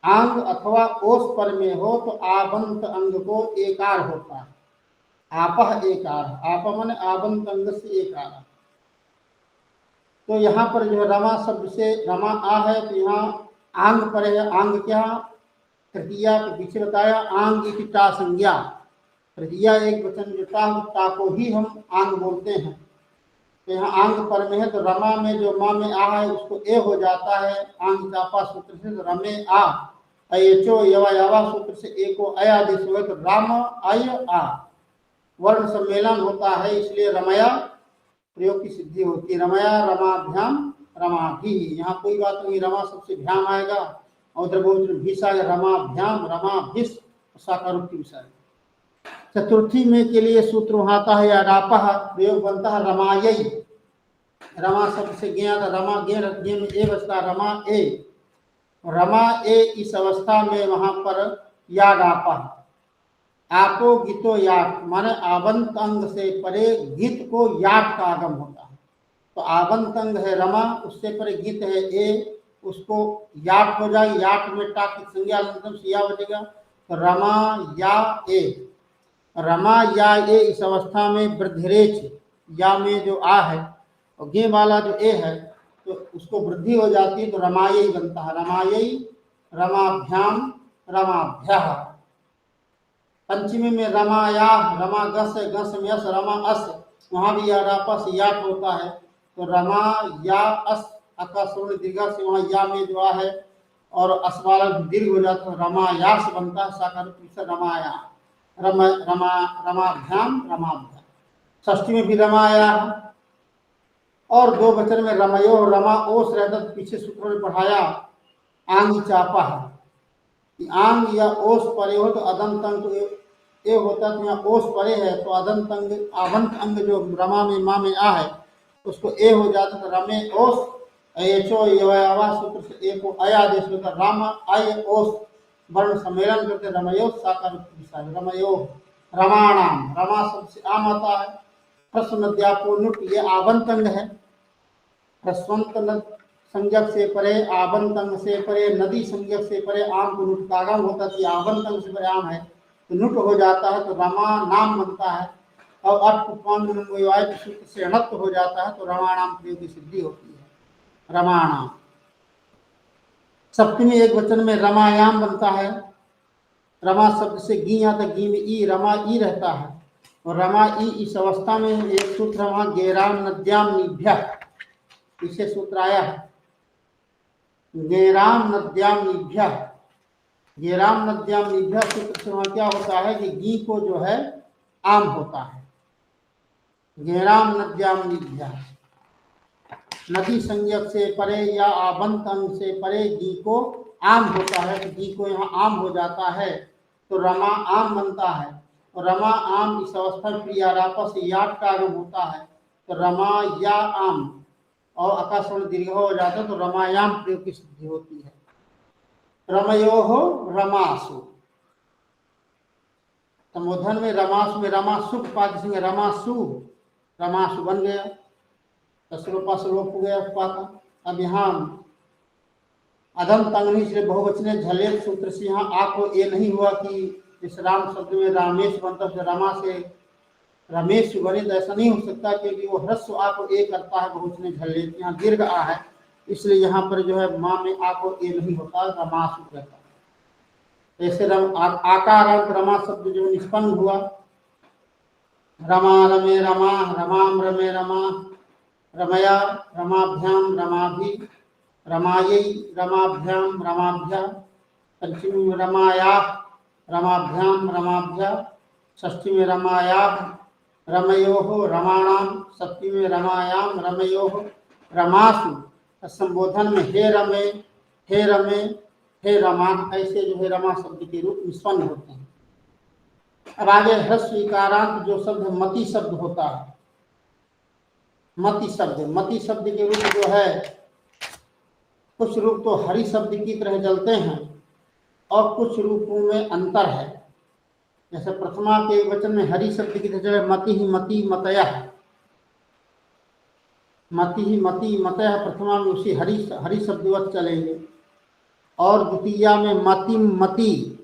आंग अथवा ओस पर में हो तो आबंत अंग को एकार होता है, आपह एकार, आप मन आबंत अंग से एकार। तो यहाँ पर जो रमा शब्द से रमा आ है तो यहाँ आंग पर है। आंग क्या, तृतीया के पीछे बताया आंग इति टा संज्ञा, तृतीया एक वचन जो टा को ही हम आंग बोलते हैं। तो यहाँ आंग पर में है तो रमा में जो माँ में आ है उसको ए हो जाता है आंग चापा सूत्र से, तो रमे आ अयचो यवा यवा सूत्र से ए को अयादेश हुए तो राम अय आ, वर्ण सम्मेलन होता है इसलिए रमया प्रयोग की सिद्धि होती है। रमया रमाभ्याम रमाभि, यहाँ कोई बात नहीं, रमा सबसे भ्याम आएगा और द्रवोचन भीषा रमाभ्याम रमाभिस साकारुक्ति विषय। चतुर्थी में के लिए सूत्र वहां आता है अडापह, प्रयोग बनता है रमायई। रमा शब्द से ज्ञा था, रमा ज्ञ में ए बचता, रमा ए, रमा ए इस अवस्था में वहां पर याडापा, आपो गीतो याट माने आबंत अंग से परे गीत को याट का आगम होता है। तो आबंत अंग है रमा, उससे परे गीत है ए, उसको याट हो जाए, याट में टा की संज्ञा से या बचेगा तो रमा या ए, रमा या ए इस अवस्था में वृद्धिरेच या में जो आ है और गे वाला जो ए है तो उसको वृद्धि हो जाती है तो रमायई बनता है, रमायई रमाभ्याम रमाभ्यः। पंचमी में रमाया, रमा गस गस में अस, रमा अस, वहां भी याडापस याट होता है तो रमा या अस अकाशवर्ण दीर्घा से वहां या में जो आ है और अस वाला दीर्घ हो जाता है रमायास बनता है, साकार रमाया रमा रमा रमाभ्याम रमाभ्याम। षष्ठी में भी रमाया और दो वचन में रमयो, रमा ओस रहता तो पीछे सूत्र में पढ़ाया आंग चापा है, आंग या ओस परे हो तो अदंत अंग ए होता तो यहाँ ओस परे है तो अदंत अंग आबंत अंग जो रमा में माँ में आ है उसको ए हो जाता तो रमे ओस अयचो यवा सूत्र से ए को अयादेश होता, राम अय ओस वर्ण सम्मेलन करते रमयो साकार रमयो। रमाणाम, रमा शब्द से आम आता है, ह्रस्व नुट ये आबंत अंग है, ह्रस्वंत संज्ञक से परे आबंत अंग से परे नदी संज्ञक से परे आम को नुट का आगम होता है, आबंत अंग से परे आम है तो नुट हो जाता है तो रमा नाम बनता है और अट सूत्र से अणत्व हो जाता है तो रमाणाम प्रयोग की सिद्धि होती है, रमाणाम। सप्तमी एक वचन में रमायाम बनता है, रमा शब्द से गी आता, गी में ई, रमा ई रहता है और रमा ई इस अवस्था में एक सूत्र वहां गेराम नद्याम निभ्य, इसे सूत्र आया है गेराम नद्याम निभ्य, गेराम नद्याम निभ्य सूत्र से वहां क्या होता है कि गी को जो है आम होता है, गेराम नद्याम निभ्य, नदी संज्ञक से परे या आबंत अंग से परे गी को आम होता है तो गी को यहाँ आम हो जाता है तो रमा आम बनता है और रमा आम इस अवस्था में क्रियारापा से याट का आगम होता है तो रमा या आम और आकाशवर्ण दीर्घ हो जाता है तो रमायाम प्रयोग की सिद्धि होती है। रमयो हो रमासु, संबोधन में रमासु में रमा सुख पाद सिंह रमासु, रमासु बन गया, तस्लोपा स्लोप हो गया पाता। अब यहाँ अदम तंगनी से बहुवचने झले सूत्र से यहाँ आ को ए नहीं हुआ कि इस राम शब्द में रामेश बनता है रमा से रमेश बने तो ऐसा नहीं हो सकता क्योंकि वो ह्रस्व आ को ए करता है बहुवचने झले, यहाँ दीर्घ आ है इसलिए यहाँ पर जो है माँ में आ को ए नहीं होता, रमासु रहता है। ऐसे आकार रमा शब्द जो निष्पन्न हुआ, रमा रमे रमा, रमाम रमे रमा, रमया रमाभ्याम रमाभि, रमायई रमाभ्याम रमाभ्य। पंचमी में रमाया रमाभ्याम रमाभ्य, षष्ठी में रमाया रमयो रमाणाम, सप्तमी में रमायाम रमयो रमासु। संबोधन में हे रमे हे रमा, ऐसे जो है रमा शब्द के रूप निष्पन्न होते हैं। अब आगे ह्रस्व इकारांत जो शब्द मति शब्द होता है, मति शब्द के रूप जो है, कुछ रूप तो हरि शब्द की तरह चलते हैं और कुछ रूपों में अंतर है। जैसे प्रथमा के वचन में हरि शब्द की तरह मति ही मति मतयः, मति ही मति मतयः प्रथमा में उसी हरि शब्दवत चलेंगे। और द्वितीया में मति मति,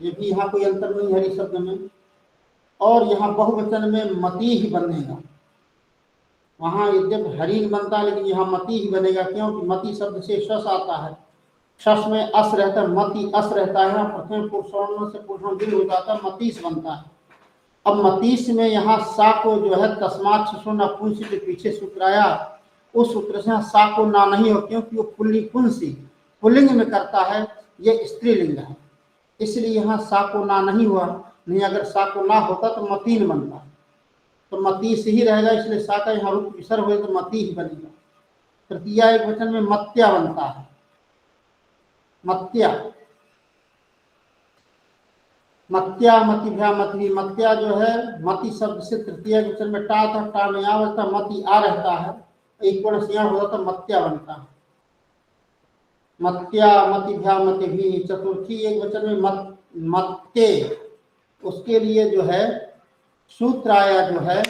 ये भी यहाँ कोई अंतर नहीं हरि शब्द में। और यहाँ बहुवचन में मति ही बनेगा। वहाँ यद्यप हरि बनता है लेकिन यहाँ मति ही बनेगा, क्योंकि मति शब्द से शस आता है, शस में अस रहता है, मति अस रहता है, प्रथम पुरुषों से पुरुषों दिन हो जाता है, मतीस बनता है। अब मतीस में यहाँ सा को जो है तस्मात् शिशु नपुंसक के पीछे सूत्र आया, उस सूत्र से सा को ना नहीं हो, क्योंकि वो पुल्लिंग में करता है, ये स्त्रीलिंग है, इसलिए यहाँ सा को ना नहीं हुआ। नहीं अगर सा को ना होता तो मतीन बनता, तो मतीस ही रहेगा, इसलिए सा का यहाँ रूप विसर्ग हो तो मती ही बनेगा। तृतीया एक वचन में मत्या बनता है, मत्या मत्या मतिभ्या मति, मत्या जो है मति शब्द से तृतीय वचन में टा था, टा में आ बचता, मति आ रहता है, एक वर्ण से हो जाता मत्या बनता है। मत्या मतिभ्या मतिभि, चतुर्थी एक वचन में मत्ते, उसके लिए जो है सूत्र आया जो है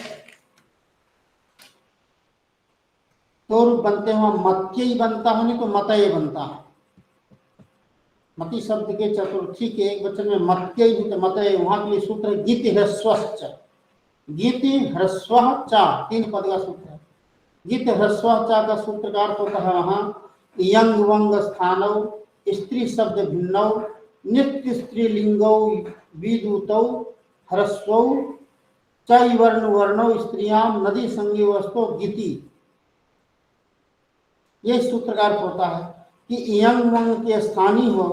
तो रूप बनते हैं, मत्य ही बनता है, नहीं तो मतय बनता है। मति शब्द के चतुर्थी के एक वचन में मत्य ही तो मतय, वहां के लिए सूत्र गीति ह्रस्वश्च, गीति ह्रस्व चा, 3 पद का सूत्र है। गीत ह्रस्व चा का सूत्र का अर्थ होता है वहां यंग वंग स्थानौ, स्त्री शब्द भिन्नौ, नित्य स्त्रीलिंगौ विदूतौ, ह्रस्वौ चै वर्ण वर्णौ स्त्रियाम नदी संगी वस्तु गीति। ये सूत्र का अर्थ होता है कि यंग वंग के स्थानीय हो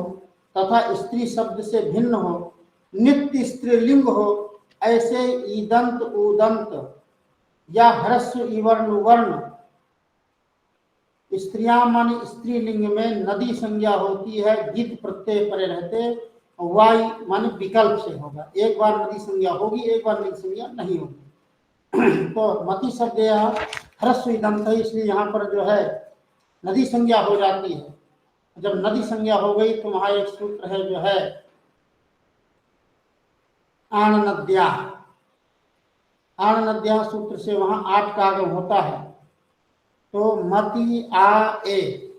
तथा स्त्री शब्द से भिन्न हो, नित्य स्त्रीलिंग हो, ऐसे ईदंत उदंत या ह्रस्व इवर्ण वर्ण, स्त्रियां मानी स्त्रीलिंग में नदी संज्ञा होती है, गीत प्रत्यय परे रहते, वाई माने विकल्प से होगा, एक बार नदी संज्ञा होगी, एक बार नदी संज्ञा नहीं होगी। तो मति शब्द यहाँ ह्रस्व इदंत है, इसलिए यहाँ पर जो है नदी संज्ञा हो जाती है। जब नदी संज्ञा हो गई तो वहां एक सूत्र है जो है आण नद्या, आण नद्या सूत्र से वहां 8 का आगम होता है। तो मति आ ए,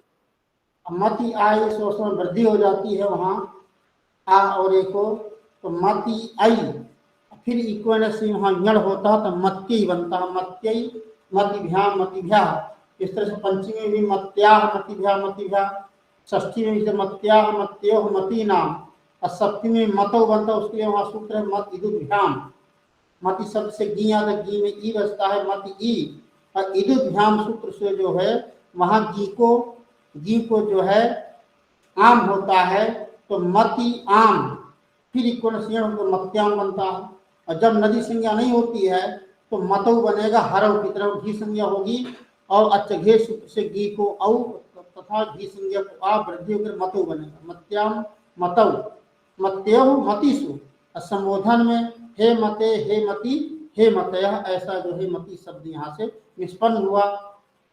मति आए से उसमें वृद्धि हो जाती है, वहां आ और ए को, तो मति आई, फिर इक्वल से वहां यण होता है तो मत्य बनता है, मत्यई मतिभ्या। इस तरह से पंचमी में भी मत्याह मतिभ्या, षष्ठी में भी मत्याह मत्योह मती नाम, और सप्तमी में मतौ बनता है, उसके लिए वहां सूत्र है मत इदुभ्याम। मति शब्द से गी आता, गी में ई बचता है, मति ई, और इदुभ्याम सूत्र से जो है वहां गी को जो है आम होता है, तो मति आम, फिर इक्वल तो मत्याम बनता है। और जब नदी संज्ञा नहीं होती है तो मतौ बनेगा, हरव की तरफ घी संज्ञा होगी, और अच्छघे सूत्र से गी को औ तथा घी संज्ञा को आ वृद्धि होकर मतौ बनेगा, मत्याम मतौ, मत्यो मतिसु। संबोधन में हे मते हे मति हे मतय, ऐसा जो है मति शब्द यहाँ से निष्पन्न हुआ।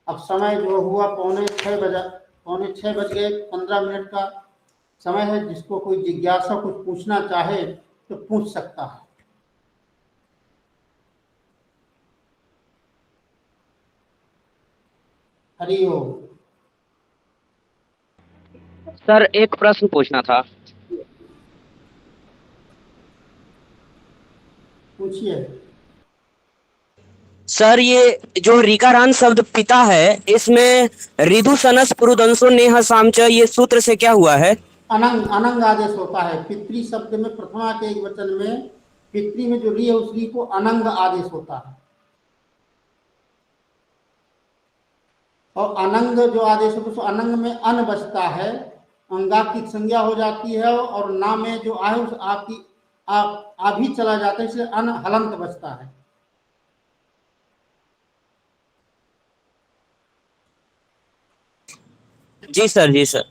अब समय जो हुआ 5:45 बज गए, 15 मिनट का समय है। जिसको कोई जिज्ञासा कुछ पूछना चाहे तो पूछ सकता है। हरि ओम। सर एक प्रश्न पूछना था। पूछिए। सर ये जो ऋकारांत शब्द पिता है, इसमें ऋदु सनस पुरुदंसो नेह सामच, ये सूत्र से क्या हुआ है? अनंग आदेश होता है। पितृ शब्द में प्रथमा के एक वचन में पितृ में जो री है उस री को अनंग आदेश होता है। और अनंग जो आदेश होता है तो अनंग में अन बचता है, अंगा की संज्ञा हो जाती है, और ना में जो आ है उस आ की आ भी चला जाता है, इसलिए अन हलंत बचता है। जी सर, जी सर।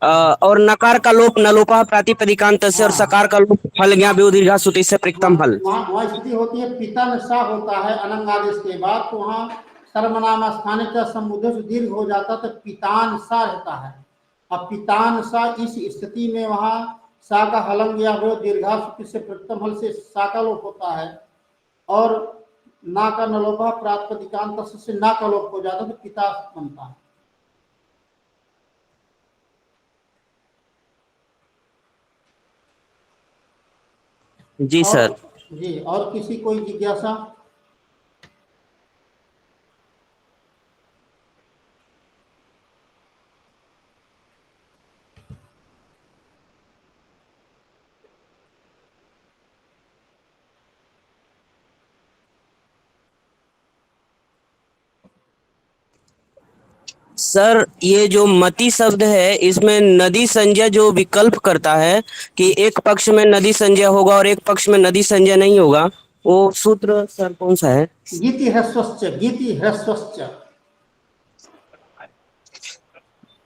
और नकार का लोप नलोपा प्रातिपदिकांत से और सकार का लोप फल ज्ञा दीर्घा सुति से प्रिक्तम फल। वहाँ स्थिति होती है पितन सा होता है अनंग आदेश के बाद, तो वहाँ सर्वनाम स्थानिक समुद्र से दीर्घ हो जाता तो पितान सा रहता है। अब पितान सा इस स्थिति में वहाँ सा का हलंग या दीर्घा सुति से प्रिक्तम फल से सा का लोप होता है, और ना का नलोपा प्रातिपदिकांत से ना का लोप हो जाता तो पिता बनता है। जी सर। जी, और किसी कोई जिज्ञासा? सर ये जो मति शब्द है इसमें नदी संज्ञा जो विकल्प करता है कि एक पक्ष में नदी संज्ञा होगा और एक पक्ष में नदी संज्ञा नहीं होगा, वो सूत्र सर कौन सा है? गीति ह्रस्वश्च, गीति ह्रस्वश्च,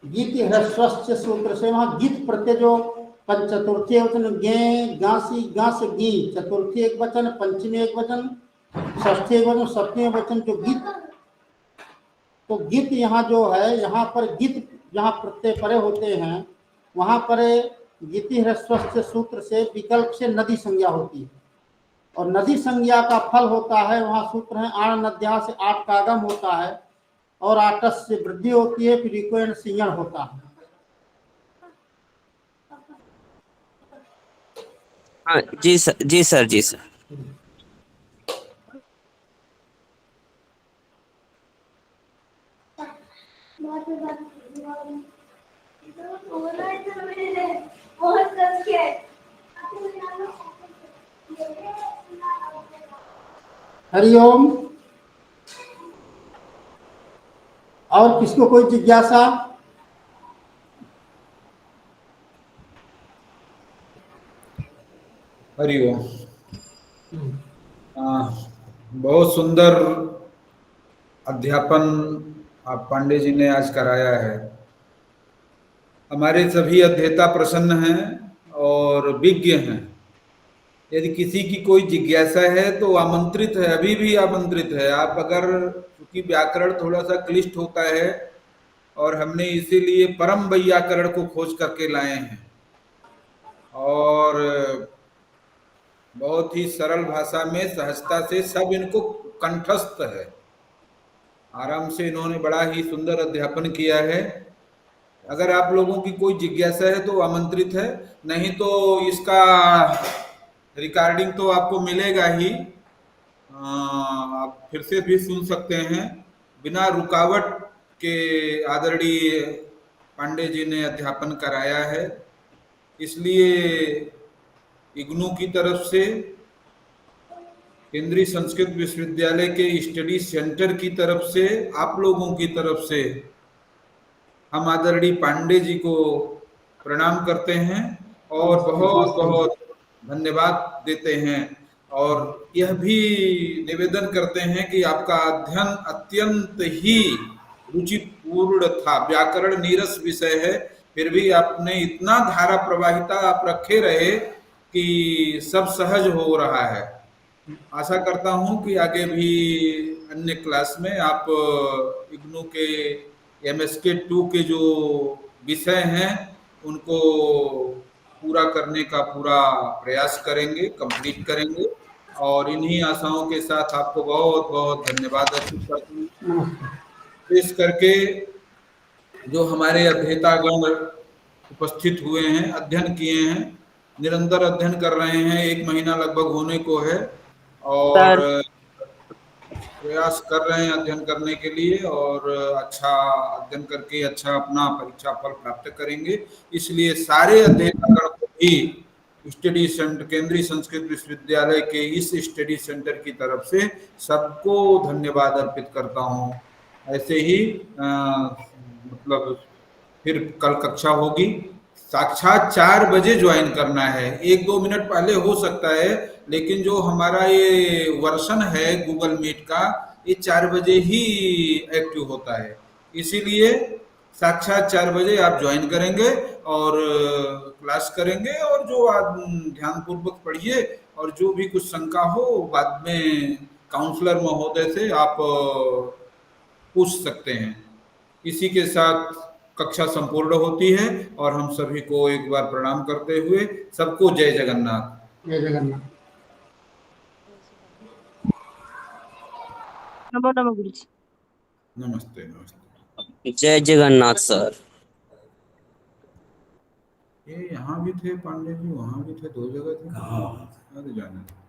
गीति ह्रस्वश्च सूत्र से वहाँ गीत प्रत्यय जो पंचतुर्थी वचन गे गासी गास गी, चतुर्थी एक वचन, पंचमी एक वचन, षष्ठी एक वचन, सप्तमी एक वचन जो गीत, तो गीत यहाँ जो है, यहाँ पर गीत जहाँ प्रत्यय परे होते हैं वहाँ पर गीति ह्रस्वश्च सूत्र से विकल्प से नदी संज्ञा होती है, और नदी संज्ञा का फल होता है वहाँ सूत्र है आण नद्या से आठ का आगम होता है, और आटस से वृद्धि होती है, फिर इको सिंहण होता है। हाँ जी सर, जी सर, जी सर। हरिओम। और किसको कोई जिज्ञासा? हरिओम। बहुत सुंदर अध्यापन आप पांडे जी ने आज कराया है। हमारे सभी अध्येता प्रसन्न हैं और विज्ञ हैं। यदि किसी की कोई जिज्ञासा है तो आमंत्रित है, अभी भी आमंत्रित है। आप अगर, क्योंकि व्याकरण थोड़ा सा क्लिष्ट होता है और हमने इसीलिए परम वैयाकरण को खोज करके लाए हैं, और बहुत ही सरल भाषा में सहजता से सब इनको कंठस्थ है। आराम से इन्होंने बड़ा ही सुंदर अध्यापन किया है। अगर आप लोगों की कोई जिज्ञासा है तो आमंत्रित है, नहीं तो इसका रिकॉर्डिंग तो आपको मिलेगा ही, आप फिर से भी सुन सकते हैं। बिना रुकावट के आदरणीय पांडे जी ने अध्यापन कराया है, इसलिए इग्नू की तरफ से, केंद्रीय संस्कृत विश्वविद्यालय के स्टडी सेंटर की तरफ से, आप लोगों की तरफ से हम आदरणीय पांडे जी को प्रणाम करते हैं और बहुत बहुत धन्यवाद देते हैं, और यह भी निवेदन करते हैं कि आपका अध्ययन अत्यंत ही रुचिपूर्ण था। व्याकरण नीरस विषय है, फिर भी आपने इतना धारा प्रवाहिता आप रखे रहे कि सब सहज हो रहा है। आशा करता हूं कि आगे भी अन्य क्लास में आप इग्नू के MSK 2 के जो विषय हैं उनको पूरा करने का पूरा प्रयास करेंगे, कंप्लीट करेंगे, और इन्हीं आशाओं के साथ आपको बहुत बहुत धन्यवाद अर्पित करता हूँ। विशेष करके जो हमारे अध्येतागण उपस्थित हुए हैं, अध्ययन किए हैं, निरंतर अध्ययन कर रहे हैं, 1 महीना लगभग होने को है, और प्रयास कर रहे हैं अध्ययन करने के लिए, और अच्छा अध्ययन करके अच्छा अपना परीक्षा फल प्राप्त करेंगे। इसलिए सारे अध्येतागण को भी स्टडी सेंटर, केंद्रीय संस्कृत विश्वविद्यालय के इस स्टडी सेंटर की तरफ से सबको धन्यवाद अर्पित करता हूँ। ऐसे ही मतलब फिर कल कक्षा होगी, साक्षात 4 बजे ज्वाइन करना है। 1-2 मिनट पहले हो सकता है, लेकिन जो हमारा ये वर्जन है गूगल मीट का, ये 4 बजे ही एक्टिव होता है। इसीलिए साक्षात 4 बजे आप ज्वाइन करेंगे और क्लास करेंगे, और जो आप ध्यान पूर्वक पढ़िए, और जो भी कुछ शंका हो बाद में काउंसलर महोदय से आप पूछ सकते हैं। इसी के साथ कक्षा संपूर्ण होती है, और हम सभी को एक बार प्रणाम करते हुए सबको जय जगन्नाथ। जय जगन्नाथ। नमो नमः गुरुजी। नमस्ते नमस्ते। जय जगन्नाथ सर। ये यहाँ भी थे पांडे जी, वहाँ भी थे, 2 जगह थे। हाँ। अरे जाने दो।